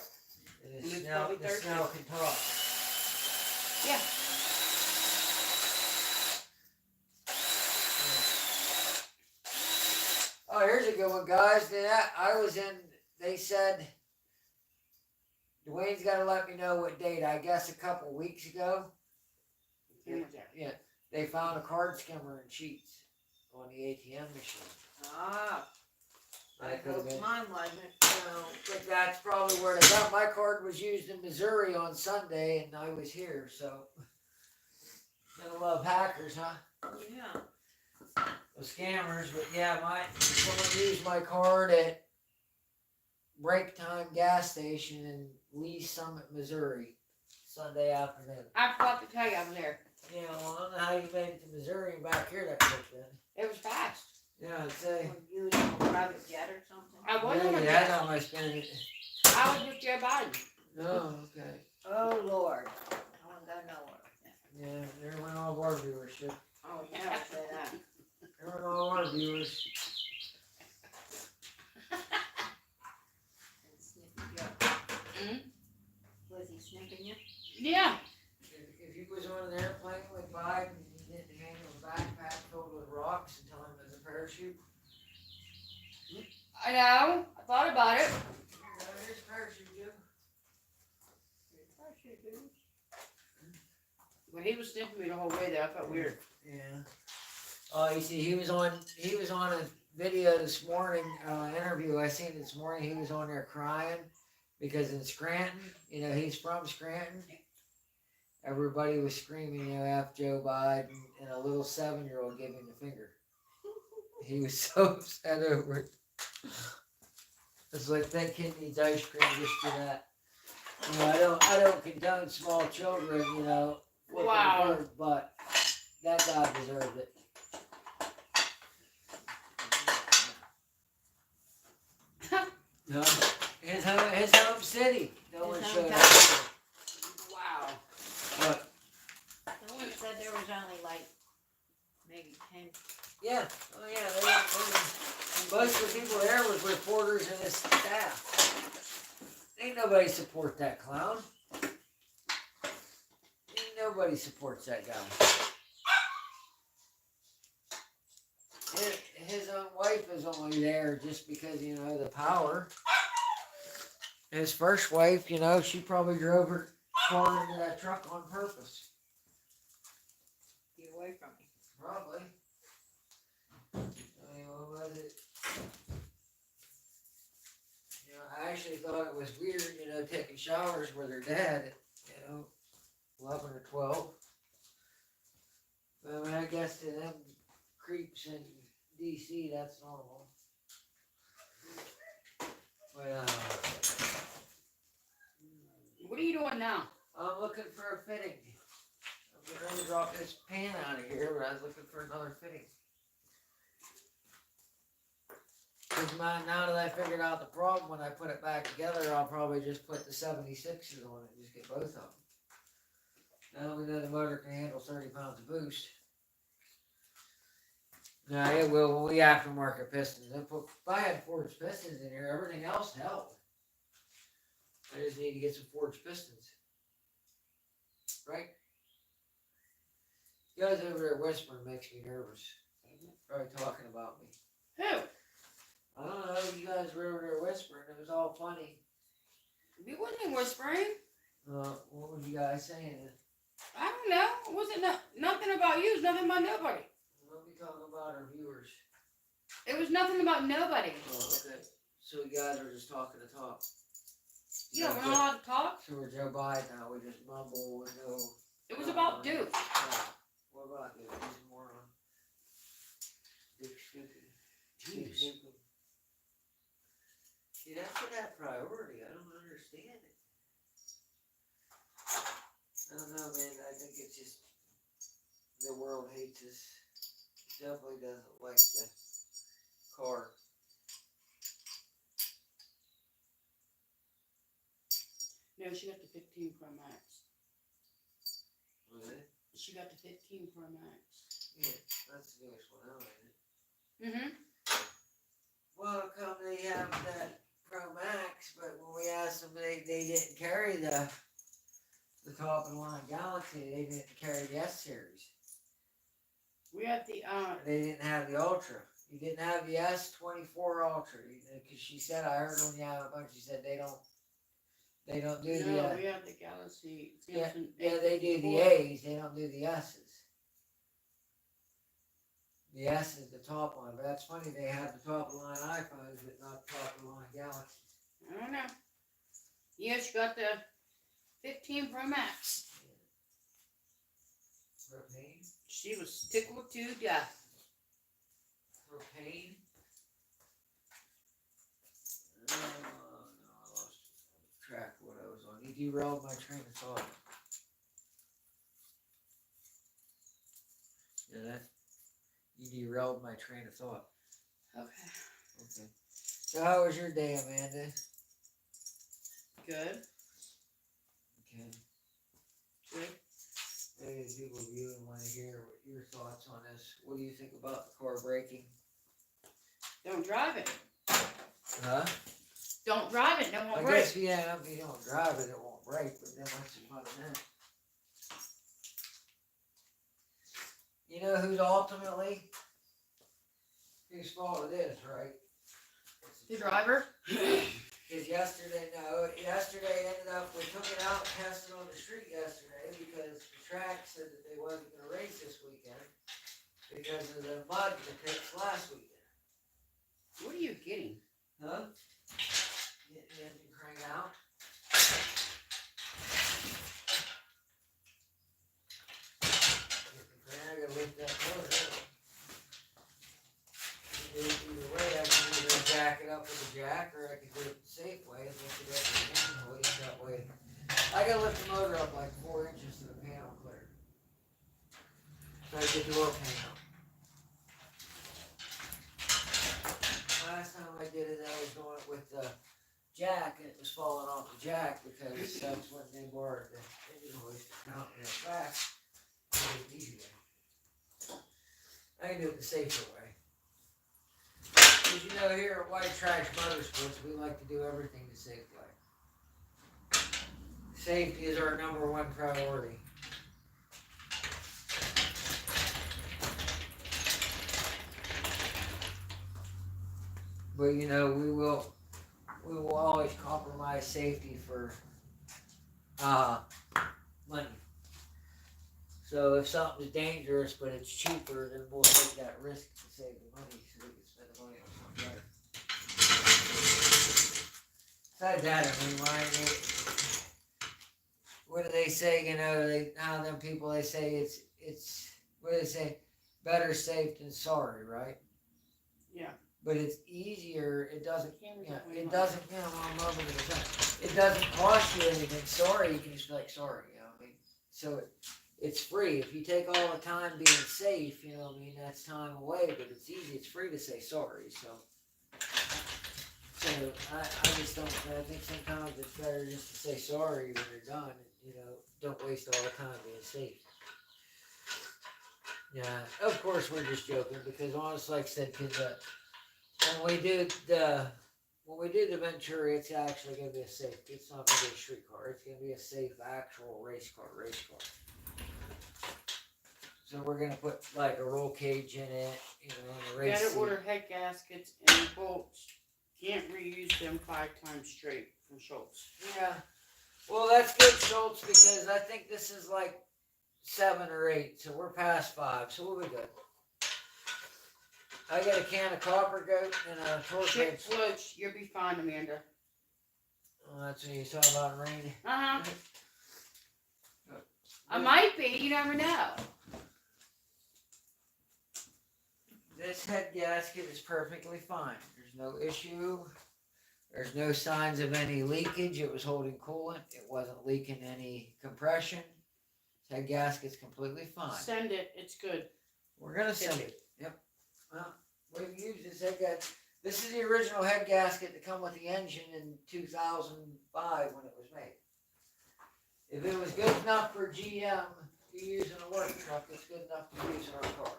Speaker 1: and
Speaker 3: And it's probably
Speaker 1: the
Speaker 3: thirsty.
Speaker 1: snail can talk.
Speaker 3: Yeah.
Speaker 1: Oh, here's a good one, guys. They said, Dwayne's got to let me know what date. I guess a couple weeks ago. Yeah, they found a card skimmer in Sheets on the ATM machine.
Speaker 2: Ah, I
Speaker 1: That could have
Speaker 2: hope
Speaker 1: been.
Speaker 2: mine wasn't.
Speaker 1: But that's probably where they got. My card was used in Missouri on Sunday, and I was here, so. Gonna love hackers, huh?
Speaker 2: Yeah.
Speaker 1: The scammers, but yeah, someone used my card at break time gas station in Lee Summit, Missouri, Sunday afternoon.
Speaker 3: I forgot to tell you I was there.
Speaker 1: Yeah, well, I don't know how you made it to Missouri and back here that quick then.
Speaker 3: It was fast.
Speaker 1: Yeah, I'd say.
Speaker 2: Were you in a private jet or something?
Speaker 3: I wasn't on a
Speaker 1: Yeah,
Speaker 3: jet.
Speaker 1: that's how I spent it.
Speaker 3: I was with Joe Biden.
Speaker 1: Oh, okay.
Speaker 2: Oh, Lord. I won't go nowhere.
Speaker 1: Yeah, there went all of our viewership.
Speaker 2: Oh, yeah, say that.
Speaker 1: There went all our viewers.
Speaker 2: And sniffing you.
Speaker 3: Hmm?
Speaker 2: Was he sniffing you?
Speaker 3: Yeah.
Speaker 1: If you was on an airplane with Biden and you didn't hang him a backpack filled with rocks and tell him it was a parachute.
Speaker 3: I know. I thought about it.
Speaker 1: Here's a parachute, Joe.
Speaker 3: When he was sniffing me the whole way there, I felt weird.
Speaker 1: Yeah. You see, he was on a video this morning, interview I seen this morning. He was on there crying because in Scranton, he's from Scranton. Everybody was screaming, F Joe Biden, and a little 7-year-old gave him the finger. He was so upset over it. It's like that kid needs ice cream just for that. I don't condone small children, flipping
Speaker 3: Wow.
Speaker 1: the bird, but that guy deserved it. No, his home city. No one
Speaker 2: His
Speaker 1: showed up.
Speaker 2: hometown.
Speaker 3: Wow.
Speaker 1: But
Speaker 2: Someone said there was only like maybe 10.
Speaker 1: yeah, oh yeah, most of the people there was reporters and his staff. Ain't nobody support that clown. Ain't nobody supports that guy. His own wife is only there just because, the power. His first wife, she probably drove her car into that truck on purpose.
Speaker 2: Get away from me.
Speaker 1: Probably. I mean, what was it? I actually thought it was weird, taking showers with her dad at, 11 or 12. But I mean, I guess to them creeps in DC, that's normal. But,
Speaker 3: What are you doing now?
Speaker 1: I'm looking for a fitting. I'm getting ready to drop this pan out of here, but I was looking for another fitting. Because now that I figured out the problem, when I put it back together, I'll probably just put the 76s on it and just get both of them. Now we know the motor can handle 30 pounds of boost. No, it will when we aftermarket pistons. If I had forged pistons in here, everything else held. I just need to get some forged pistons. Right? You guys over there whispering makes me nervous. Probably talking about me.
Speaker 3: Who?
Speaker 1: I don't know, you guys were over there whispering. It was all funny.
Speaker 3: We wasn't whispering.
Speaker 1: What were you guys saying?
Speaker 3: I don't know. It wasn't nothing about you. It was nothing about nobody.
Speaker 1: Let me talk about our viewers.
Speaker 3: It was nothing about nobody.
Speaker 1: Oh, okay. So you guys are just talking to talk.
Speaker 3: Yeah, we're not allowed to talk.
Speaker 1: So we're Joe Biden now. We just mumble with no.
Speaker 3: It was about Duke.
Speaker 1: What about Duke? He's a moron. Duke stupid.
Speaker 3: Jeez.
Speaker 1: Stupid. See, that's for that priority. I don't understand it. I don't know, man. I think it's just the world hates us. Definitely doesn't like the car.
Speaker 3: No, she got the 15 Pro Max.
Speaker 1: Really?
Speaker 3: She got the 15 Pro Max.
Speaker 1: Yeah, that's the newest one out, isn't it?
Speaker 3: Mm-hmm.
Speaker 1: Well, come they have that Pro Max, but when we asked them, they didn't carry the top of the line Galaxy. They didn't carry the S series.
Speaker 3: We have the
Speaker 1: They didn't have the Ultra. You didn't have the S24 Ultra. Because she said, I heard when you have a bunch. She said they don't do
Speaker 3: no,
Speaker 1: the.
Speaker 3: we have the Galaxy
Speaker 1: Yeah,
Speaker 3: Samsung
Speaker 1: yeah, they do the
Speaker 3: A54.
Speaker 1: A's. They don't do the S's. The S is the top one, but that's funny. They have the top of the line iPhones, but not the top of the line Galaxies.
Speaker 3: I don't know. Yeah, she got the 15 Pro Max.
Speaker 1: Propane.
Speaker 3: She was tickled to death.
Speaker 1: Propane. No, I lost track of what I was on. You derailed my train of thought. Yeah, that. You derailed my train of thought.
Speaker 3: Okay.
Speaker 1: Okay. So how was your day, Amanda?
Speaker 3: Good.
Speaker 1: Okay.
Speaker 3: Good.
Speaker 1: Maybe the people viewing want to hear what your thoughts on this. What do you think about the car braking?
Speaker 3: Don't drive it.
Speaker 1: Huh?
Speaker 3: Don't drive it. No
Speaker 1: I
Speaker 3: one break.
Speaker 1: guess yeah, if you don't drive it, it won't break. But then what's the fun of that? You know who's ultimately whose fault it is, right?
Speaker 3: The driver.
Speaker 1: Because yesterday ended up, we took it out and tested on the street yesterday because the track said that they wasn't going to race this weekend because of the mud in the pits last weekend.
Speaker 3: What are you getting?
Speaker 1: Huh? Get the engine crank out. Get the crank, I gotta lift that motor. Either way, I can either jack it up with a jack or I can do it the safe way and lift it up with the engine hoist that way. I gotta lift the motor up like 4 inches to the panel clear. So I get the oil pan out. Last time I did it, I was doing it with the jack and it was falling off the jack because that's when they borrowed the engine hoist mounting it back. I did it the easy way. I can do it the safer way. As you know, here at White Trash Motorsports, we like to do everything the safe way. Safety is our #1 priority. But you know, we will always compromise safety for money. So if something's dangerous but it's cheaper, then we'll take that risk to save the money so we can spend the money on something better. Besides that, I mean, what do they say? You know, them people, they say it's what do they say? Better safe than sorry, right?
Speaker 3: Yeah.
Speaker 1: But it's easier. It doesn't.
Speaker 3: Cameras
Speaker 1: Yeah,
Speaker 3: up when
Speaker 1: it
Speaker 3: you
Speaker 1: doesn't. You know, I'm over the time. It doesn't cost you anything. Sorry, you can just be like sorry. You know what I mean? So it's free. If you take all the time being safe, you know what I mean, that's time away. But it's easy. It's free to say sorry. So I just don't. I think sometimes it's better just to say sorry when you're done. You know, don't waste all the time being safe. Yeah, of course we're just joking because honestly, like I said, because when we do the Ventura, it's actually going to be a safe. It's not going to be a street car. It's going to be a safe, actual race car. So we're going to put like a roll cage in it, you know, and a
Speaker 3: You
Speaker 1: race
Speaker 3: gotta
Speaker 1: seat.
Speaker 3: order head gaskets and bolts. Can't reuse them 5 times straight from Schultz.
Speaker 1: Yeah. Well, that's good, Schultz, because I think this is like 7 or 8, so we're past 5, so we'll be good. I got a can of copper goat and a torque
Speaker 3: Shit
Speaker 1: wrench.
Speaker 3: floats. You'll be fine, Amanda.
Speaker 1: Oh, that's what you're talking about, rain.
Speaker 3: Uh-huh. I might be. You never know.
Speaker 1: This head gasket is perfectly fine. There's no issue. There's no signs of any leakage. It was holding coolant. It wasn't leaking any compression. This head gasket's completely fine.
Speaker 3: Send it. It's good.
Speaker 1: We're gonna send it. Yep. Well, we've used this head gasket. This is the original head gasket that come with the engine in 2005 when it was made. If it was good enough for GM to use in a work truck, it's good enough to use in our car.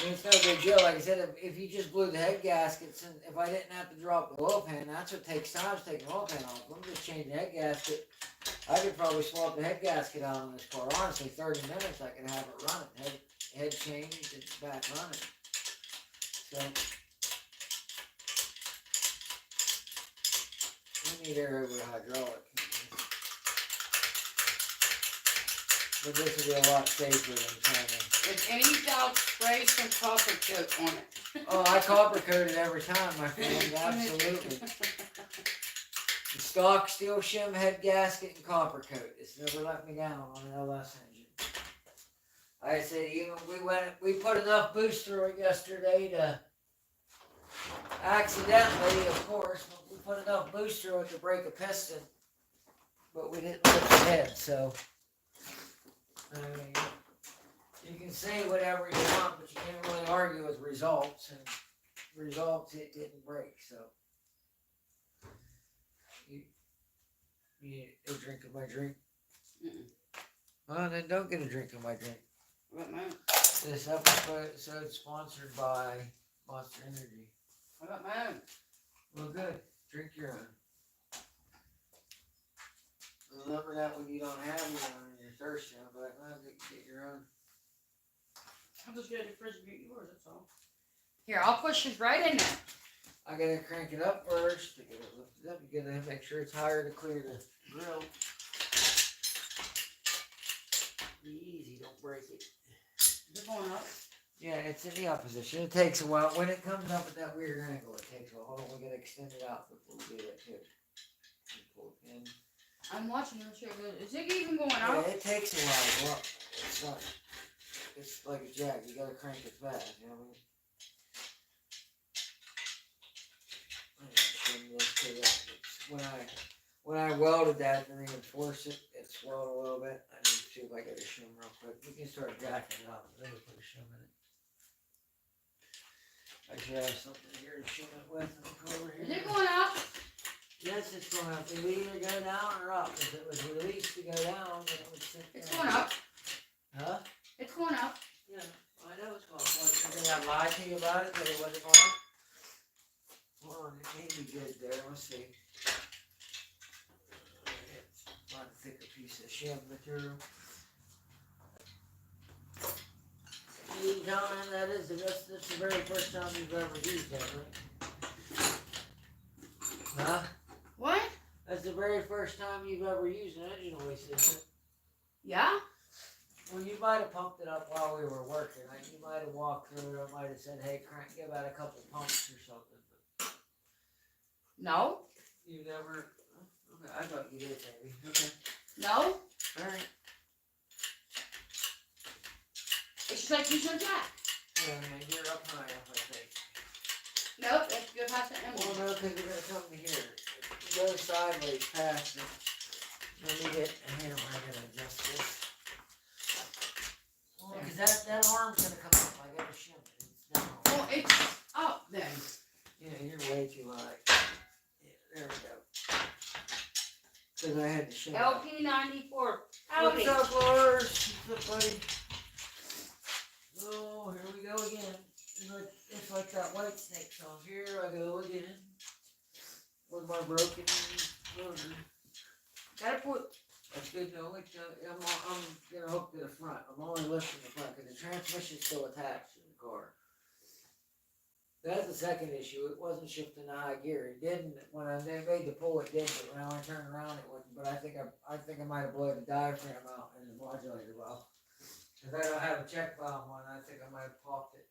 Speaker 1: mean, it's no big deal. Like I said, if you just blew the head gaskets, and if I didn't have to drop the oil pan, that's what takes time, is taking the oil pan off. I'm just changing the head gasket. I could probably swap the head gasket out on this car. Honestly, 30 minutes I could have it running. Head changed, it's back running. So we need air over the hydraulic. But this will be a lot safer than trying to.
Speaker 3: If any doubt, spray some copper coat on it.
Speaker 1: Oh, I copper coated every time, my friend. Absolutely. The stock steel shim head gasket and copper coat. It's never let me down on an LS engine. Like I said, even we put enough boost through it yesterday to accidentally, of course, but we put enough boost through it to break a piston, but we didn't lift the head. So I mean, you can say whatever you want, but you can't really argue with results. And results, it didn't break. So you a drink of my drink. Well, then don't get a drink of my drink.
Speaker 3: What about mine?
Speaker 1: This episode is sponsored by Monster Energy.
Speaker 3: What about mine?
Speaker 1: Well, good. Drink your own. Remember that when you don't have your own and you're thirsty, I'll be like, well, get your own.
Speaker 3: I'll just get the fridge and get yours, that's all. Here, I'll push this right in there.
Speaker 1: I gotta crank it up first to get it lifted up. You gotta make sure it's higher to clear the grill. Be easy, don't break it.
Speaker 3: Is it going up?
Speaker 1: Yeah, it's in the opposition. It takes a while. When it comes up at that weird angle, it takes a while. Hold on, we gotta extend it out before we do that too. Pull it in.
Speaker 3: I'm watching your shit. Is it even going
Speaker 1: Yeah,
Speaker 3: up?
Speaker 1: it takes a while. Well, it's not. It's like a jag. You gotta crank it fast. You know what I mean? I need to shim this too. When I welded that to reinforce it, it swelled a little bit. I need to see if I get a shim real quick. We can start jacking it up. Then we put a shim in it. I should have something here to shim it with. Over here.
Speaker 3: Is it going up?
Speaker 1: Yes, it's going up. It would either go down or up. If it was released to go down, then it would sit down.
Speaker 3: It's going up.
Speaker 1: Huh?
Speaker 3: It's going up.
Speaker 1: Yeah, I know it's going up. Did I lie to you about it that it wasn't going up? Hold on, it may be good there. Let's see. It's not a thicker piece of shim material. You gentlemen, that's the very first time you've ever used that, right? Huh?
Speaker 3: What?
Speaker 1: That's the very first time you've ever used an engine oil system.
Speaker 3: Yeah?
Speaker 1: Well, you might have pumped it up while we were working. Like, you might have walked through it. I might have said, hey, crank, give out a couple pumps or something. But
Speaker 3: No?
Speaker 1: you never... Okay, I thought you did, maybe. Okay.
Speaker 3: No?
Speaker 1: Alright.
Speaker 3: It's just like using a jack.
Speaker 1: Yeah, man, you're up high enough, I think.
Speaker 3: Nope, let's go past the emblem.
Speaker 1: Well, no, because you're going to come to here. Go sideways past it. Let me get a handle. I'm going to adjust this. Well, because that arm's going to come up. I got to shim it. It's down.
Speaker 3: Well, it's up then.
Speaker 1: Yeah, you're way too high. Yeah, there we go. Because I had to shim it.
Speaker 3: LP94. Howdy.
Speaker 1: What's up, Lars? What's up, buddy? Oh, here we go again. It's like that white snake song. Here I go again. With my broken motor.
Speaker 3: Gotta put.
Speaker 1: That's good. No, I'm gonna hook to the front. I'm only lifting the front because the transmission's still attached to the car. That's the second issue. It wasn't shifting to high gear. It didn't when they made the pull. It did, but when I turned around, it wouldn't. But I think I might have blown the diaphragm out in the modulator valve. Because I don't have a check valve on. I think I might have popped it.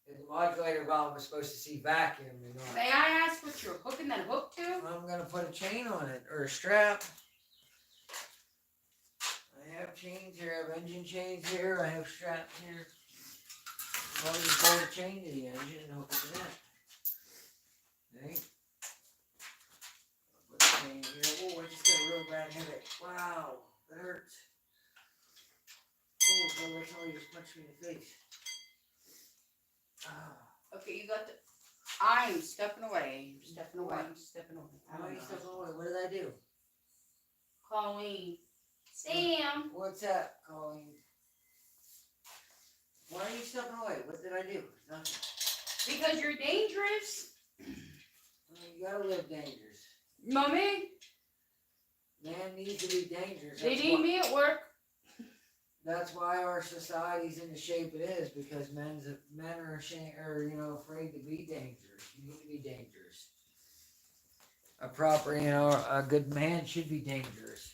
Speaker 1: And the modulator valve was supposed to see vacuum. You know.
Speaker 3: May I ask what you're hooking that hook to?
Speaker 1: I'm gonna put a chain on it or a strap. I have chains here. I have engine chains here. I have straps here. I'll just bolt a chain to the engine and hook it to that. Okay. I'll put the chain here. Oh, I just got a real bad headache. Wow, that hurts. Oh, so that's how you just punched me in the face. Ah.
Speaker 3: Okay, you got the. I'm stepping away. I'm stepping away. I'm stepping away.
Speaker 1: How many steps away? What did I do?
Speaker 3: Colleen. Sam.
Speaker 1: What's that, Colleen? Why are you stepping away? What did I do? Nothing.
Speaker 3: Because you're dangerous.
Speaker 1: You gotta live dangerous.
Speaker 3: Mommy,
Speaker 1: Man needs to be dangerous.
Speaker 3: they
Speaker 1: That's
Speaker 3: need
Speaker 1: why,
Speaker 3: me at work.
Speaker 1: that's why our society's in the shape it is, because men are ashamed, or afraid to be dangerous. You need to be dangerous. A proper, a good man should be dangerous.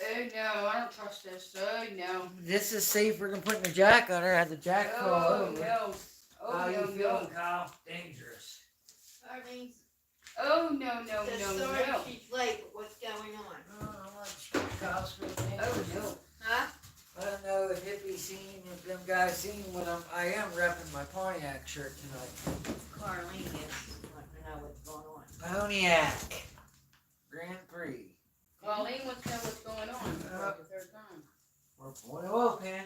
Speaker 3: Oh no, I don't trust this. Oh no.
Speaker 1: This is safer than putting a jack on her. Had the jack fall
Speaker 3: Oh
Speaker 1: over.
Speaker 3: no. Oh
Speaker 1: How you
Speaker 3: no,
Speaker 1: feeling,
Speaker 3: no.
Speaker 1: Kyle? Dangerous.
Speaker 2: Arlene,
Speaker 3: Oh no, no,
Speaker 2: the
Speaker 3: no,
Speaker 2: story
Speaker 3: no.
Speaker 2: she's late, but what's going on?
Speaker 1: Kyle's feeling
Speaker 3: Oh
Speaker 1: dangerous.
Speaker 3: no.
Speaker 2: Huh?
Speaker 1: I don't know if Hippie seen, if them guys seen when I am repping my Pontiac shirt tonight.
Speaker 2: Carlene is wanting to know what's going on.
Speaker 1: Pontiac Grand Prix.
Speaker 3: Colleen wants to know what's going on for the third time.
Speaker 1: We're pulling a wolf man.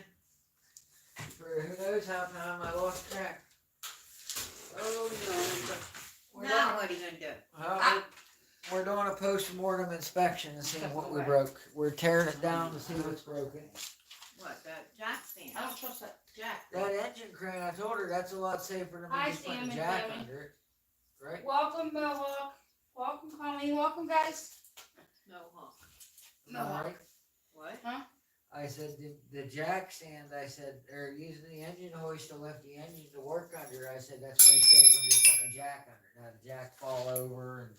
Speaker 1: For who knows how time I lost track.
Speaker 3: Oh no.
Speaker 1: We're
Speaker 2: Now what are you gonna do?
Speaker 1: Well, we're doing a post-mortem inspection and seeing what we broke. We're tearing it down to see what's broken.
Speaker 2: What, the jack stand?
Speaker 3: I don't trust that jack.
Speaker 1: That engine crane, I told her that's a lot safer than me
Speaker 3: Hi,
Speaker 1: just putting
Speaker 3: Sam
Speaker 1: a
Speaker 3: and
Speaker 1: jack
Speaker 3: Tammy.
Speaker 1: under it. Right?
Speaker 3: Welcome, Mohawk. Welcome, Colleen. Welcome, guys.
Speaker 2: No, huh?
Speaker 3: Mohawk.
Speaker 1: Alright.
Speaker 2: What?
Speaker 1: I said the jack stand, I said, they're using the engine hoist to lift the engine to work under. I said that's way safer than just putting a jack under. Now the jack fall over and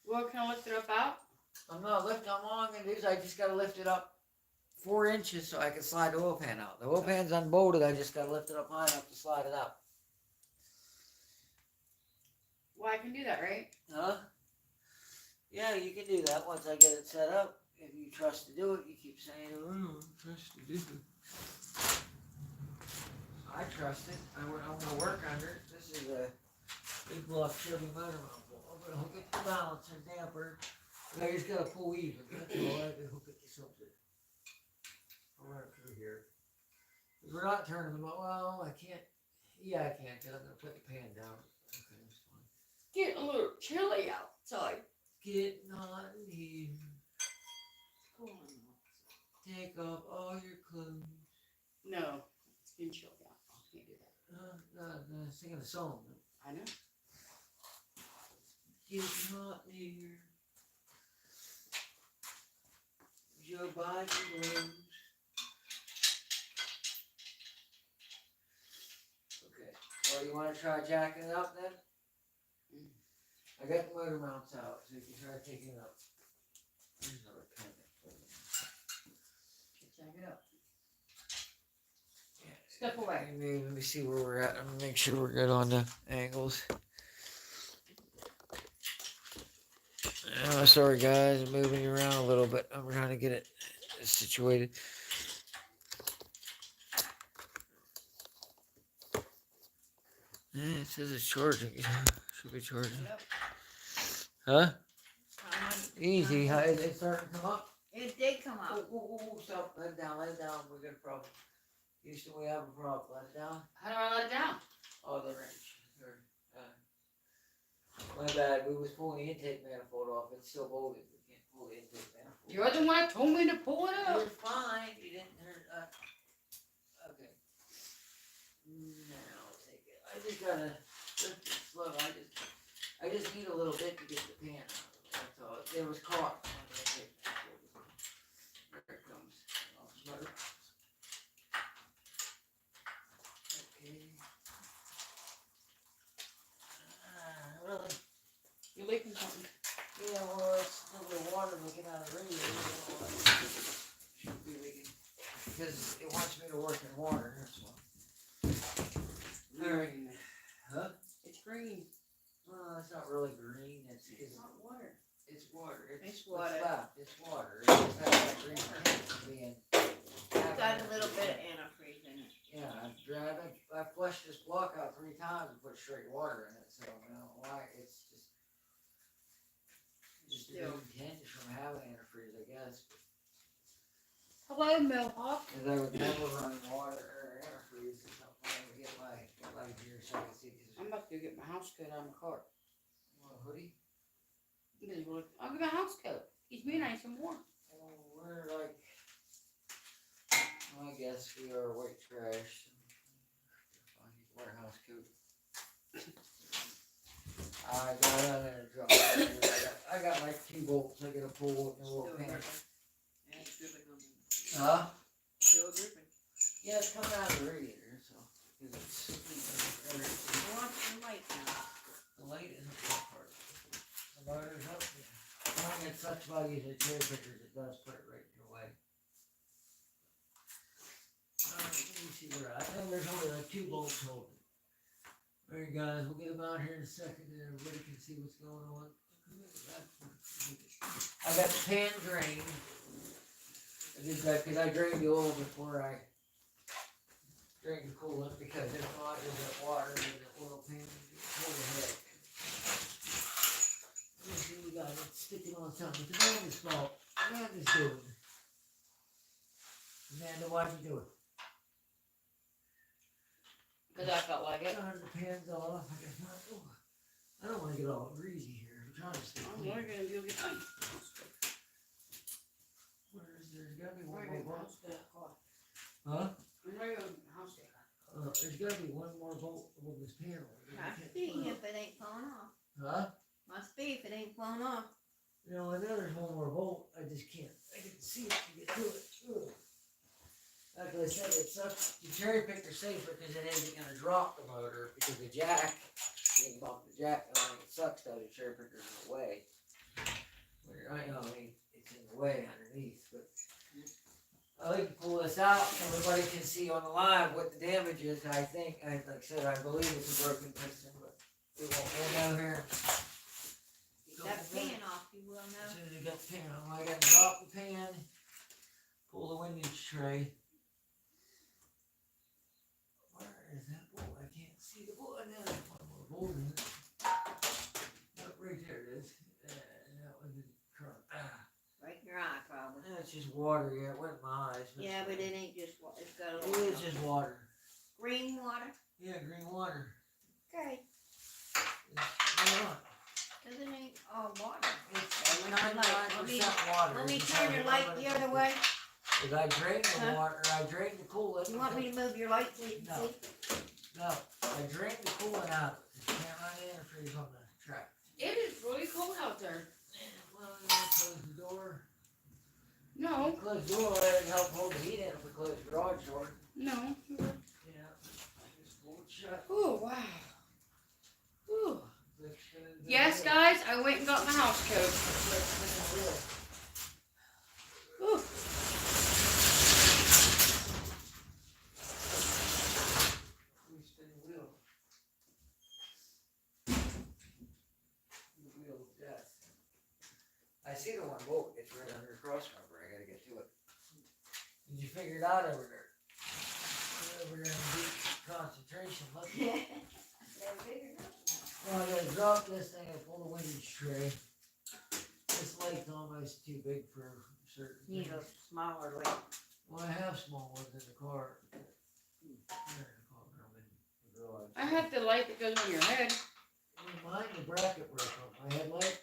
Speaker 3: Well, can I lift it up out?
Speaker 1: I'm not lifting, all I'm gonna do is I just gotta lift it up 4 inches so I can slide the oil pan out. The oil pan's unbolted, I just gotta lift it up high enough to slide it out.
Speaker 3: Well, I can do that, right?
Speaker 1: Huh? Yeah, you can do that once I get it set up. If you trust to do it, you keep saying, oh, I don't trust to do it. I trust it. I'm gonna work under it. This is a big block Chevy motor mount. I'm gonna hook it to the balancer damper. I just gotta pull even. That's all I have to hook it to something. I'll run it through here. 'Cause we're not turning them up. Well, I can't. Yeah, I can, because I'm gonna put the pan down. Okay, that's fine.
Speaker 3: Getting a little chilly outside.
Speaker 1: Getting hot in here.
Speaker 2: Cool.
Speaker 1: Take off all your clothes.
Speaker 3: No, it's been chilly out. I can't do that.
Speaker 1: Singing a song.
Speaker 3: I know.
Speaker 1: Getting hot in here. Joe Biden blows. Okay. Well, you want to try jacking it up then? I got the motor mounts out, so you can try taking it up. There's another pen.
Speaker 3: Check it out. Step away.
Speaker 1: Let me see where we're at. Let me make sure we're good on the angles. Oh, sorry guys, I'm moving you around a little bit. I'm trying to get it situated. It says it's charging. Should be charging. Huh? Easy. Is it starting to come up?
Speaker 2: It did come
Speaker 1: Oh,
Speaker 2: up.
Speaker 1: stop. Let it down. Let it down. We got a problem. Houston, we have a problem. Let it down.
Speaker 3: How do I let it down?
Speaker 1: Oh, the wrench. My bad. We was pulling the intake manifold off. It's still bolted. We can't pull the intake manifold.
Speaker 3: You're the one that told me to pull it up.
Speaker 1: You're fine. You didn't hurt. Okay. Now take it. I just gotta lift it slow. I just need a little bit to get the pan out. That's all. It was caught on the intake manifold. There it comes. Okay. Really?
Speaker 3: You're leaking something.
Speaker 1: Yeah, well, it's a little bit of water leaking out of the radiator. Should be leaking. Because it wants me to work in water, that's why. Alright. Huh?
Speaker 3: It's green.
Speaker 1: Well, it's not really green. It's
Speaker 3: not water.
Speaker 1: It's water.
Speaker 2: It's water.
Speaker 1: What's left? It's water. It just has that green tint from being.
Speaker 2: It's got a little bit of antifreeze in it.
Speaker 1: Yeah, I flushed this block out 3 times and put straight water in it, so I don't know why. It's just a
Speaker 2: Still.
Speaker 1: good tinge from having antifreeze, I guess.
Speaker 3: Hello, Mohawk.
Speaker 1: Because I would never run water or antifreeze or something to get my light here so I can see.
Speaker 3: I'm about to go get my house coat out of my car.
Speaker 1: Want a hoodie?
Speaker 3: I'll get my house coat. Keeps me nice and warm.
Speaker 1: Well, we're like, I guess we are white trash. warehouse coop. I got it in a drop. I got like 2 bolts I gotta pull with my little
Speaker 2: Still
Speaker 1: pan.
Speaker 2: dripping. Yeah, it's dripping on me.
Speaker 1: Huh?
Speaker 2: Still dripping.
Speaker 1: Yeah, it's coming out of the radiator, so. 'Cause it's,
Speaker 2: Watch the light now.
Speaker 1: the light isn't that part. The motor's up there. When I get such values at cherry pickers, it does put it right in your way. Alright, let me see where I know there's only like 2 bolts holding. Alright guys, we'll get them out here in a second and everybody can see what's going on. I got the pan drained. I did that because I drained the oil before I drained the coolant, because if not, there's that water in the oil pan and get full of head. Let me see what we got. It's sticking on something. It's Amanda's fault. Amanda's doing it. Amanda, why'd you do it?
Speaker 3: Because I felt like it.
Speaker 1: Turn the pans off. I don't want to get all greasy here. I'm trying to stay
Speaker 3: I'm
Speaker 1: clean.
Speaker 3: wondering if you'll get
Speaker 1: There's gotta be one more bolt. Huh? There's gotta be one more bolt with this panel.
Speaker 2: Must be if it ain't falling off.
Speaker 1: Huh?
Speaker 2: Must be if it ain't falling off.
Speaker 1: You know, I know there's one more bolt. I just can't. I can see it to get to it. Ugh. Like I said, it sucks. The cherry picker safer because it isn't gonna drop the motor, because the jack, you can bump the jack. I mean, it sucks though. The cherry picker's in the way. I know, I mean, it's in the way underneath, but I like to pull this out. Everybody can see on the live what the damage is. I think, like I said, I believe it's a broken piston, but we won't know here.
Speaker 2: Get that pan off, you will
Speaker 1: As
Speaker 2: know.
Speaker 1: soon as I got the pan on, I got to drop the pan, pull the windage tray. Where is that bolt? I can't see the bolt. Now there's one more bolt in it. Nope, right there it is. And that was the current.
Speaker 2: Right in your eye, probably.
Speaker 1: It's just water. Yeah, it went in my eyes.
Speaker 2: Yeah, but it ain't just water. It's got a
Speaker 1: It
Speaker 2: little
Speaker 1: is just water.
Speaker 2: green water.
Speaker 1: Yeah, green water.
Speaker 2: Okay.
Speaker 1: Yeah.
Speaker 2: Cause it ain't all water.
Speaker 1: It's
Speaker 2: Let me-
Speaker 1: 99% water.
Speaker 2: Let me
Speaker 1: It's
Speaker 2: turn
Speaker 1: just
Speaker 2: your
Speaker 1: how
Speaker 2: light
Speaker 1: it
Speaker 2: the other way.
Speaker 1: Cause I drained the
Speaker 2: Huh?
Speaker 1: water, I drained the coolant.
Speaker 2: You want me to move your light so you can
Speaker 1: No.
Speaker 2: see?
Speaker 1: No, I drained the coolant out. It can't run antifreeze on the track.
Speaker 3: It is really cold out there.
Speaker 1: Well, you wanna close the door.
Speaker 3: No,
Speaker 1: Close the door, let it help hold the heat in if we close the garage door.
Speaker 3: no.
Speaker 1: Yeah. Just pull it shut.
Speaker 3: Oh, wow. Ooh.
Speaker 1: Let's spin the
Speaker 3: Yes,
Speaker 1: wheel.
Speaker 3: guys, I went and got my house coat.
Speaker 1: Let's spin the wheel.
Speaker 3: Ooh.
Speaker 1: We spin the wheel. The wheel of death. I see the one bolt. It's right under the cross member. I gotta get to it. Did you figure it out over there? Over there in deep concentration. Look.
Speaker 2: They're bigger now.
Speaker 1: Well, I gotta drop this thing and pull the windage tray. This light's almost too big for certain
Speaker 2: Need
Speaker 1: things.
Speaker 2: a smaller light.
Speaker 1: Well, I have small ones in the car. They're in the car, I'm in the garage.
Speaker 3: I have the light that goes on your head.
Speaker 1: Mine, the bracket broke on my headlight.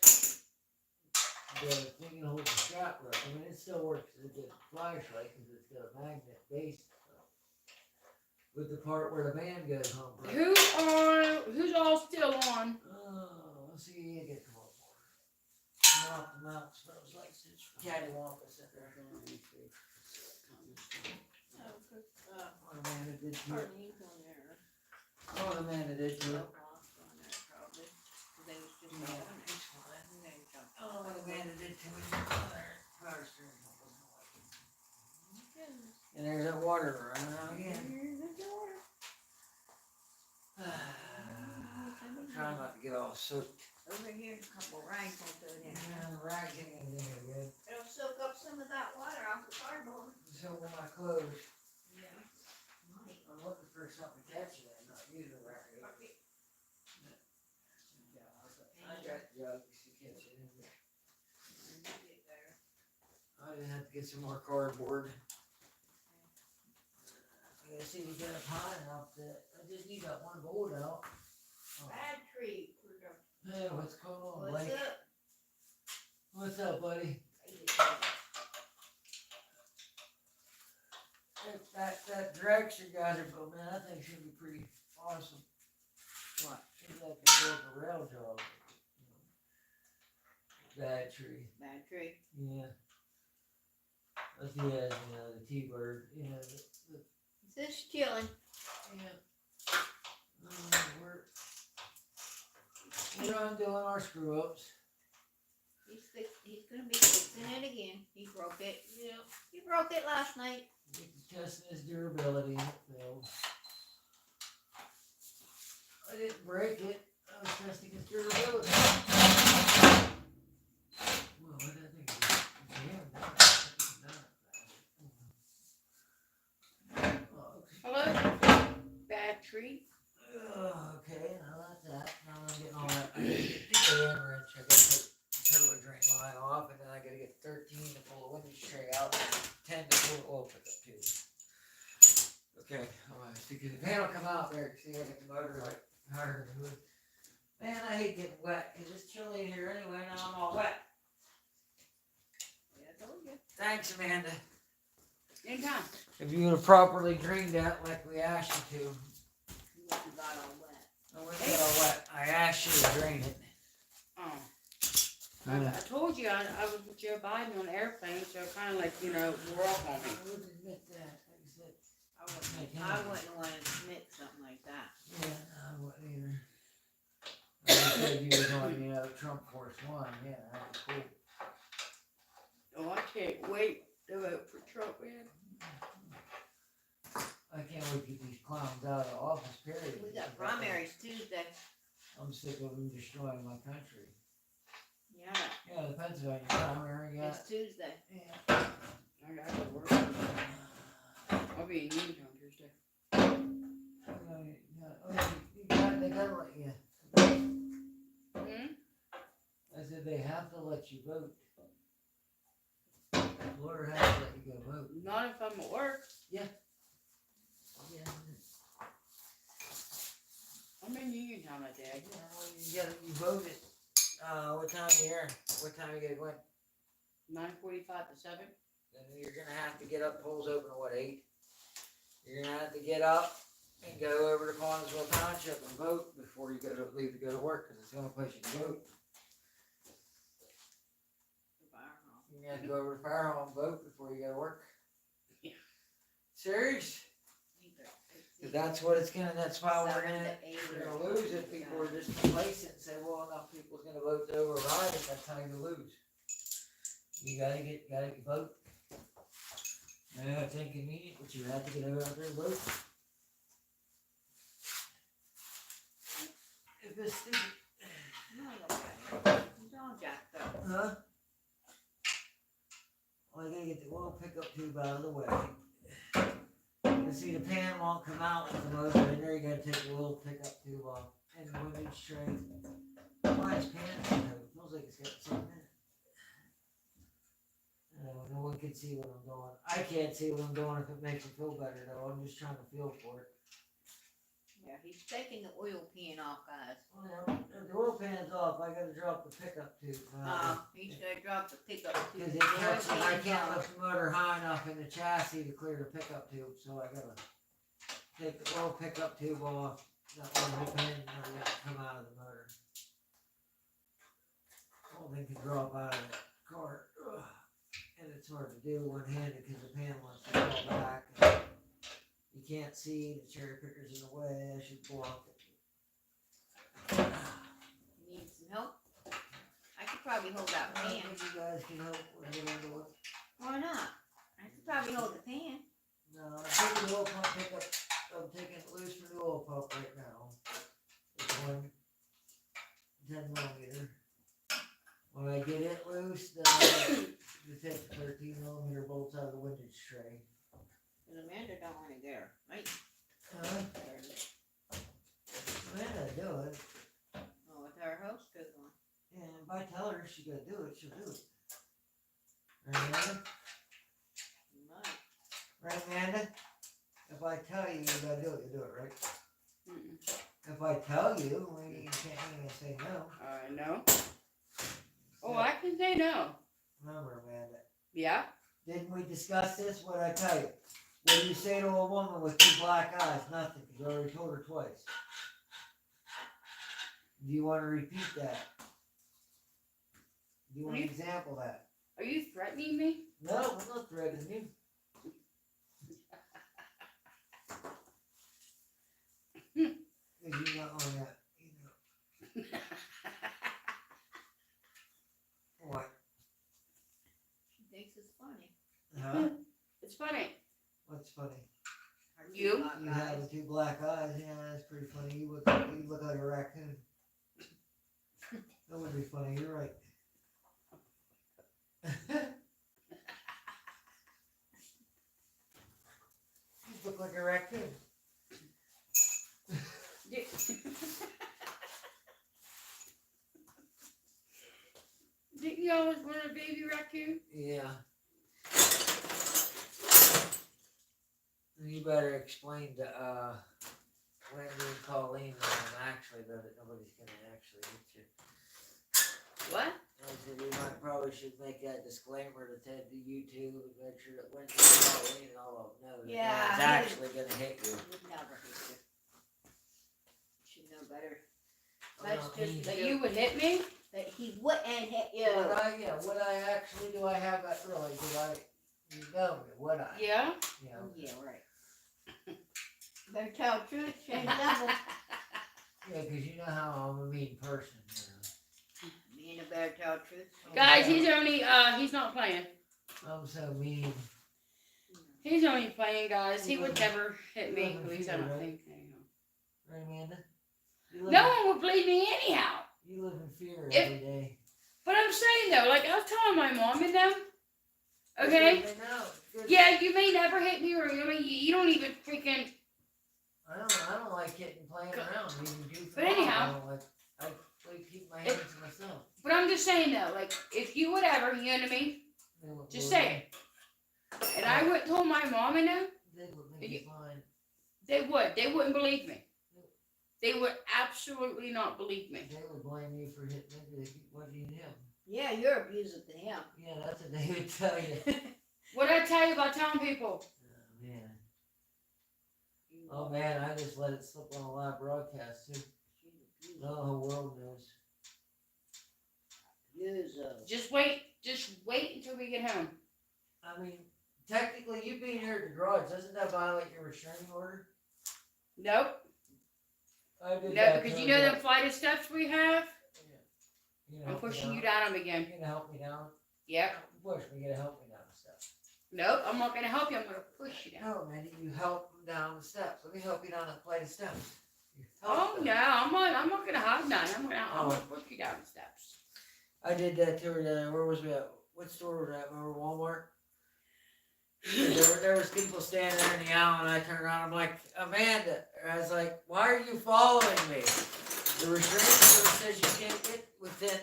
Speaker 1: The thing that holds the strap broke. I mean, it still works. It just flashlight because it's got a magnet base. With the part where the band goes home.
Speaker 3: Who's all still on?
Speaker 1: Oh, let's see. I get one more. Off the mount smells like it's cattywampus in there.
Speaker 2: Oh, good.
Speaker 1: What Amanda did to it.
Speaker 2: Harlene's on there.
Speaker 1: What Amanda did to it.
Speaker 2: Lost on there probably. 'Cause they was just
Speaker 1: Yeah,
Speaker 2: on there.
Speaker 1: it's fine.
Speaker 2: And they jumped
Speaker 1: Oh,
Speaker 2: on
Speaker 1: what
Speaker 2: it.
Speaker 1: Amanda did to it. Power steering wheel wasn't working.
Speaker 2: Goodness.
Speaker 1: And there's that water running out again.
Speaker 2: Here's the door.
Speaker 1: I'm trying not to get all soaked.
Speaker 2: Over here's a couple rags I'll throw in.
Speaker 1: Yeah, the rag getting in there good.
Speaker 2: It'll soak up some of that water off the cardboard.
Speaker 1: So when my clothes,
Speaker 2: Yeah. Might.
Speaker 1: I'm looking for something to catch it. I'm not using a rag. I got jugs to catch it in there.
Speaker 2: Get there.
Speaker 1: I just have to get some more cardboard. I gotta see if we got it high enough that I just need that one bolt out. Oh.
Speaker 2: Bad tree.
Speaker 1: Hey, what's going on,
Speaker 2: What's
Speaker 1: Blake?
Speaker 2: up?
Speaker 1: What's up, buddy? That direction guys are going, man, that thing should be pretty awesome.
Speaker 2: What?
Speaker 1: He's like a work a rail job. Bad tree.
Speaker 2: Bad tree.
Speaker 1: Yeah. But he has, the T-bird.
Speaker 2: It's just chilling.
Speaker 1: Yeah. We're on doing our screw ups.
Speaker 2: He's gonna be fixing it again. He broke it.
Speaker 1: Yeah.
Speaker 2: He broke it last night.
Speaker 1: Testing his durability. So I didn't break it. I was testing his durability. Well, what did I think?
Speaker 3: Hello? Battery.
Speaker 1: Okay, now that's that. Now I'm getting all that. I gotta get the air wrench. I gotta take the turbo drain line off, and then I gotta get 13 to pull the windage tray out, 10 to pull the oil pickup tube. Okay, alright, because the pan will come out there. See, I got the motor like harder than wood. Man, I hate getting wet. It's chilly here anyway. Now I'm all wet.
Speaker 2: Yeah, I told you.
Speaker 1: Thanks, Amanda.
Speaker 3: Anytime.
Speaker 1: If you would have properly drained that like we asked you to.
Speaker 2: You went and got all wet.
Speaker 1: I wouldn't get all wet. I asked you to drain it.
Speaker 3: Oh. I told you I was with Joe Biden on the airplane, so kind of like, wore off on me.
Speaker 1: I would admit that. Like I said,
Speaker 2: I wouldn't want to admit something like that.
Speaker 1: yeah, I wouldn't either. I said you was on, Trump Force One. Yeah, that was cool.
Speaker 3: Oh, I can't wait to vote for Trump, man.
Speaker 1: I can't wait to get these clowns out of office, period.
Speaker 2: We got primaries Tuesday.
Speaker 1: I'm sick of them destroying my country.
Speaker 2: Yeah,
Speaker 1: Yeah, the Pennsylvania primary got.
Speaker 2: it's Tuesday.
Speaker 1: Yeah.
Speaker 3: I got to work. I'll be in Uniontown Thursday.
Speaker 1: They gotta let you.
Speaker 3: Hmm?
Speaker 1: I said they have to let you vote. Lawyer has to let you go vote.
Speaker 3: Not if I'm at work.
Speaker 1: Yeah.
Speaker 3: I'm in Uniontown that day.
Speaker 1: You voted. What time are you here? What time you gotta go in?
Speaker 3: 9:45 to 7.
Speaker 1: Then you're gonna have to get up. Polls open at what, 8? You're gonna have to get up and go over to Collinsville Township and vote before you leave to go to work, because it's the only place you can vote.
Speaker 2: The fire hall.
Speaker 1: You have to go over to Fire Hall and vote before you go to work.
Speaker 3: Yeah.
Speaker 1: Serious?
Speaker 2: Either.
Speaker 1: That's what it's gonna. That's why we're
Speaker 2: 7
Speaker 1: gonna.
Speaker 2: to 8
Speaker 1: We're
Speaker 2: or-
Speaker 1: gonna lose if people are just complacent and say, well, enough people's gonna vote to override it. That's how you lose. You gotta vote. I know it's inconvenient, but you have to get out there and vote. If it's stupid.
Speaker 2: No, okay. It's all jacked up.
Speaker 1: Huh? Well, I gotta get the oil pickup tube out of the way. And see, the pan won't come out with the motor in there. You gotta take the oil pickup tube off. And the windage tray. Why is pan so heavy? It feels like it's got something in it. No one can see what I'm doing. I can't see what I'm doing if it makes me feel better, though. I'm just trying to feel for it.
Speaker 2: Yeah, he's taking the oil pan off, guys.
Speaker 1: Well, if the oil pan's off, I gotta drop the pickup tube.
Speaker 2: He's gonna drop the pickup tube.
Speaker 1: Because it catches, I can't lift the motor high enough in the chassis to clear the pickup tube, so I gotta take the oil pickup tube off. That way the pan never gets to come out of the motor. The whole thing can drop out of the cart. Ugh. And it's hard to do one-handed because the pan wants to fall back. And you can't see, the cherry picker's in the way. I should block it.
Speaker 2: You need some help? I could probably hold that
Speaker 1: I
Speaker 2: pan.
Speaker 1: think you guys can help with it.
Speaker 2: Why not? I could probably hold the pan.
Speaker 1: No, I'm taking the oil pump pickup. I'm taking it loose for the oil pump right now. It's one 10mm. When I get it loose, then I take the 13mm bolts out of the windage tray.
Speaker 2: Because Amanda don't want to get her. Right?
Speaker 1: Amanda, do it.
Speaker 2: Oh, with her house good one.
Speaker 1: Yeah, if I tell her she's gonna do it, she'll do it. Right, Amanda?
Speaker 2: You might.
Speaker 1: Right, Amanda? If I tell you you gotta do it, you do it, right?
Speaker 3: Mm-mm.
Speaker 1: If I tell you, well, you can't even say no.
Speaker 3: No. Oh, I can say no.
Speaker 1: Remember, Amanda.
Speaker 3: Yeah.
Speaker 1: Didn't we discuss this? What'd I tell you? What do you say to a woman with 2 black eyes? Nothing, because I already told her twice. Do you want to repeat that? Do you want an example of that?
Speaker 3: Are you threatening me?
Speaker 1: No, I'm not threatening you. Because you're not on that, you know. What?
Speaker 2: She thinks it's funny.
Speaker 1: Huh?
Speaker 3: It's funny.
Speaker 1: What's funny?
Speaker 2: Her
Speaker 3: You?
Speaker 2: black
Speaker 1: You
Speaker 2: eyes.
Speaker 1: have 2 black eyes. Yeah, that's pretty funny. You look like a raccoon. That would be funny. You're right. You look like a raccoon.
Speaker 3: Didn't you always want a baby raccoon?
Speaker 1: Yeah. You better explain to Wendy and Colleen that I'm actually that nobody's gonna actually hit you.
Speaker 3: What?
Speaker 1: I said we probably should make that disclaimer to Ted to you too, and make sure that Wendy and Colleen and all of them know that
Speaker 2: Yeah,
Speaker 1: no one's
Speaker 2: he-
Speaker 1: actually gonna hit you.
Speaker 2: Would never hit you. Should know better.
Speaker 1: I'm
Speaker 2: That's
Speaker 1: not
Speaker 2: just
Speaker 1: mean.
Speaker 3: That you would hit me?
Speaker 2: That he wouldn't hit you.
Speaker 1: Would I actually do I have that really? Do I you know me, would I?
Speaker 3: Yeah.
Speaker 1: You know.
Speaker 2: Yeah, right. Better tell the truth, change level.
Speaker 1: Yeah, because you know how I'm a mean person, you know.
Speaker 2: Me and a better tell the truth.
Speaker 3: Guys, he's not playing.
Speaker 1: I'm so mean.
Speaker 3: He's only playing, guys. He would never hit me, at least I don't think.
Speaker 1: Right, Amanda?
Speaker 3: No one would believe me anyhow.
Speaker 1: You live in fear
Speaker 3: If-
Speaker 1: every day.
Speaker 3: But I'm saying though, like I was telling my mom and them, okay?
Speaker 1: They know. Good.
Speaker 3: Yeah, you may never hit me, or you don't even freaking.
Speaker 1: I don't like hitting playing around. Even do
Speaker 3: But anyhow.
Speaker 1: I like keep my hands to myself.
Speaker 3: But I'm just saying though, like if you would ever, you know what I mean? Just say it. And I went and told my mom and them,
Speaker 1: They would make it fine.
Speaker 3: they would. They wouldn't believe me. They would absolutely not believe me.
Speaker 1: They would blame you for hitting me. They keep watching him.
Speaker 2: Yeah, you're abusive to him.
Speaker 1: Yeah, that's what they would tell you.
Speaker 3: What did I tell you about telling people?
Speaker 1: Oh man. Oh man, I just let it slip on a live broadcast too. The whole world knows.
Speaker 2: Abusive.
Speaker 3: Just wait until we get home.
Speaker 1: I mean, technically, you being here at the garage, doesn't that violate your restraining order?
Speaker 3: Nope.
Speaker 1: I did
Speaker 3: No,
Speaker 1: that
Speaker 3: because
Speaker 1: to
Speaker 3: you know
Speaker 1: her,
Speaker 3: the flight of steps we have?
Speaker 1: you know,
Speaker 3: I'm
Speaker 1: help me
Speaker 3: pushing
Speaker 1: down.
Speaker 3: you down them again.
Speaker 1: You gonna help me down?
Speaker 3: Yep.
Speaker 1: Push me, you gotta help me down the steps.
Speaker 3: Nope, I'm not gonna help you, I'm gonna push you down.
Speaker 1: No, man, you help them down the steps. Let me help you down that flight of steps. You
Speaker 3: Oh
Speaker 1: help them.
Speaker 3: no, I'm not gonna hide nothing. I'm gonna push you down the steps.
Speaker 1: I did that to her. Where was we at? What store was that? Remember Walmart? there was people standing there in the aisle, and I turned around. I'm like, Amanda. I was like, why are you following me? The restraining order says you can't get within.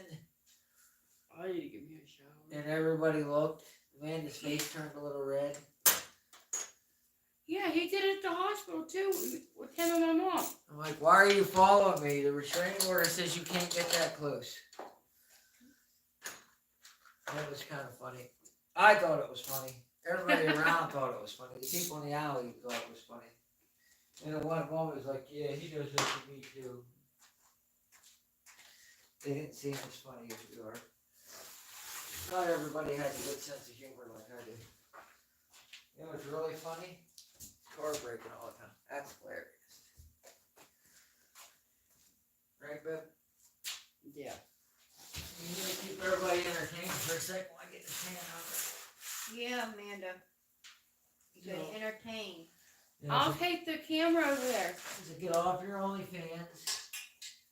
Speaker 3: I need to give me a shower.
Speaker 1: And everybody looked. Amanda's face turned a little red.
Speaker 3: Yeah, he did it at the hospital too, with him and my mom.
Speaker 1: I'm like, why are you following me? The restraining order says you can't get that close. That was kind of funny. I thought it was funny. Everybody around thought it was funny. The people in the alley thought it was funny. And the one woman was like, yeah, he does this to me too. They didn't seem as funny as we are. Not everybody has a good sense of humor like I do. You know what's really funny? Car breaking all the time. That's hilarious. Right, Beb?
Speaker 3: Yeah.
Speaker 1: You need to keep everybody entertained for a second while I get this hand out.
Speaker 2: Yeah, Amanda. You gotta
Speaker 1: No.
Speaker 2: entertain.
Speaker 3: I'll take the camera over there.
Speaker 1: Get off your OnlyFans.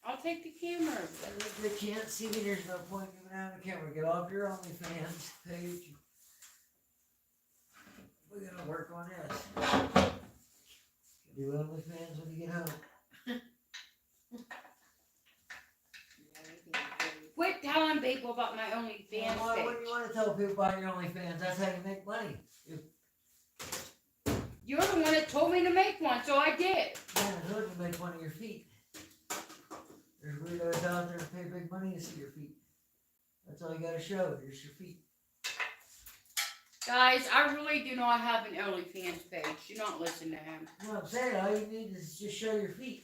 Speaker 3: I'll take the camera over there.
Speaker 1: If they can't see me, there's no point in giving out the camera. Get off your OnlyFans page. We're gonna work on this. Do OnlyFans when you get home.
Speaker 3: Quit telling people about my OnlyFans
Speaker 1: Why
Speaker 3: page.
Speaker 1: wouldn't you want to tell people about your OnlyFans? That's how you make money.
Speaker 3: You're the one that told me to make one, so I did.
Speaker 1: Yeah, so you make one of your feet. There's weirdos out there that pay big money to see your feet. That's all you gotta show, just your feet.
Speaker 3: Guys, I really do not have an OnlyFans page. Do not listen to him.
Speaker 1: You know what I'm saying? All you need is just show your feet.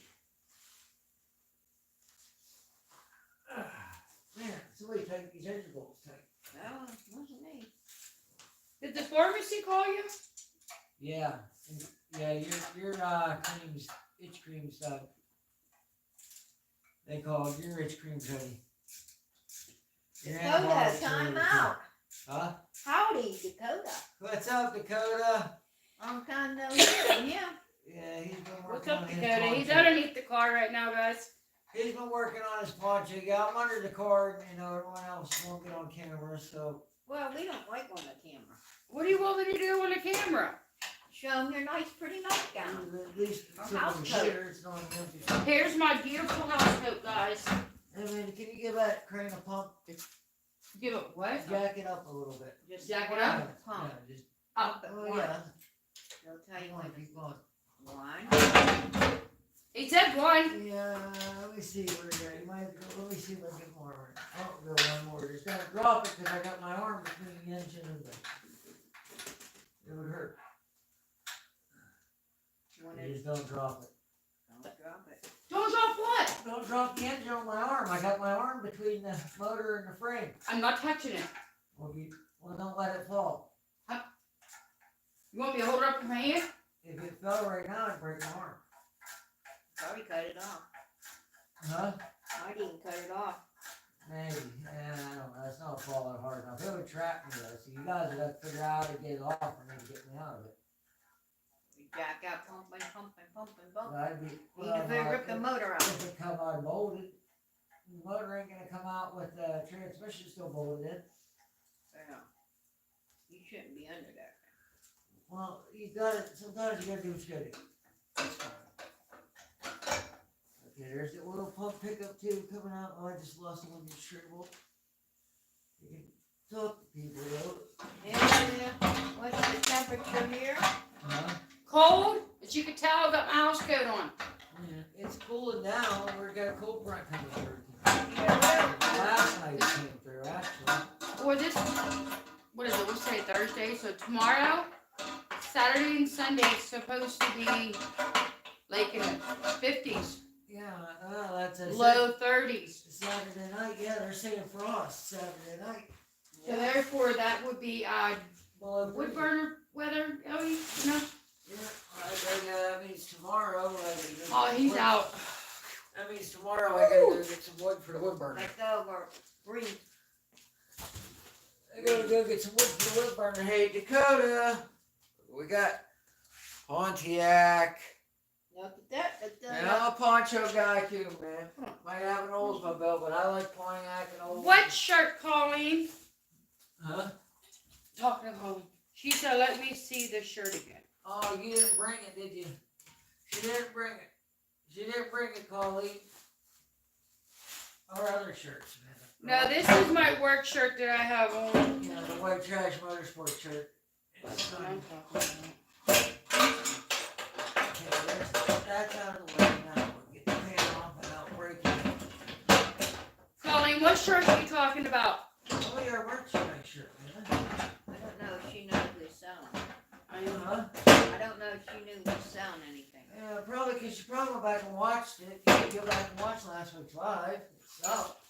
Speaker 1: Man, somebody take these vegetables.
Speaker 2: Well, it wasn't me.
Speaker 3: Did the pharmacy call you?
Speaker 1: Yeah, yeah, your creams, itch cream stuff. They called your itch cream's ready. Your
Speaker 2: Dakota,
Speaker 1: antibiotics are
Speaker 2: time
Speaker 1: ready.
Speaker 2: out.
Speaker 1: Huh?
Speaker 2: Howdy, Dakota.
Speaker 1: What's up, Dakota?
Speaker 2: Long time no hear from you.
Speaker 1: Yeah, he's been working
Speaker 3: What's
Speaker 1: on
Speaker 3: up,
Speaker 1: his
Speaker 3: Dakota? He's
Speaker 1: poncho.
Speaker 3: underneath the car right now, guys.
Speaker 1: He's been working on his poncho. Yeah, I'm under the car, and everyone else won't get on camera, so.
Speaker 2: Well, we don't like on the camera.
Speaker 3: What do you want me to do on the camera?
Speaker 2: Show them your nice, pretty nightgown.
Speaker 1: At least
Speaker 2: Our
Speaker 1: some
Speaker 2: house
Speaker 1: of the
Speaker 2: coat.
Speaker 1: shit, it's not empty.
Speaker 3: Here's my beautiful house coat, guys.
Speaker 1: Hey man, can you give that crane a pump?
Speaker 3: Give it what?
Speaker 1: Jack it up a little bit.
Speaker 2: Just
Speaker 3: Jack it
Speaker 2: one
Speaker 3: up?
Speaker 2: pump.
Speaker 1: Yeah, just.
Speaker 3: Up.
Speaker 1: Oh yeah.
Speaker 2: They'll tell you
Speaker 1: Come on,
Speaker 2: when
Speaker 1: keep going.
Speaker 2: it's one.
Speaker 3: He said one.
Speaker 1: Yeah, let me see where you're at. You might have to go, let me see if I get more. Oh, go one more. Just gotta drop it because I got my arm between the engine and the. It would hurt.
Speaker 2: When
Speaker 1: You
Speaker 2: it,
Speaker 1: just don't drop it.
Speaker 2: don't drop it.
Speaker 3: Don't drop what?
Speaker 1: Don't drop the engine on my arm. I got my arm between the motor and the frame.
Speaker 3: I'm not touching it.
Speaker 1: Well, don't let it fall.
Speaker 3: You want me to hold it up with my hand?
Speaker 1: If it fell right now, I'd break my arm.
Speaker 2: Probably cut it off.
Speaker 1: Huh?
Speaker 2: Might even cut it off.
Speaker 1: Maybe. Yeah, I don't know. It's not falling hard enough. It would trap me though. So you guys would have to figure out how to get it off for me to get me out of it.
Speaker 2: We jack out, pumping.
Speaker 1: But I'd be.
Speaker 2: Even if they rip the motor out.
Speaker 1: If it come out molded, the motor ain't gonna come out with the transmission still bolted in.
Speaker 2: Yeah. You shouldn't be under that.
Speaker 1: Well, you gotta, sometimes you gotta do what you gotta do. Okay, there's the oil pump pickup tube coming out. Oh, I just lost the one that's shrivelled. You can talk to people though.
Speaker 2: And what's the temperature here?
Speaker 3: Cold? As you can tell, I got my house coat on.
Speaker 1: Yeah, it's cooling down. We've got a cold front coming through.
Speaker 2: Yeah.
Speaker 1: Last night it came through, actually.
Speaker 3: Or this, what is it, what's today, Thursday? So tomorrow, Saturday and Sunday is supposed to be like in the 50s,
Speaker 1: Yeah, that's a
Speaker 3: low 30s.
Speaker 1: Saturday night. Yeah, they're saying frost Saturday night.
Speaker 3: So therefore, that would be
Speaker 1: Well,
Speaker 3: wood burner weather, Ellie, you know?
Speaker 1: Yeah, that means tomorrow.
Speaker 3: Oh, he's out.
Speaker 1: That means tomorrow I gotta go get some wood for the wood burner.
Speaker 2: Let's go over. Breathe.
Speaker 1: I gotta go get some wood for the wood burner. Hey, Dakota, we got Pontiac.
Speaker 2: Look at that.
Speaker 1: And I'm a poncho guy too, man. Might have an Oldsmobile, but I like Pontiac and Oldsmobile.
Speaker 3: What shirt, Colleen?
Speaker 1: Huh?
Speaker 3: Talking to Colleen. She said, let me see the shirt again.
Speaker 1: Oh, you didn't bring it, did you? She didn't bring it. She didn't bring it, Colleen. Or other shirts, man.
Speaker 3: No, this is my work shirt that I have on.
Speaker 1: Yeah, the white trash motorsport shirt.
Speaker 3: That's what I'm talking about.
Speaker 1: Okay, that's out of the way now. We'll get the pan off without breaking it.
Speaker 3: Colleen, what shirt are you talking about?
Speaker 1: Oh, your merchandise shirt, man.
Speaker 2: I don't know if she knows who's selling.
Speaker 1: Huh?
Speaker 2: I don't know if she knew who's selling anything.
Speaker 1: Yeah, probably because she probably went back and watched it. You can go back and watch last week's live. It's up.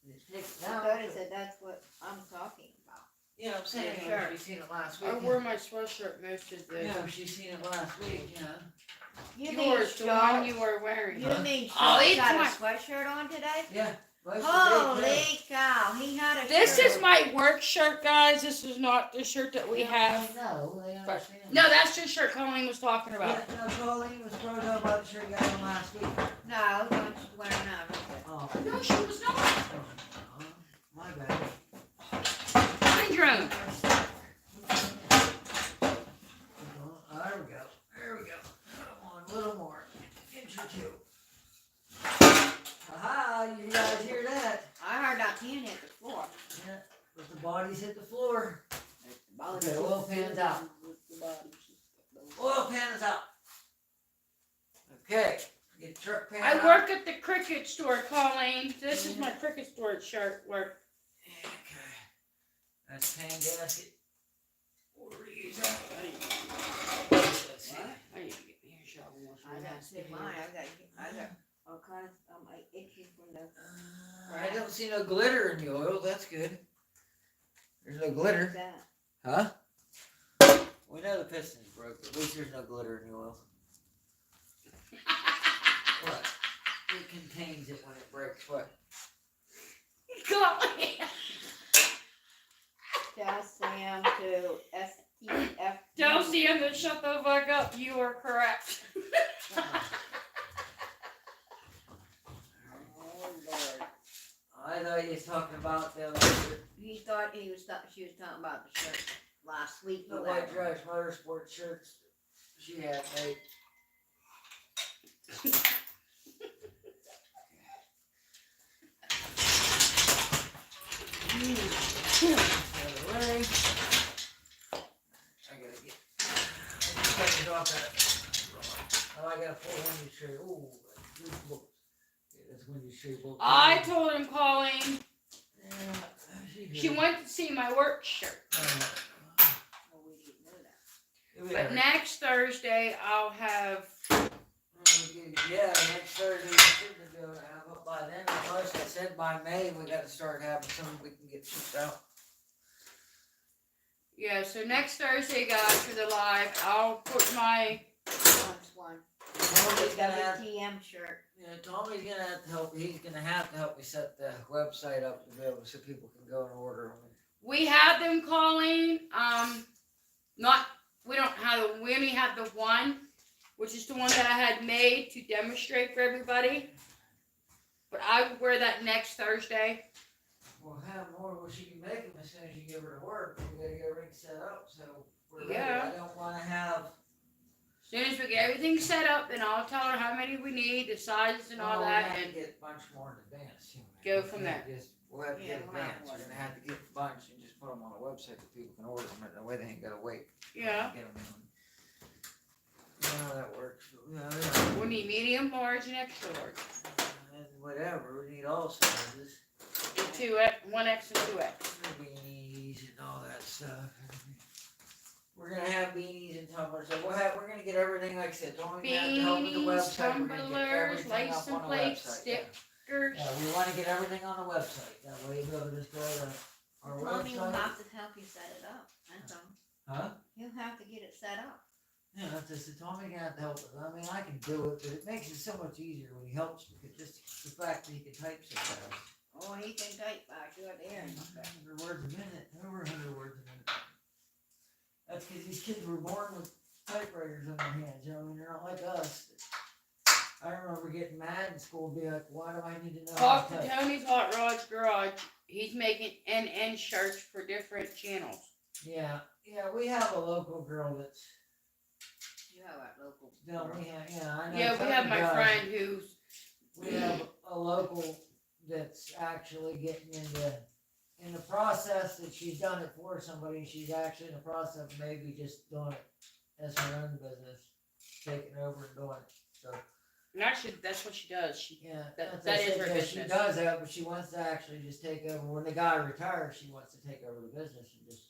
Speaker 1: It's taken down.
Speaker 2: Dakota said that's what I'm talking about.
Speaker 1: Yeah, I'm saying,
Speaker 2: Yeah, sure.
Speaker 1: she's seen it last week.
Speaker 3: I wore my sweatshirt most of the
Speaker 1: Yeah, she's seen it last week, yeah.
Speaker 2: You mean
Speaker 3: yours, the one
Speaker 2: Charles?
Speaker 3: you were wearing.
Speaker 2: You mean
Speaker 3: Oh,
Speaker 2: Charles
Speaker 3: it's
Speaker 2: got
Speaker 3: my-
Speaker 2: a sweatshirt on today?
Speaker 1: Yeah.
Speaker 2: Holy cow! He had a
Speaker 3: This
Speaker 2: shirt
Speaker 3: is my work shirt, guys. This is not the shirt that we have.
Speaker 1: No, they
Speaker 3: But,
Speaker 1: understand.
Speaker 3: no, that's the shirt Colleen was talking about.
Speaker 1: Yeah, no, Colleen was probably talking about the shirt you got on last week.
Speaker 2: No, the one she's wearing now.
Speaker 1: Oh,
Speaker 3: No, she was not.
Speaker 1: my bad.
Speaker 3: Mind your own.
Speaker 1: There we go. There we go. Come on, a little more. Inch or two. Aha, you guys hear that?
Speaker 2: I heard that can hit the floor.
Speaker 1: Yeah, but the bodies hit the floor.
Speaker 2: Body
Speaker 1: Okay, oil pan's out. Oil pan is out. Okay, get truck pan out.
Speaker 3: I work at the Cricket store, Colleen. This is my Cricket store shirt work.
Speaker 1: Okay. That's pan gasket. Where do you use that? Let's see.
Speaker 3: I need to get me a shovel. wash
Speaker 2: I
Speaker 3: my
Speaker 2: got
Speaker 3: ass
Speaker 2: to
Speaker 3: here.
Speaker 2: mine. I got all kinds. I'm like itchy from the.
Speaker 1: I don't see no glitter in the oil. That's good. There's no glitter.
Speaker 2: That.
Speaker 1: Huh? We know the piston's broke, but at least there's no glitter in the oil. What? It contains it when it breaks. What?
Speaker 3: Golly.
Speaker 2: Tell Sam to STF.
Speaker 3: Tell Sam to shut the fuck up. You are correct.
Speaker 2: Oh Lord.
Speaker 1: I thought you was talking about the other.
Speaker 2: He thought she was talking about the shirt last week.
Speaker 1: The
Speaker 2: or
Speaker 1: White
Speaker 2: whatever.
Speaker 1: Trash Motorsport shirts she had made. I gotta get. Take it off that. Oh, I gotta pull one of your Ooh, these books. Yeah, that's one of your books.
Speaker 3: I told him calling.
Speaker 1: Yeah,
Speaker 3: She went to see my work shirt.
Speaker 2: Oh, we didn't know that.
Speaker 3: But next Thursday, I'll have.
Speaker 1: Yeah, next Thursday we should be able to have it by then. Plus, I said by May we gotta start having some we can get shipped out.
Speaker 3: Yeah, so next Thursday, guys, for the live, I'll put my.
Speaker 2: One.
Speaker 1: Tommy's gonna have.
Speaker 2: WTM shirt.
Speaker 1: Yeah, Tommy's gonna have to help. He's gonna have to help me set the website up to be able so people can go and order them.
Speaker 3: We had them calling. Not. We don't have. We only have the one, which is the one that I had made to demonstrate for everybody. But I will wear that next Thursday.
Speaker 1: We'll have more. Well, she can make them as soon as you give her to work. We gotta get everything set up, so we're ready.
Speaker 3: Yeah.
Speaker 1: I don't want to have.
Speaker 3: As soon as we get everything set up, then I'll tell her how many we need, the sizes and all
Speaker 1: Well,
Speaker 3: that,
Speaker 1: we have
Speaker 3: and
Speaker 1: to get a bunch more in advance.
Speaker 3: go from there.
Speaker 1: We'll have to
Speaker 2: Yeah,
Speaker 1: get
Speaker 2: we'll have
Speaker 1: advance.
Speaker 2: more.
Speaker 1: We're gonna have to get a bunch and just put them on the website so people can order them. That way they ain't gotta wait.
Speaker 3: yeah.
Speaker 1: Get them in. You know how that works. Yeah.
Speaker 3: We need medium, large, and extra large.
Speaker 1: And whatever, we need all sizes.
Speaker 3: And 2X, 1X, and 2X.
Speaker 1: Beanies and all that stuff. We're gonna have beanies and tumblers. So we're gonna get everything, like I said, don't even have to help with the
Speaker 3: Beanies,
Speaker 1: website. We're gonna get
Speaker 3: tumblers,
Speaker 1: everything up
Speaker 3: license
Speaker 1: on the
Speaker 3: plates,
Speaker 1: website.
Speaker 3: stickers.
Speaker 1: Yeah, we wanna get everything on the website. That way you'll just go to our
Speaker 2: Tommy will
Speaker 1: website.
Speaker 2: have to help you set it up. That's all.
Speaker 1: Huh?
Speaker 2: He'll have to get it set up.
Speaker 1: Yeah, that's just, Tommy gonna have to help us. I mean, I can do it, but it makes it so much easier when he helps because just the fact that he can type so fast.
Speaker 2: Oh, he can type back good there.
Speaker 1: 100 words a minute, over 100 words a minute. That's because these kids were born with typewriters on their hands, you know, I mean, they're not like us. I remember getting mad in school and be like, why do I need to know how
Speaker 3: Talk
Speaker 1: to
Speaker 3: to
Speaker 1: type?
Speaker 3: Tony's Hot Rods Garage. He's making NN shirts for different channels.
Speaker 1: Yeah, we have a local girl that's,
Speaker 2: You have that local.
Speaker 1: no, we have, yeah, I know.
Speaker 3: Yeah, we
Speaker 1: Tony
Speaker 3: have my
Speaker 1: does.
Speaker 3: friend who's.
Speaker 1: We have a local that's actually getting in the process that she's done it for somebody. She's actually in the process of maybe just doing it as her own business, taking over and doing it. So
Speaker 3: And actually, that's what she does. She.
Speaker 1: yeah,
Speaker 3: That
Speaker 1: that's
Speaker 3: is
Speaker 1: it.
Speaker 3: her
Speaker 1: Yeah,
Speaker 3: business.
Speaker 1: She does that, but she wants to actually just take over. When the guy retires, she wants to take over the business and just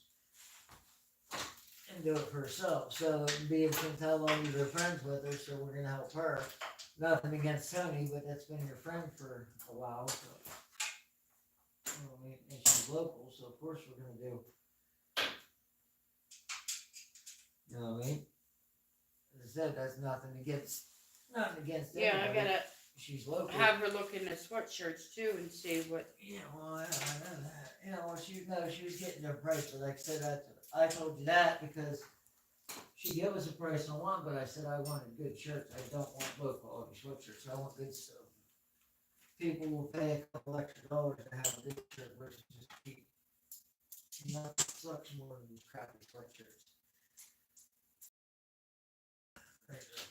Speaker 1: and do it for herself. So being since how long you've been friends with her, so we're gonna help her. Nothing against Tony, but that's been your friend for a while, so. I mean, and she's local, so of course we're gonna do. You know what I mean? As I said, that's nothing against
Speaker 3: Yeah, I
Speaker 1: anybody.
Speaker 3: gotta
Speaker 1: She's local.
Speaker 3: have her look in the sweatshirts too and see what.
Speaker 1: Yeah, well, I know that. You know, well, she was getting her price, but like I said, I told you that because she gave us a price on one, but I said I wanted good shirts. I don't want low quality sweatshirts. I want good stuff. People will pay a couple extra dollars to have a good shirt versus just cheap. Not sucks more than these crappy sweatshirts. Right there.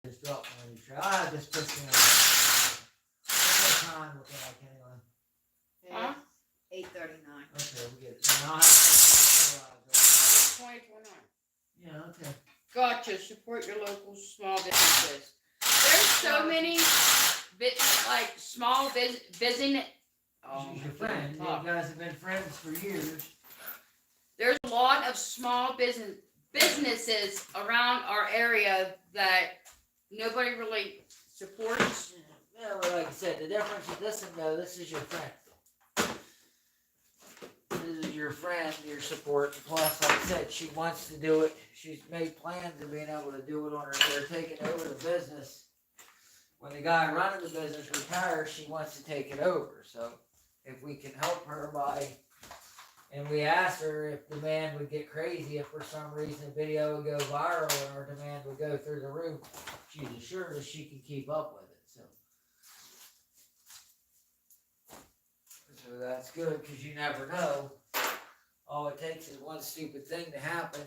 Speaker 1: Just drop one of these. Just push me on. What time looking like anyway?
Speaker 3: Huh?
Speaker 2: 8:39.
Speaker 1: Okay, we get it. Now I have to
Speaker 3: 2029.
Speaker 1: Yeah, okay.
Speaker 3: Gotcha. Support your local small businesses. There's so many small business.
Speaker 1: She's your friend. You guys have been friends for years.
Speaker 3: there's a lot of small businesses around our area that nobody really supports.
Speaker 1: Yeah, well, like I said, the difference with this one though, this is your friend. This is your friend, your support. Plus, like I said, she wants to do it. She's made plans of being able to do it on her. They're taking over the business. When the guy running the business retires, she wants to take it over. So, if we can help her by, and we asked her if demand would get crazy, if for some reason the video would go viral and our demand would go through the roof, she's assured us she can keep up with it. So that's good, because you never know. All it takes is one stupid thing to happen.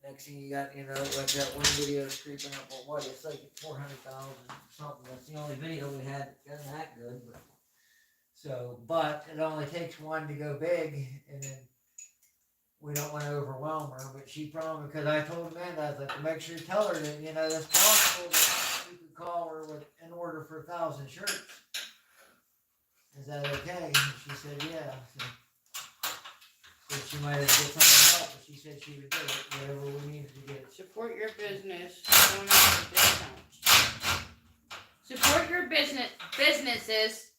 Speaker 1: Next thing you got, like that one video creeping up on what? It's like 400,000 something. That's the only video we had that wasn't that good. But it only takes one to go big, and then we don't want to overwhelm her. But she promised, because I told Amanda, I was like, make sure you tell her that, it's possible that you could call her with an order for 1,000 shirts. Is that okay? And she said, yeah. So she might have to get someone else, but she said she would do it, whatever we needed to get.
Speaker 3: Support your business. Don't ask for discounts. Support your businesses.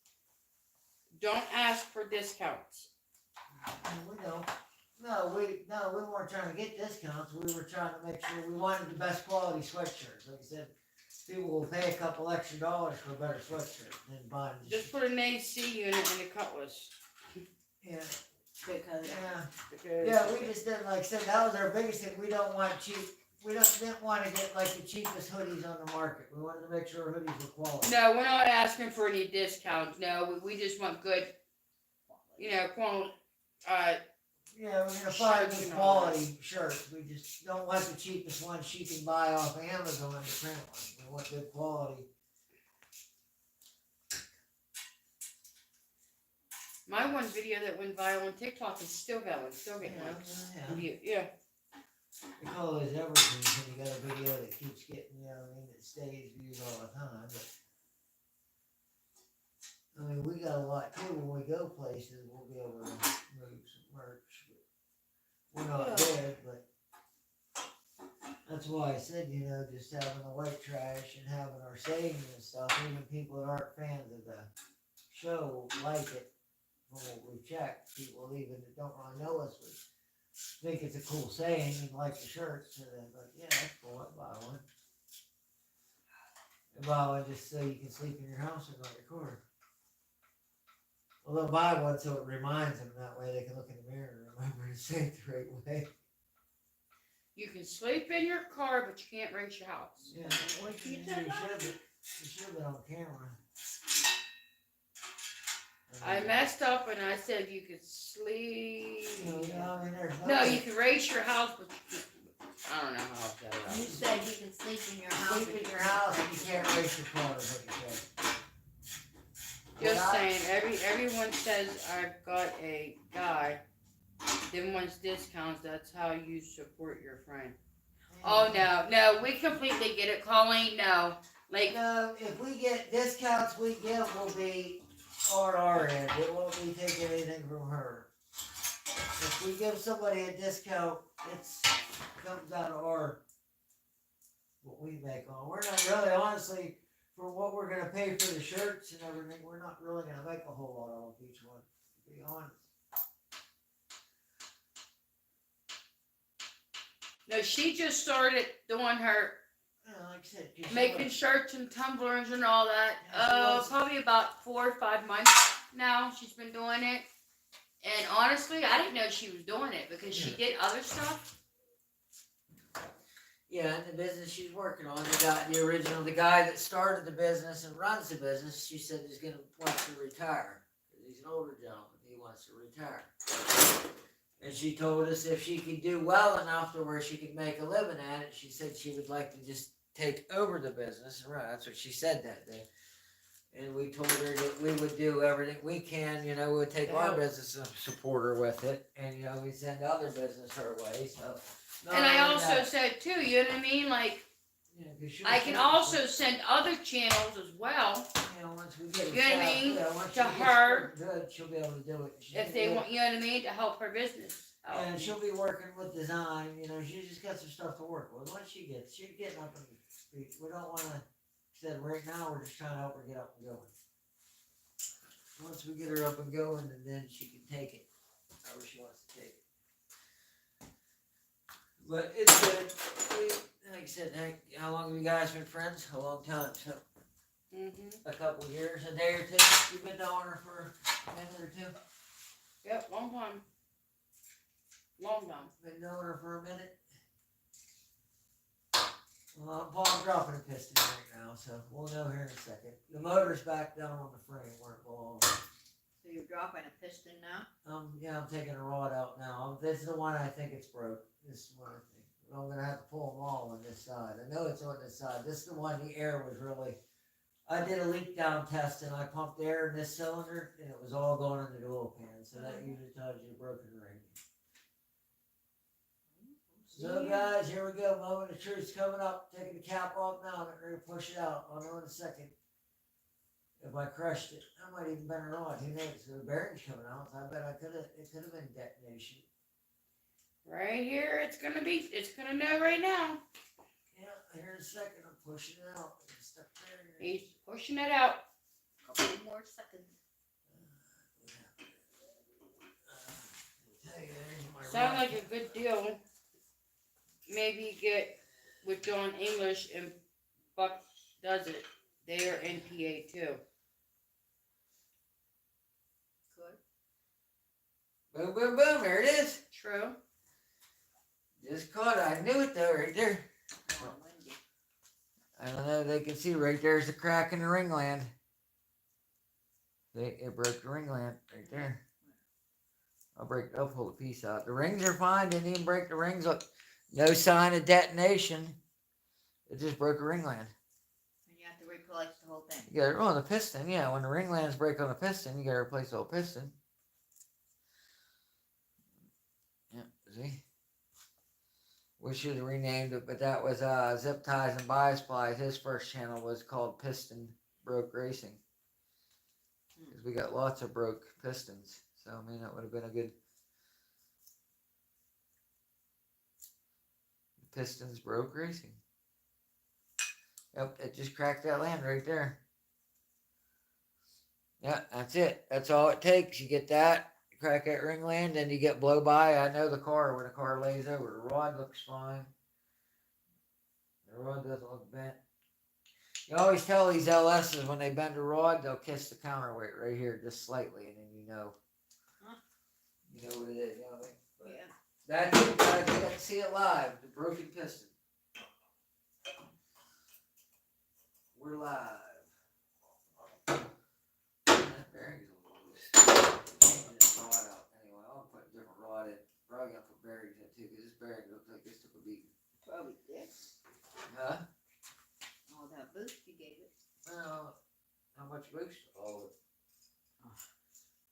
Speaker 3: Don't ask for discounts.
Speaker 1: We don't. No, we weren't trying to get discounts. We were trying to make sure we wanted the best quality sweatshirts. Like I said, people will pay a couple extra dollars for a better sweatshirt than buying.
Speaker 3: Just put an AC unit in the Cutlass.
Speaker 1: Yeah.
Speaker 2: Because
Speaker 1: Yeah, we just didn't, like I said, that was our biggest thing. We don't want cheap. Didn't want to get like the cheapest hoodies on the market. We wanted to make sure our hoodies were quality.
Speaker 3: No, we're not asking for any discounts. No, we just want good, quality.
Speaker 1: Yeah, we're gonna find good quality shirts. We just don't want the cheapest ones she can buy off Amazon to print one. We want good quality.
Speaker 3: My one video that went viral on TikTok is still going, still getting likes. Yeah.
Speaker 1: We call those evergreens when you got a video that keeps getting, that stays views all the time. But, we got a lot too. When we go places, we'll be able to move some merch. But we're not good, but that's why I said, just having the white trash and having our sayings and stuff, even people that aren't fans of the show like it. From what we've checked, people even that don't really know us would think it's a cool saying and like the shirts. So they're like, yeah, that's cool, I'd buy one. And buy one just so you can sleep in your house and not your car. Well, they'll buy one so it reminds them, that way they can look in the mirror and remember to say it the right way.
Speaker 3: You can sleep in your car, but you can't race your house.
Speaker 1: Yeah,
Speaker 2: What you
Speaker 1: you
Speaker 2: said?
Speaker 1: should have been on camera.
Speaker 3: I messed up and I said you could sleep.
Speaker 1: There's
Speaker 3: No, you can race your house, but I don't know how to set it
Speaker 2: You
Speaker 3: up.
Speaker 2: said you can sleep in your house.
Speaker 1: sleep in your house and you can't race your car, is what you said.
Speaker 3: Just saying, everyone says I've got a guy, then wants discounts. That's how you support your friend. Oh no, we completely get it, Colleen. No,
Speaker 1: No, if we get discounts we give will be on our end. It won't be taking anything from her. If we give somebody a discount, it's comes out of what we make on. We're not really, honestly, for what we're gonna pay for the shirts and everything, we're not really gonna make a whole lot off each one, to be honest.
Speaker 3: no, she just started doing her
Speaker 1: Like I said, 'cause she
Speaker 3: making
Speaker 1: was-
Speaker 3: shirts and tumblers and all that.
Speaker 1: Yeah, she was.
Speaker 3: Probably about 4 or 5 months now she's been doing it. And honestly, I didn't know she was doing it because she did other stuff.
Speaker 1: Yeah, and the business she's working on, the guy that started the business and runs the business, she said wants to retire. He's an older gentleman, he wants to retire. And she told us if she could do well enough to where she could make a living at it, she said she would like to just take over the business and run. That's what she said that day. And we told her that we would do everything we can, we would take our business and support her with it. And, we'd send other business her way, so.
Speaker 3: And I also said too, you know what I mean? Like, I can also send other channels as well.
Speaker 1: Once we get it
Speaker 3: You know what I mean?
Speaker 1: once
Speaker 3: To
Speaker 1: she gets
Speaker 3: her.
Speaker 1: good, she'll be able to do it.
Speaker 3: If they want, you know what I mean, to help her business. out.
Speaker 1: And she'll be working with design, you know, she just got some stuff to work with. Once she's getting up and speak, we don't wanna, said right now, we're just trying to help her get up and going. Once we get her up and going, and then she can take it, however she wants to take it. But it's good. Like I said, how long have you guys been friends? A long time, so a couple of years, a day or two. You've been knowing her for a minute or two?
Speaker 3: Yep, long time. Long time.
Speaker 1: Been knowing her for a minute? Well, I'm dropping a piston right now, so we'll know here in a second. The motor's back down on the frame where it belongs.
Speaker 2: So you're dropping a piston now?
Speaker 1: Yeah, I'm taking a rod out now. This is the one I think it's broke. This is one I think. I'm gonna have to pull them all on this side. I know it's on this side. This is the one the air was really. I did a leak down test and I pumped air in this cylinder and it was all going into the oil pan. So that usually tells you a broken ring. So guys, here we go. Moment of truth's coming up. Taking the cap off now. I'm ready to push it out. I'll know in a second. If I crushed it, I might even bend it on. Who knows? The bearing's coming out. So I bet it could have been detonation.
Speaker 3: Right here, it's gonna know right now.
Speaker 1: Yeah, here in a second. I'm pushing it out. It's stuck there.
Speaker 3: He's pushing it out.
Speaker 2: Couple more seconds.
Speaker 1: Tell you, there's my
Speaker 3: Sound
Speaker 1: rod.
Speaker 3: like a good deal. Maybe get with John English and Buck does it. They are NPA too.
Speaker 2: Good.
Speaker 1: Boom, boom, boom. There it is.
Speaker 3: True.
Speaker 1: Just caught it. I knew it though, right there.
Speaker 2: Oh, windy.
Speaker 1: I don't know. They can see right there's the crack in the ringland. It broke the ringland right there. I'll pull the piece out. The rings are fine. Didn't even break the rings. Look, no sign of detonation. It just broke a ringland.
Speaker 2: And you have to replace the whole thing.
Speaker 1: You got the piston. Yeah, when the ringlands break on the piston, you got to replace the whole piston. Yeah, see. We should have renamed it, but that was Zip Ties and Bias Plies. His first channel was called Piston Broke Racing. Because we got lots of broke pistons. So, I mean, that would have been a good... Pistons Broke Racing. Yep, it just cracked that land right there. Yeah, that's it. That's all it takes. You get that. Crack that ringland, and you get blow by. I know the car when the car lays over. The rod looks fine. The rod doesn't look bent. You always tell these LSs when they bend a rod, they'll kiss the counterweight right here just slightly, and then you know.
Speaker 2: Huh?
Speaker 1: You know what it is. You know what I mean? But
Speaker 2: Yeah.
Speaker 1: that's it, guys. You got to see it live. The broken piston. We're live. That bearing's a little loose. Changing this rod out anyway. I'll put a different rod in. Probably gonna put bearings in too, because this bearing looks like this took a beating.
Speaker 2: Probably did.
Speaker 1: Huh?
Speaker 2: All that boost you gave it.
Speaker 1: Well, how much boost? Oh,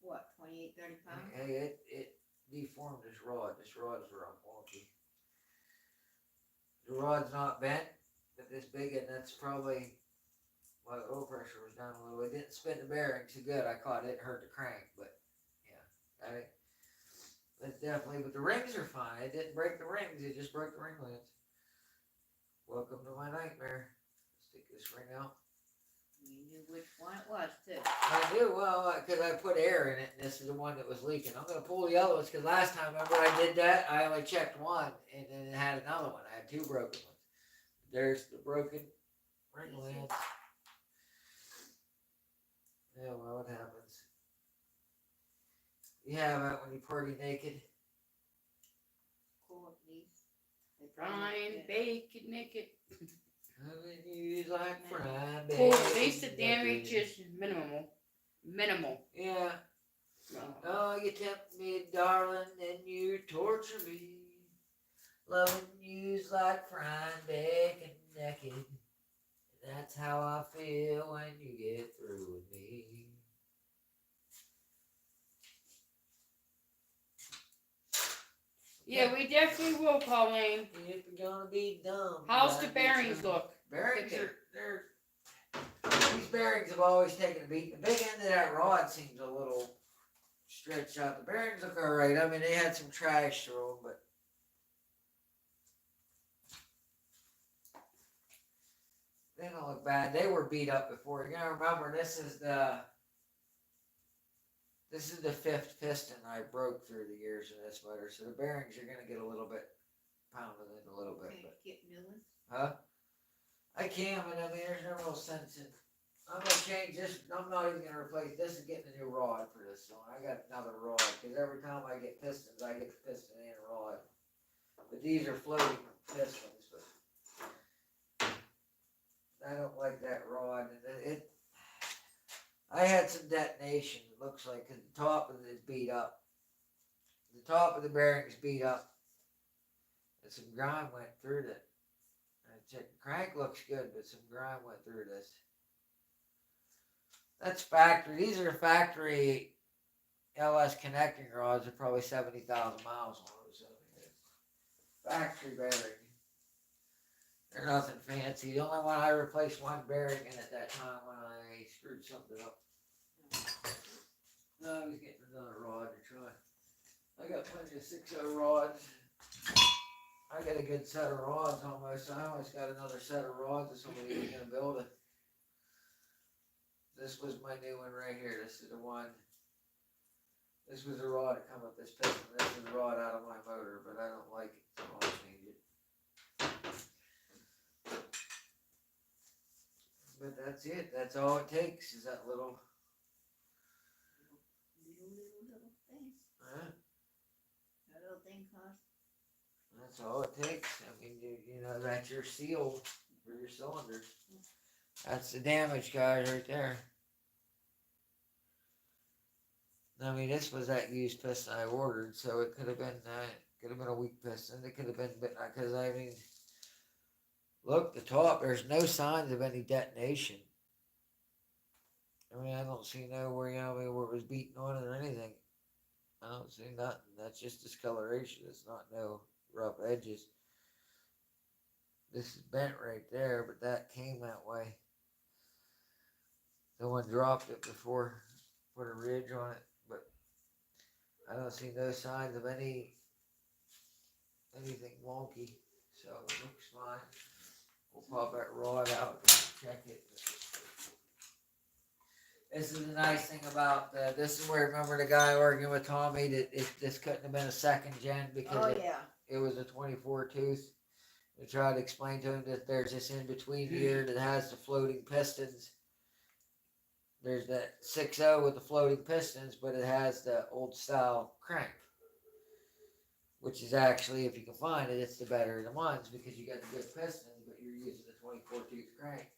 Speaker 2: What, 28, 30 pounds?
Speaker 1: hey, it deformed this rod. This rod's rough, wonky. The rod's not bent, but this big, and that's probably why the oil pressure was down a little. It didn't spin the bearing too good. I caught it hurt the crank, but yeah, that's definitely. But the rings are fine. It didn't break the rings. It just broke the ringlands. Welcome to my nightmare. Stick this ring out.
Speaker 2: You knew which one it was, too.
Speaker 1: I do, well, because I put air in it, and this is the one that was leaking. I'm going to pull the other ones, because last time, remember I did that? I only checked one, and then it had another one. I had two broken ones. There's the broken ringland. Yeah, well, what happens? You have that when you party naked.
Speaker 2: Cool, please.
Speaker 3: Frying, bacon, naked.
Speaker 1: Use like frying
Speaker 3: Cool.
Speaker 1: bacon.
Speaker 3: At least the damage is minimal. Minimal.
Speaker 1: Yeah. Oh, you tempt me, darling, and you torture me. Loving you's like frying bacon naked. That's how I feel when you get through with me.
Speaker 3: Yeah, we definitely will, Colleen.
Speaker 1: If you're gonna be dumb.
Speaker 3: How's the
Speaker 1: gotta be
Speaker 3: bearings
Speaker 1: dumb.
Speaker 3: look?
Speaker 1: Bearings
Speaker 3: Picture.
Speaker 1: they're these bearings have always taken a beat. The big end of that rod seems a little stretched out. The bearings look alright. I mean, they had some trash thrown, but they don't look bad. They were beat up before. You gotta remember, this is the fifth piston I broke through the years of this motor, so the bearings are gonna get a little bit pounded in a little bit.
Speaker 2: Can you
Speaker 1: But
Speaker 2: get new ones?
Speaker 1: huh? I can, but I mean, there's no real sense in. I'm gonna change this. I'm not even gonna replace this. Is getting a new rod for this one. I got another rod because every time I get pistons, I get the piston and rod. But these are floating pistons. But I don't like that rod, and it I had some detonation. It looks like 'cause the top of it is beat up. The top of the bearing's beat up, and some grime went through it. I checked. The crank looks good, but some grime went through this. That's factory. These are factory LS connecting rods. Are probably 70,000 miles on them. So factory bearing. They're nothing fancy. The only one I replaced one bearing in at that time when I screwed something up. No, I was getting another rod to try. I got plenty of 6.0 rods. I got a good set of rods almost. I almost got another set of rods if somebody was gonna build it. This was my new one right here. This is the one. This was the rod that come with this piston. This is the rod out of my motor, but I don't like it, so I'll change it. But that's it. That's all it takes is that little.
Speaker 2: Little thing.
Speaker 1: Huh?
Speaker 2: That little thing costs.
Speaker 1: That's all it takes. I mean, you know, that's your seal for your cylinders. That's the damage, guys, right there. I mean, this was that used piston I ordered, so it could have been a weak piston. It could have been, because I mean, look, the top. There's no signs of any detonation. I mean, I don't see nowhere, you know, where it was beaten on it or anything. I don't see nothing. That's just discoloration. It's not no rough edges. This is bent right there, but that came that way. Someone dropped it before, put a ridge on it, but I don't see no signs of anything wonky. So it looks fine. We'll pop that rod out and check it. This is the nice thing about this is where, remember the guy arguing with Tommy that this couldn't have been a second gen because it was a 24 tooth. We tried to explain to him that there's this in between here that has the floating pistons. There's that 6.0 with the floating pistons, but it has the old style crank. Which is actually, if you can find it, it's the better of the ones because you got the good pistons, but you're using the 24 tooth crank.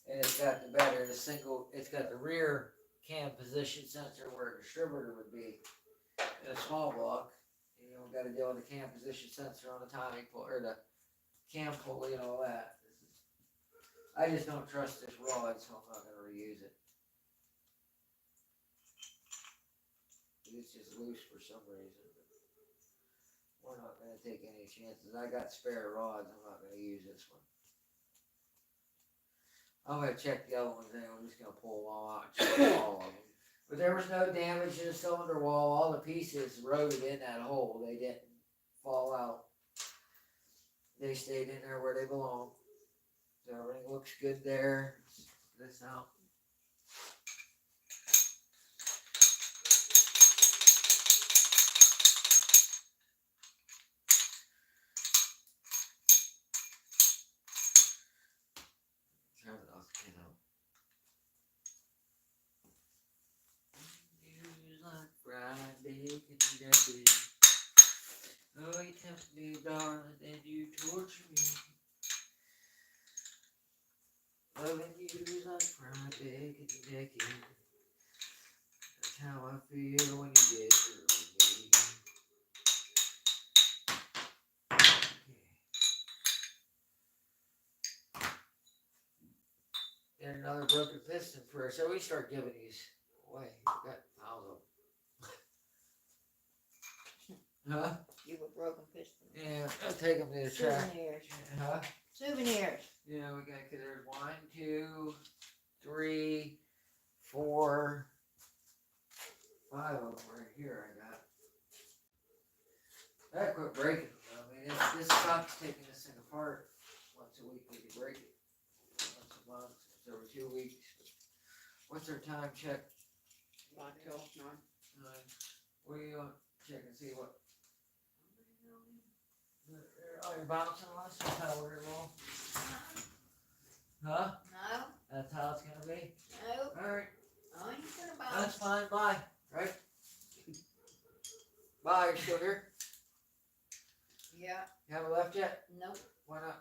Speaker 1: And it's got the better, it's got the rear cam position sensor where a distributor would be in a small block. You know, got to deal with the cam position sensor on the timing pull, or the cam pulley and all that. I just don't trust this rod, so I'm not going to reuse it. It's just loose for some reason. We're not going to take any chances. I got spare rods. I'm not going to use this one. I'm going to check the other ones in. I'm just going to pull them all out and check all of them. But there was no damage to the cylinder wall. All the pieces rode in that hole. They didn't fall out. They stayed in there where they belong. So everything looks good there. This out. Oh, you tempt me, darling, and you torture me. Loving you is like fried bacon and chicken. That's how I feel when you get through me. Okay. And another broken piston for us. So we start giving these away. We got piles of them. Huh?
Speaker 2: You were broken piston.
Speaker 1: Yeah, I'll take them to the track.
Speaker 2: Souvenirs.
Speaker 1: Huh?
Speaker 2: Souvenirs.
Speaker 1: Yeah, we got, cause there's 1, 2, 3, 4, 5 of them right here I got. I quit breaking them. I mean, this sucks taking this thing apart. Once a week we can break it. Once a month, it's every 2 weeks. What's our time check?
Speaker 3: Not till 9.
Speaker 1: What do you want? Check and see what. Oh, you're bouncing on us? That's how we're roll. Huh?
Speaker 2: No,
Speaker 1: That's how it's gonna be?
Speaker 2: no,
Speaker 1: Alright,
Speaker 2: I ain't gonna
Speaker 1: that's
Speaker 2: bounce.
Speaker 1: fine, bye. Right? Bye, you still here?
Speaker 2: Yeah,
Speaker 1: You haven't left yet?
Speaker 2: nope,
Speaker 1: Why not?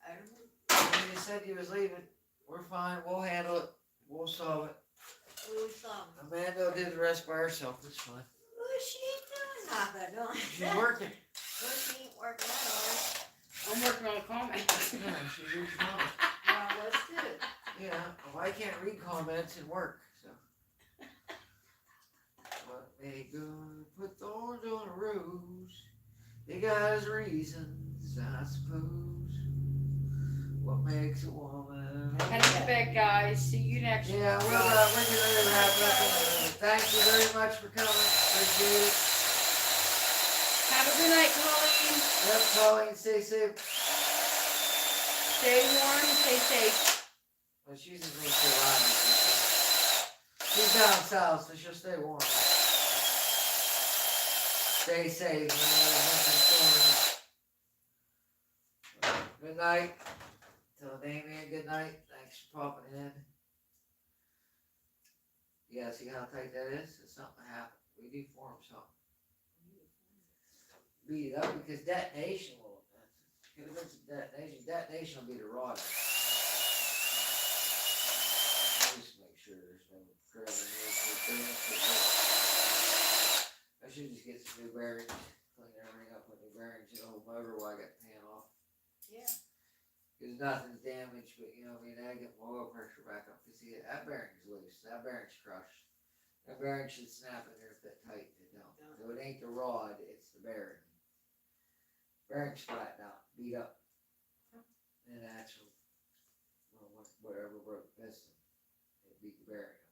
Speaker 2: I don't know.
Speaker 1: You said you was leaving. We're fine, we'll handle it. We'll solve it.
Speaker 2: Who's some?
Speaker 1: Amanda will do the rest by herself, it's fine.
Speaker 2: Well, she ain't doing nothing.
Speaker 1: She's working.
Speaker 2: Well, she ain't working that hard.
Speaker 3: I'm working on the comments.
Speaker 1: Yeah, she's reading comments.
Speaker 2: Well, let's do it.
Speaker 1: Yeah, well, I can't read comments and work, so. What they gonna put thorns on a rose? They got his reasons, I suppose. What makes a woman?
Speaker 3: Head to bed, guys. See you next week.
Speaker 1: Yeah, we're gonna wrap up. Thank you very much for coming. Appreciate it.
Speaker 3: Have a good night, Colleen.
Speaker 1: Yep, Colleen, stay safe.
Speaker 3: Stay warm and stay safe.
Speaker 1: Well, she's in North Carolina. She's down south, so she'll stay warm. Stay safe. Good night. Tell Damien good night. Thanks for popping in. You gotta see how tight that is? If something happened, we do form something. Beat it up because detonation will. If it's a detonation will be the rod. Just make sure there's no curve in there. I should just get some new bearings, clean everything up with new bearings, and the whole motor while I got the pan off.
Speaker 2: Yeah.
Speaker 1: Cause nothing's damaged, but you know, I mean, I get my oil pressure back up, cause see, that bearing's loose, that bearing's crushed. That bearing should snap in there if that tight, it don't. So it ain't the rod, it's the bearing. Bearing's flattened out, beat up. And actual, well, whatever broke the piston, it beat the bearing up.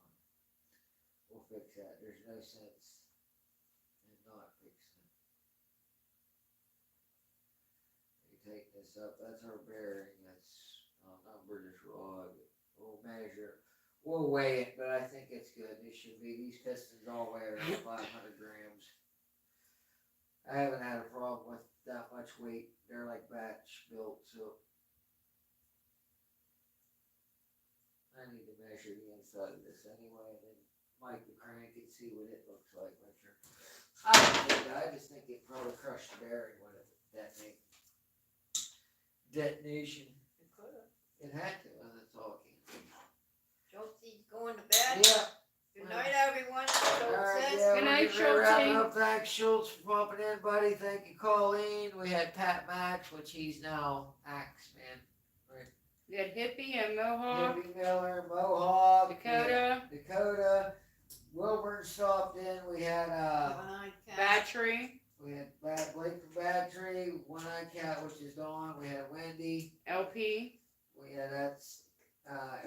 Speaker 1: So, we'll fix that, there's no sense in not fixing it. You take this up, that's our bearing, that's, I'll number this rod, we'll measure, we'll weigh it, but I think it's good, it should be, these pistons all weigh around 500 grams. I haven't had a problem with that much weight, they're like batch built, so. I need to measure the inside of this anyway, and then Mike the crank and see what it looks like, make sure. I just think it probably crushed the bearing when it detonated. Detonation.
Speaker 2: It could've.
Speaker 1: It had to, and that's all it can
Speaker 2: Josie's going to bed.
Speaker 1: do. Yeah.
Speaker 2: Good night, everyone. Schultz
Speaker 1: Alright,
Speaker 2: says.
Speaker 1: yeah,
Speaker 3: Good
Speaker 1: we're
Speaker 3: night,
Speaker 1: getting ready to wrap it
Speaker 3: Schultzy.
Speaker 1: up. Thanks, Schultz, for popping in, buddy. Thank you, Colleen. We had Pat Max, which he's now Axeman.
Speaker 3: We had Hippie and Mohawk,
Speaker 1: Jimmy Miller, Mohawk,
Speaker 3: Dakota,
Speaker 1: Dakota. Wilburn stopped in. We had
Speaker 2: One-eyed cat.
Speaker 3: Battery,
Speaker 1: Blake from Battery, One Eye Cat, which is gone. We had Wendy.
Speaker 3: LP,
Speaker 1: We had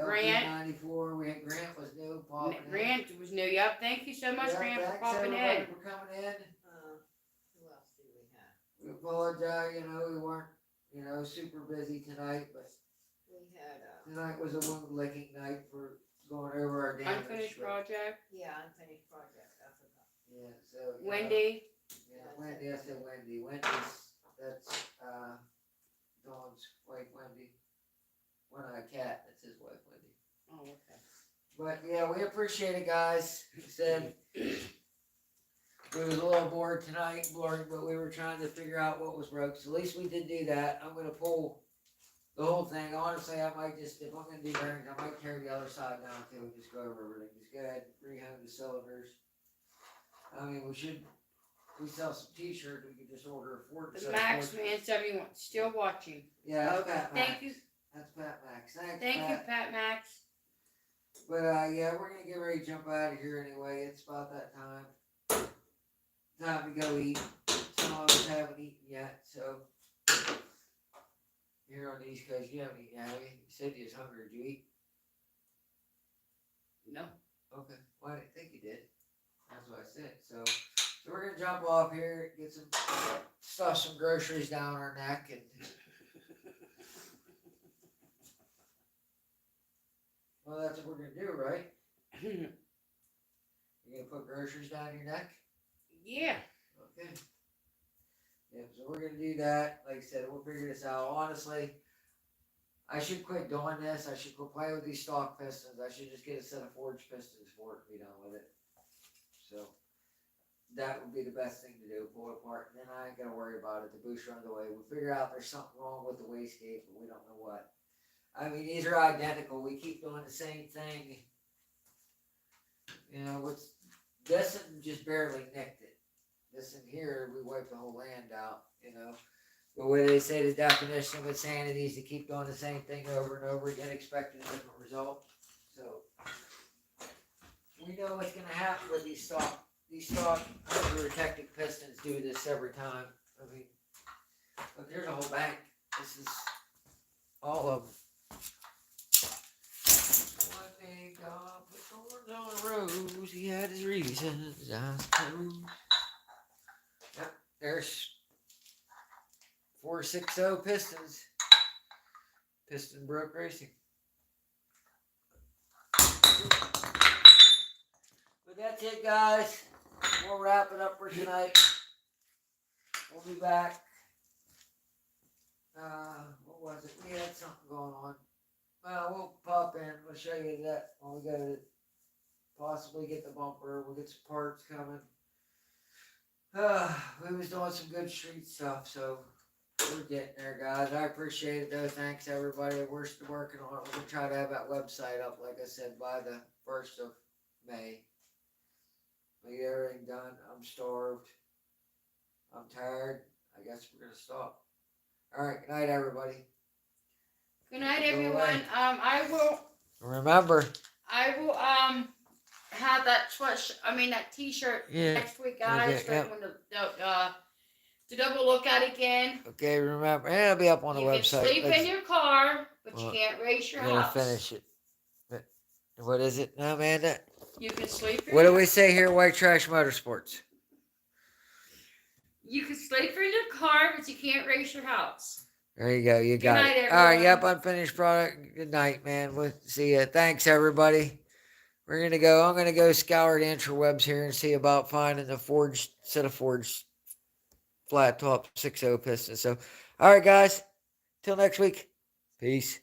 Speaker 3: Grant.
Speaker 1: LP94. We had Grant was new popping in.
Speaker 3: Grant was new. Yep, thank you so much,
Speaker 1: Yeah,
Speaker 3: Grant, for
Speaker 1: thanks,
Speaker 3: popping
Speaker 1: everybody,
Speaker 3: in.
Speaker 1: for coming in.
Speaker 2: Who else do we have?
Speaker 1: We apologize, we weren't, super busy tonight, but
Speaker 2: We had,
Speaker 1: tonight was a wound licking night for going over our damage.
Speaker 3: Unfinished
Speaker 1: but-
Speaker 3: project.
Speaker 2: yeah, unfinished project, I forgot.
Speaker 1: Yeah, so.
Speaker 3: Wendy,
Speaker 1: Yeah, Wendy, I said Wendy. Wendy's, that's, Dawn's wife, Wendy. One Eye Cat, that's his wife, Wendy.
Speaker 3: oh, okay.
Speaker 1: But yeah, we appreciate it, guys. Like I said, we was a little bored tonight, but we were trying to figure out what was broke. So at least we did do that. I'm gonna pull the whole thing. Honestly, I might just, if I'm gonna do bearings, I might tear the other side down too and just go over everything. Just go ahead and rehome the cylinders. I mean, we sell some t-shirts, we could just order a Ford.
Speaker 3: The Max Man 71, still watching.
Speaker 1: Yeah, that's
Speaker 3: Okay,
Speaker 1: Pat Max.
Speaker 3: thank you.
Speaker 1: That's Pat Max. Thanks,
Speaker 3: Thank you,
Speaker 1: Pat.
Speaker 3: Pat Max.
Speaker 1: But yeah, we're gonna get ready to jump out of here anyway. It's about that time. Time to go eat. Some of us haven't eaten yet, so here on the East Coast, you haven't eaten, have you? You said you was hungry. Did you eat?
Speaker 3: No.
Speaker 1: Okay. Why didn't you gonna jump off here, get some stuff, some groceries down our neck, and well, that's what we're gonna do, right? You're gonna put groceries down your neck.
Speaker 3: Yeah.
Speaker 1: Okay. Yeah, so we're gonna do that. Like I said, we'll figure this out. Honestly, I should quit doing this. I should quit playing with these stock pistons. I should just get a set of forged pistons for it and be done with it. So that would be the best thing to do, pull it apart, and then I ain't gotta worry about it. The booster on the way. We'll figure out there's something wrong with the wastegate, but we don't know what. I mean, these are identical. We keep doing the same thing. You know, what's this one just barely nicked it. This in here, we wiped the whole land out, you know. But what they say the definition of insanity is to keep doing the same thing over and over again, expecting a different result. So we know what's gonna happen with these stock underprotected pistons do this every time. I mean, look, there's a whole bank. This is all of them. One day God put thorns on a rose. He had his reasons, I suppose. Yep, there's 460 pistons. Piston Broke Racing. But that's it, guys. We'll wrap it up for tonight. We'll be back. What was it? We had something going on. We'll pop in. We'll show you that when we go to possibly get the bumper. We'll get some parts coming. We was doing some good street stuff, so we're getting there, guys. I appreciate it, though. Thanks, everybody. We're still working on it. We're going to try to have that website up, like I said, by the 1st of May. We get everything done. I'm starved. I'm tired. I guess we're going to stop. All right. Good night, everybody.
Speaker 3: Good night,
Speaker 1: Go
Speaker 3: everyone.
Speaker 1: away.
Speaker 3: I will
Speaker 1: Remember.
Speaker 3: have that that T-shirt
Speaker 1: Yeah.
Speaker 3: next week, guys.
Speaker 1: Okay, yep.
Speaker 3: When to double look at again.
Speaker 1: Okay, remember. And it'll be up on the
Speaker 3: You
Speaker 1: website.
Speaker 3: can sleep in your car, but
Speaker 1: Well,
Speaker 3: you can't race your
Speaker 1: I'm going to
Speaker 3: house.
Speaker 1: finish it. But what is it now, Amanda?
Speaker 3: You can sleep in
Speaker 1: What do
Speaker 3: your
Speaker 1: we say here, White Trash Motorsports?
Speaker 3: You can sleep in your car, but you can't race your house.
Speaker 1: There you go. You
Speaker 3: Good
Speaker 1: got
Speaker 3: night,
Speaker 1: it. All right.
Speaker 3: everyone.
Speaker 1: Yep. Unfinished product. Good night, man. We'll see ya. Thanks, everybody. We're going to go. I'm going to go scour the interwebs here and see about finding the set of forged flat top 6.0 pistons. So, all right, guys. Till next week. Peace.